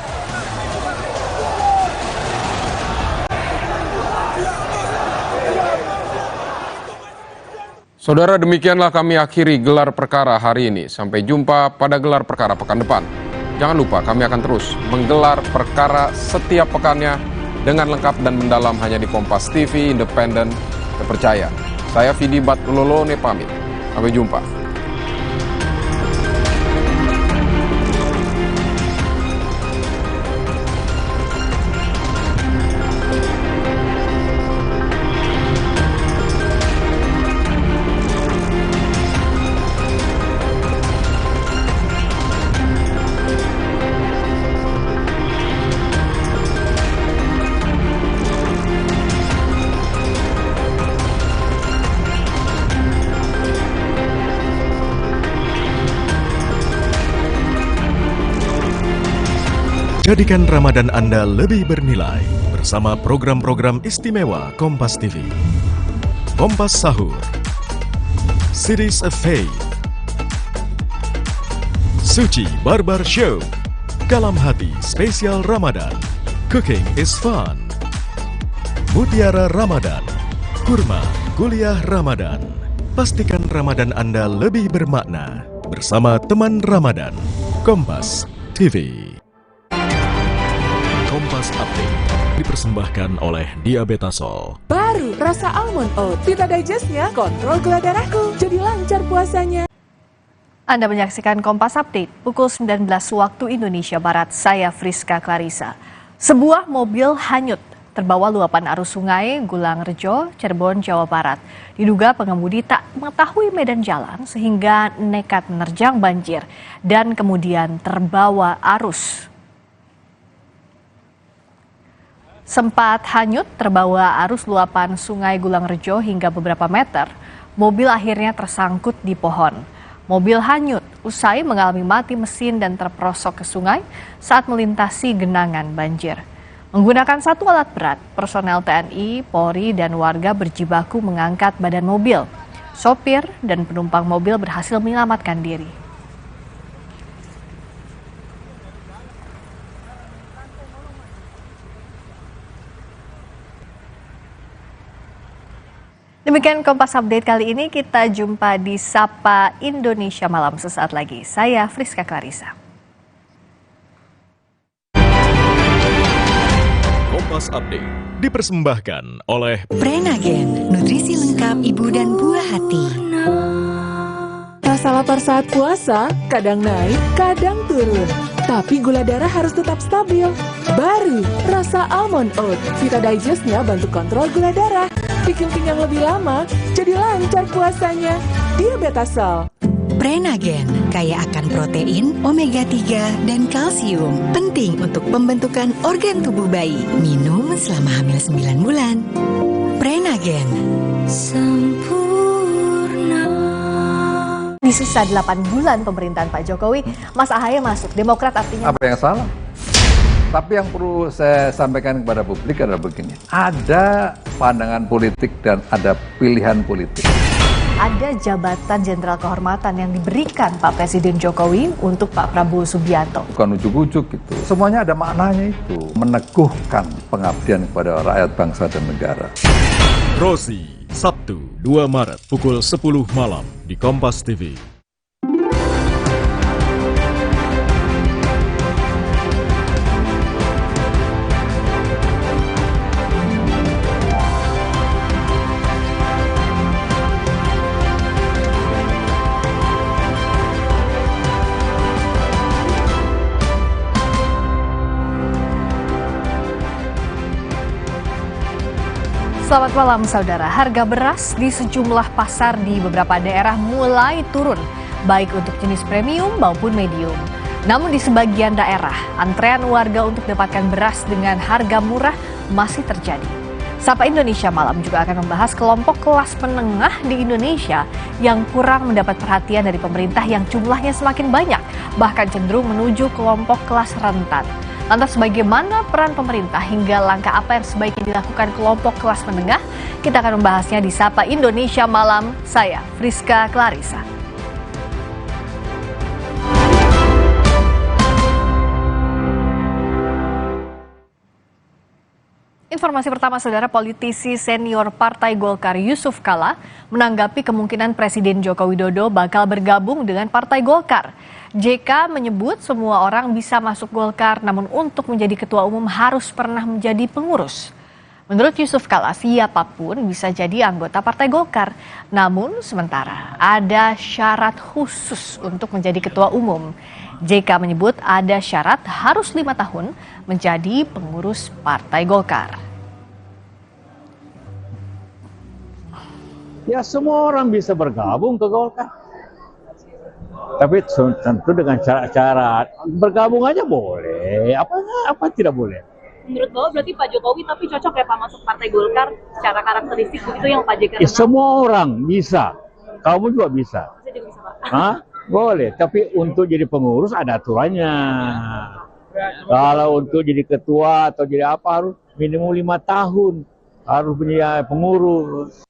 Saudara, demikianlah kami akhiri gelar perkara hari ini. Sampai jumpa pada gelar perkara pekan depan. Jangan lupa kami akan terus menggelar perkara setiap pekannya dengan lengkap dan mendalam hanya di Kompas TV, independen, terpercaya. Saya Vidi Batlolone pamit. Sampai jumpa. Jadikan Ramadan Anda lebih bernilai bersama program-program istimewa Kompas TV. Kompas Sahur, Series of Faith, Suci Barbar Show, Kalam Hati Spesial Ramadan, Cooking is Fun, Mutiara Ramadan, Kurma Kuliah Ramadan. Pastikan Ramadan Anda lebih bermakna bersama teman Ramadan. Kompas TV. Kompas Update dipersembahkan oleh Diabetasol. Baru rasa almond oat, Vita Digestnya kontrol gula darahku, jadi lancar puasanya. Anda menyaksikan Kompas Update pukul 19 waktu Indonesia Barat. Saya Friska Clarissa. Sebuah mobil hanyut terbawa luapan arus sungai Gulang Rejo, Cirebon, Jawa Barat. Diduga pengemudi tak mengetahui medan jalan sehingga nekat menerjang banjir dan kemudian terbawa arus. Sempat hanyut terbawa arus luapan sungai Gulang Rejo hingga beberapa meter, mobil akhirnya tersangkut di pohon. Mobil hanyut usai mengalami mati mesin dan terperosok ke sungai saat melintasi genangan banjir. Menggunakan satu alat berat, personel TNI, Polri, dan warga berjibaku mengangkat badan mobil. Sopir dan penumpang mobil berhasil menyelamatkan diri. Demikian Kompas Update kali ini, kita jumpa di Sapa Indonesia Malam sesaat lagi. Saya Friska Clarissa. Kompas Update dipersembahkan oleh Prenagen, nutrisi lengkap ibu dan buah hati. Rasa lapar saat puasa, kadang naik, kadang turun. Tapi gula darah harus tetap stabil. Baru rasa almond oat, Vita Digestnya bantu kontrol gula darah. Bikin kenyang lebih lama, jadi lancar puasanya. Diabetasol. Prenagen, kaya akan protein, omega 3, dan kalsium. Penting untuk pembentukan organ tubuh bayi. Minum selama hamil 9 bulan. Prenagen. Sempurna. Di sisa 8 bulan pemerintahan Pak Jokowi, Mas Ahaye masuk. Demokrat artinya... Apa yang salah? Tapi yang perlu saya sampaikan kepada publik adalah begini. Ada pandangan politik dan ada pilihan politik. Ada jabatan jenderal kehormatan yang diberikan Pak Presiden Jokowi untuk Pak Prabowo Subianto. Bukan ujuk-ujuk gitu. Semuanya ada maknanya itu. Meneguhkan pengabdian kepada rakyat bangsa dan negara. Rosi, Sabtu 2 Maret pukul 10 malam di Kompas TV. Selamat malam saudara, harga beras di sejumlah pasar di beberapa daerah mulai turun, baik untuk jenis premium maupun medium. Namun di sebagian daerah, antrean warga untuk mendapatkan beras dengan harga murah masih terjadi. Sapa Indonesia Malam juga akan membahas kelompok kelas menengah di Indonesia yang kurang mendapat perhatian dari pemerintah yang jumlahnya semakin banyak, bahkan cenderung menuju kelompok kelas rentan. Lantas bagaimana peran pemerintah hingga langkah apa yang sebaiknya dilakukan kelompok kelas menengah? Kita akan membahasnya di Sapa Indonesia Malam. Saya Friska Clarissa. Informasi pertama saudara, politisi senior Partai Golkar Yusuf Kala menanggapi kemungkinan Presiden Joko Widodo bakal bergabung dengan Partai Golkar. JK menyebut semua orang bisa masuk Golkar, namun untuk menjadi ketua umum harus pernah menjadi pengurus. Menurut Yusuf Kala, siapapun bisa jadi anggota Partai Golkar. Namun sementara ada syarat khusus untuk menjadi ketua umum. JK menyebut ada syarat harus 5 tahun menjadi pengurus Partai Golkar. Ya semua orang bisa bergabung ke Golkar. Tapi tentu dengan cara-cara bergabung aja boleh, apa tidak boleh. Menurut Bapak berarti Pak Jokowi tapi cocok ya Pak masuk Partai Golkar secara karakteristik begitu yang Pak JK. Ya, semua orang bisa, kamu juga bisa. Saya juga bisa Pak. Hah? Boleh, tapi untuk jadi pengurus ada aturannya. Kalau untuk jadi ketua atau jadi apa harus minimum 5 tahun harus punya pengurus.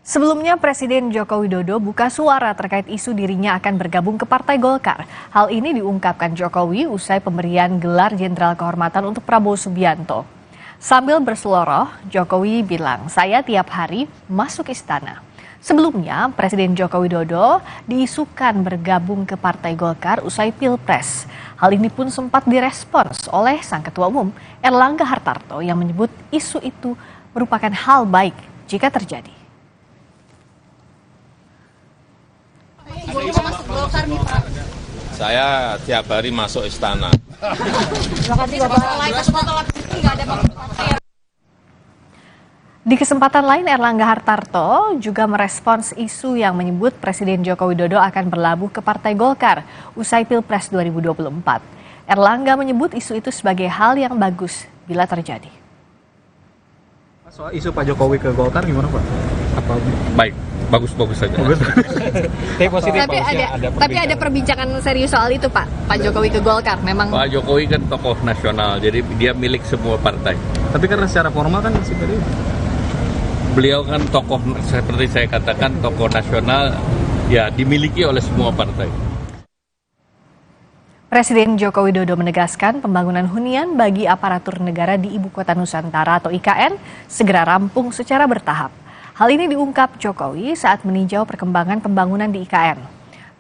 Sebelumnya, Presiden Joko Widodo buka suara terkait isu dirinya akan bergabung ke Partai Golkar. Hal ini diungkapkan Jokowi usai pemberian gelar Jenderal Kehormatan untuk Prabowo Subianto. Sambil berseloroh, Jokowi bilang, "Saya tiap hari masuk istana." Sebelumnya, Presiden Joko Widodo diisukan bergabung ke Partai Golkar usai Pilpres. Hal ini pun sempat direspons oleh sang Ketua Umum Erlangga Hartarto yang menyebut isu itu merupakan hal baik jika terjadi. Saya tiap hari masuk istana. Di kesempatan lain, Erlangga Hartarto juga merespons isu yang menyebut Presiden Joko Widodo akan berlabuh ke Partai Golkar usai Pilpres 2024. Erlangga menyebut isu itu sebagai hal yang bagus bila terjadi. Soal isu Pak Jokowi ke Golkar gimana Pak? Apa baik, bagus-bagus saja. Tapi ada perbincangan serius soal itu Pak Jokowi ke Golkar memang. Pak Jokowi kan tokoh nasional, jadi dia milik semua partai. Tapi karena secara formal kan seperti itu. Beliau kan tokoh, seperti saya katakan, tokoh nasional, ya dimiliki oleh semua partai. Presiden Joko Widodo menegaskan pembangunan hunian bagi aparatur negara di Ibu Kota Nusantara atau IKN segera rampung secara bertahap. Hal ini diungkap Jokowi saat meninjau perkembangan pembangunan di IKN.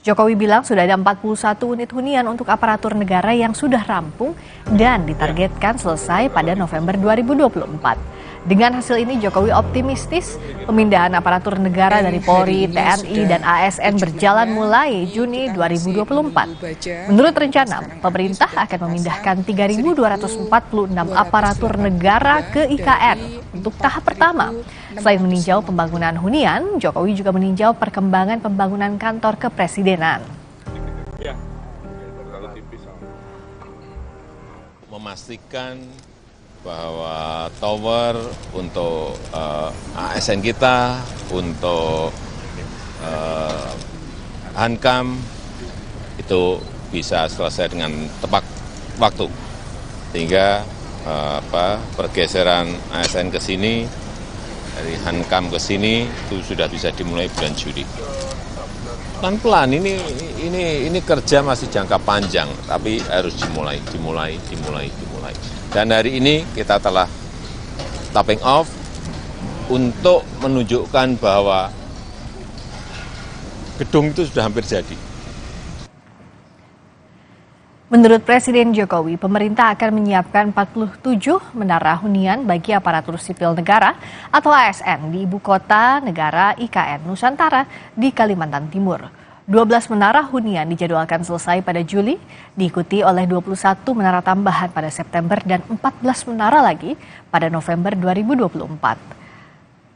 Jokowi bilang sudah ada 41 unit hunian untuk aparatur negara yang sudah rampung dan ditargetkan selesai pada November 2024. Dengan hasil ini Jokowi optimistis pemindahan aparatur negara dari Polri, TNI, dan ASN berjalan mulai Juni 2024. Menurut rencana, pemerintah akan memindahkan 3.246 aparatur negara ke IKN untuk tahap pertama. Selain meninjau pembangunan hunian, Jokowi juga meninjau perkembangan pembangunan kantor kepresidenan. Memastikan bahwa tower untuk ASN kita, untuk Hankam itu bisa selesai dengan tepat waktu, sehingga pergeseran ASN ke sini dari Hankam ke sini itu sudah bisa dimulai bulan Juli. Pelan-pelan, ini kerja masih jangka panjang, tapi harus dimulai. Dan hari ini kita telah tapping off untuk menunjukkan bahwa gedung itu sudah hampir jadi. Menurut Presiden Jokowi, pemerintah akan menyiapkan 47 menara hunian bagi aparatur sipil negara atau ASN di Ibu Kota Negara IKN Nusantara di Kalimantan Timur. 12 menara hunian dijadwalkan selesai pada Juli, diikuti oleh 21 menara tambahan pada September dan 14 menara lagi pada November 2024.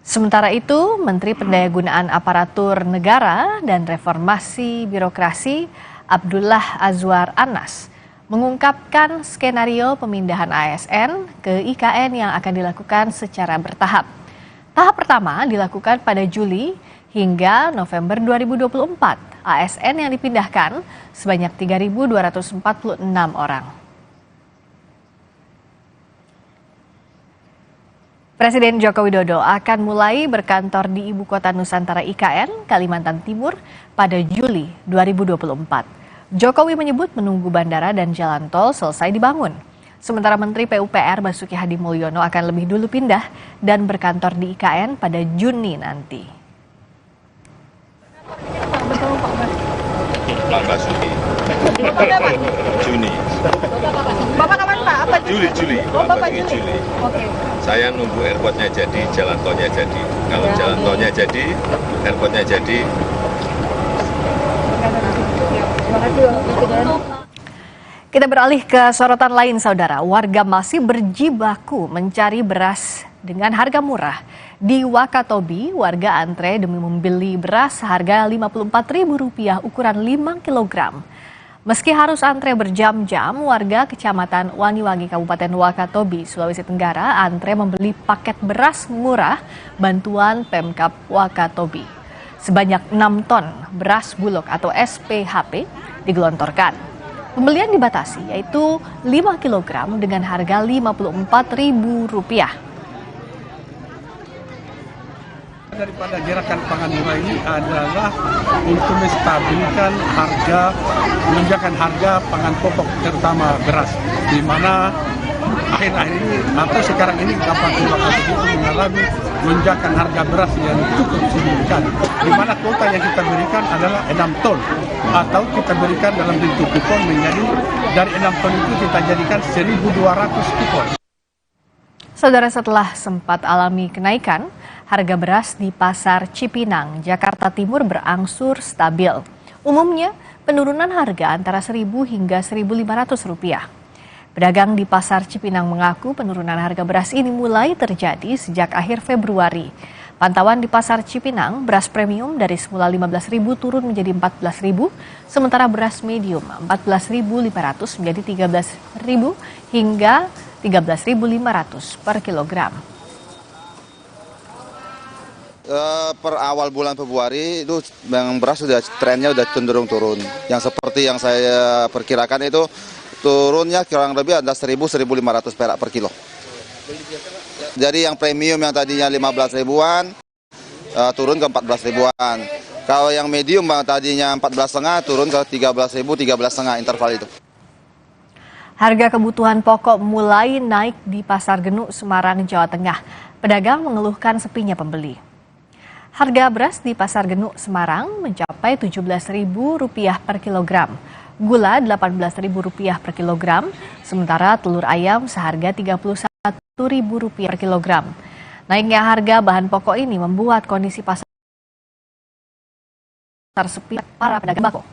Sementara itu, Menteri Pendayagunaan Aparatur Negara dan Reformasi Birokrasi Abdullah Azwar Anas mengungkapkan skenario pemindahan ASN ke IKN yang akan dilakukan secara bertahap. Tahap pertama dilakukan pada Juli hingga November 2024. ASN yang dipindahkan sebanyak 3.246 orang. Presiden Joko Widodo akan mulai berkantor di Ibu Kota Nusantara IKN, Kalimantan Timur pada Juli 2024. Jokowi menyebut menunggu bandara dan jalan tol selesai dibangun. Sementara Menteri PUPR Basuki Hadimulyono akan lebih dulu pindah dan berkantor di IKN pada Juni nanti. Pak Basuki. Juni. Bapak kapan Pak? Apa Juli. Oh, Bapak Juli. Oke. Saya nunggu airportnya jadi, jalan tolnya jadi. Kalau jalan tolnya jadi, airportnya jadi. Kita beralih ke sorotan lain, saudara. Warga masih berjibaku mencari beras dengan harga murah. Di Wakatobi, warga antre demi membeli beras seharga Rp54.000 ukuran 5 kg. Meski harus antre berjam-jam, warga Kecamatan Wangi-Wangi Kabupaten Wakatobi, Sulawesi Tenggara antre membeli paket beras murah bantuan Pemkab Wakatobi. Sebanyak 6 ton beras bulog atau SPHP digelontorkan. Pembelian dibatasi, yaitu 5 kg dengan harga Rp54.000. Daripada gerakan pangan murah ini adalah untuk menstabilkan harga, menunjukkan harga pangan pokok terutama beras, di mana akhir-akhir ini atau sekarang ini kapan itu mengalami lonjakan harga beras yang cukup signifikan, di mana kuota yang kita berikan adalah 6 ton atau kita berikan dalam bentuk kupon, menjadi dari 6 ton itu kita jadikan 1.200 kupon. Saudara, setelah sempat alami kenaikan, harga beras di Pasar Cipinang, Jakarta Timur berangsur stabil. Umumnya, penurunan harga antara Rp1.000 hingga Rp1.500. Pedagang di Pasar Cipinang mengaku penurunan harga beras ini mulai terjadi sejak akhir Februari. Pantauan di Pasar Cipinang, beras premium dari semula Rp15.000 turun menjadi Rp14.000, sementara beras medium Rp14.500 menjadi Rp13.000 hingga Rp13.500 per kilogram. Per awal bulan Februari itu yang beras sudah trennya sudah cenderung turun. Yang seperti yang saya perkirakan itu turunnya kurang lebih ada 1.000-1.500 perak per kilo. Jadi yang premium yang tadinya 15 ribuan turun ke 14 ribuan. Kalau yang medium yang tadinya 14,5 turun ke 13.000, 13,5 interval itu. Harga kebutuhan pokok mulai naik di Pasar Genuk, Semarang, Jawa Tengah. Pedagang mengeluhkan sepinya pembeli. Harga beras di Pasar Genuk, Semarang mencapai Rp17.000 per kilogram. Gula Rp18.000 per kilogram, sementara telur ayam seharga Rp31.000 per kilogram. Naiknya harga bahan pokok ini membuat kondisi pasar sepi para pedagang bako.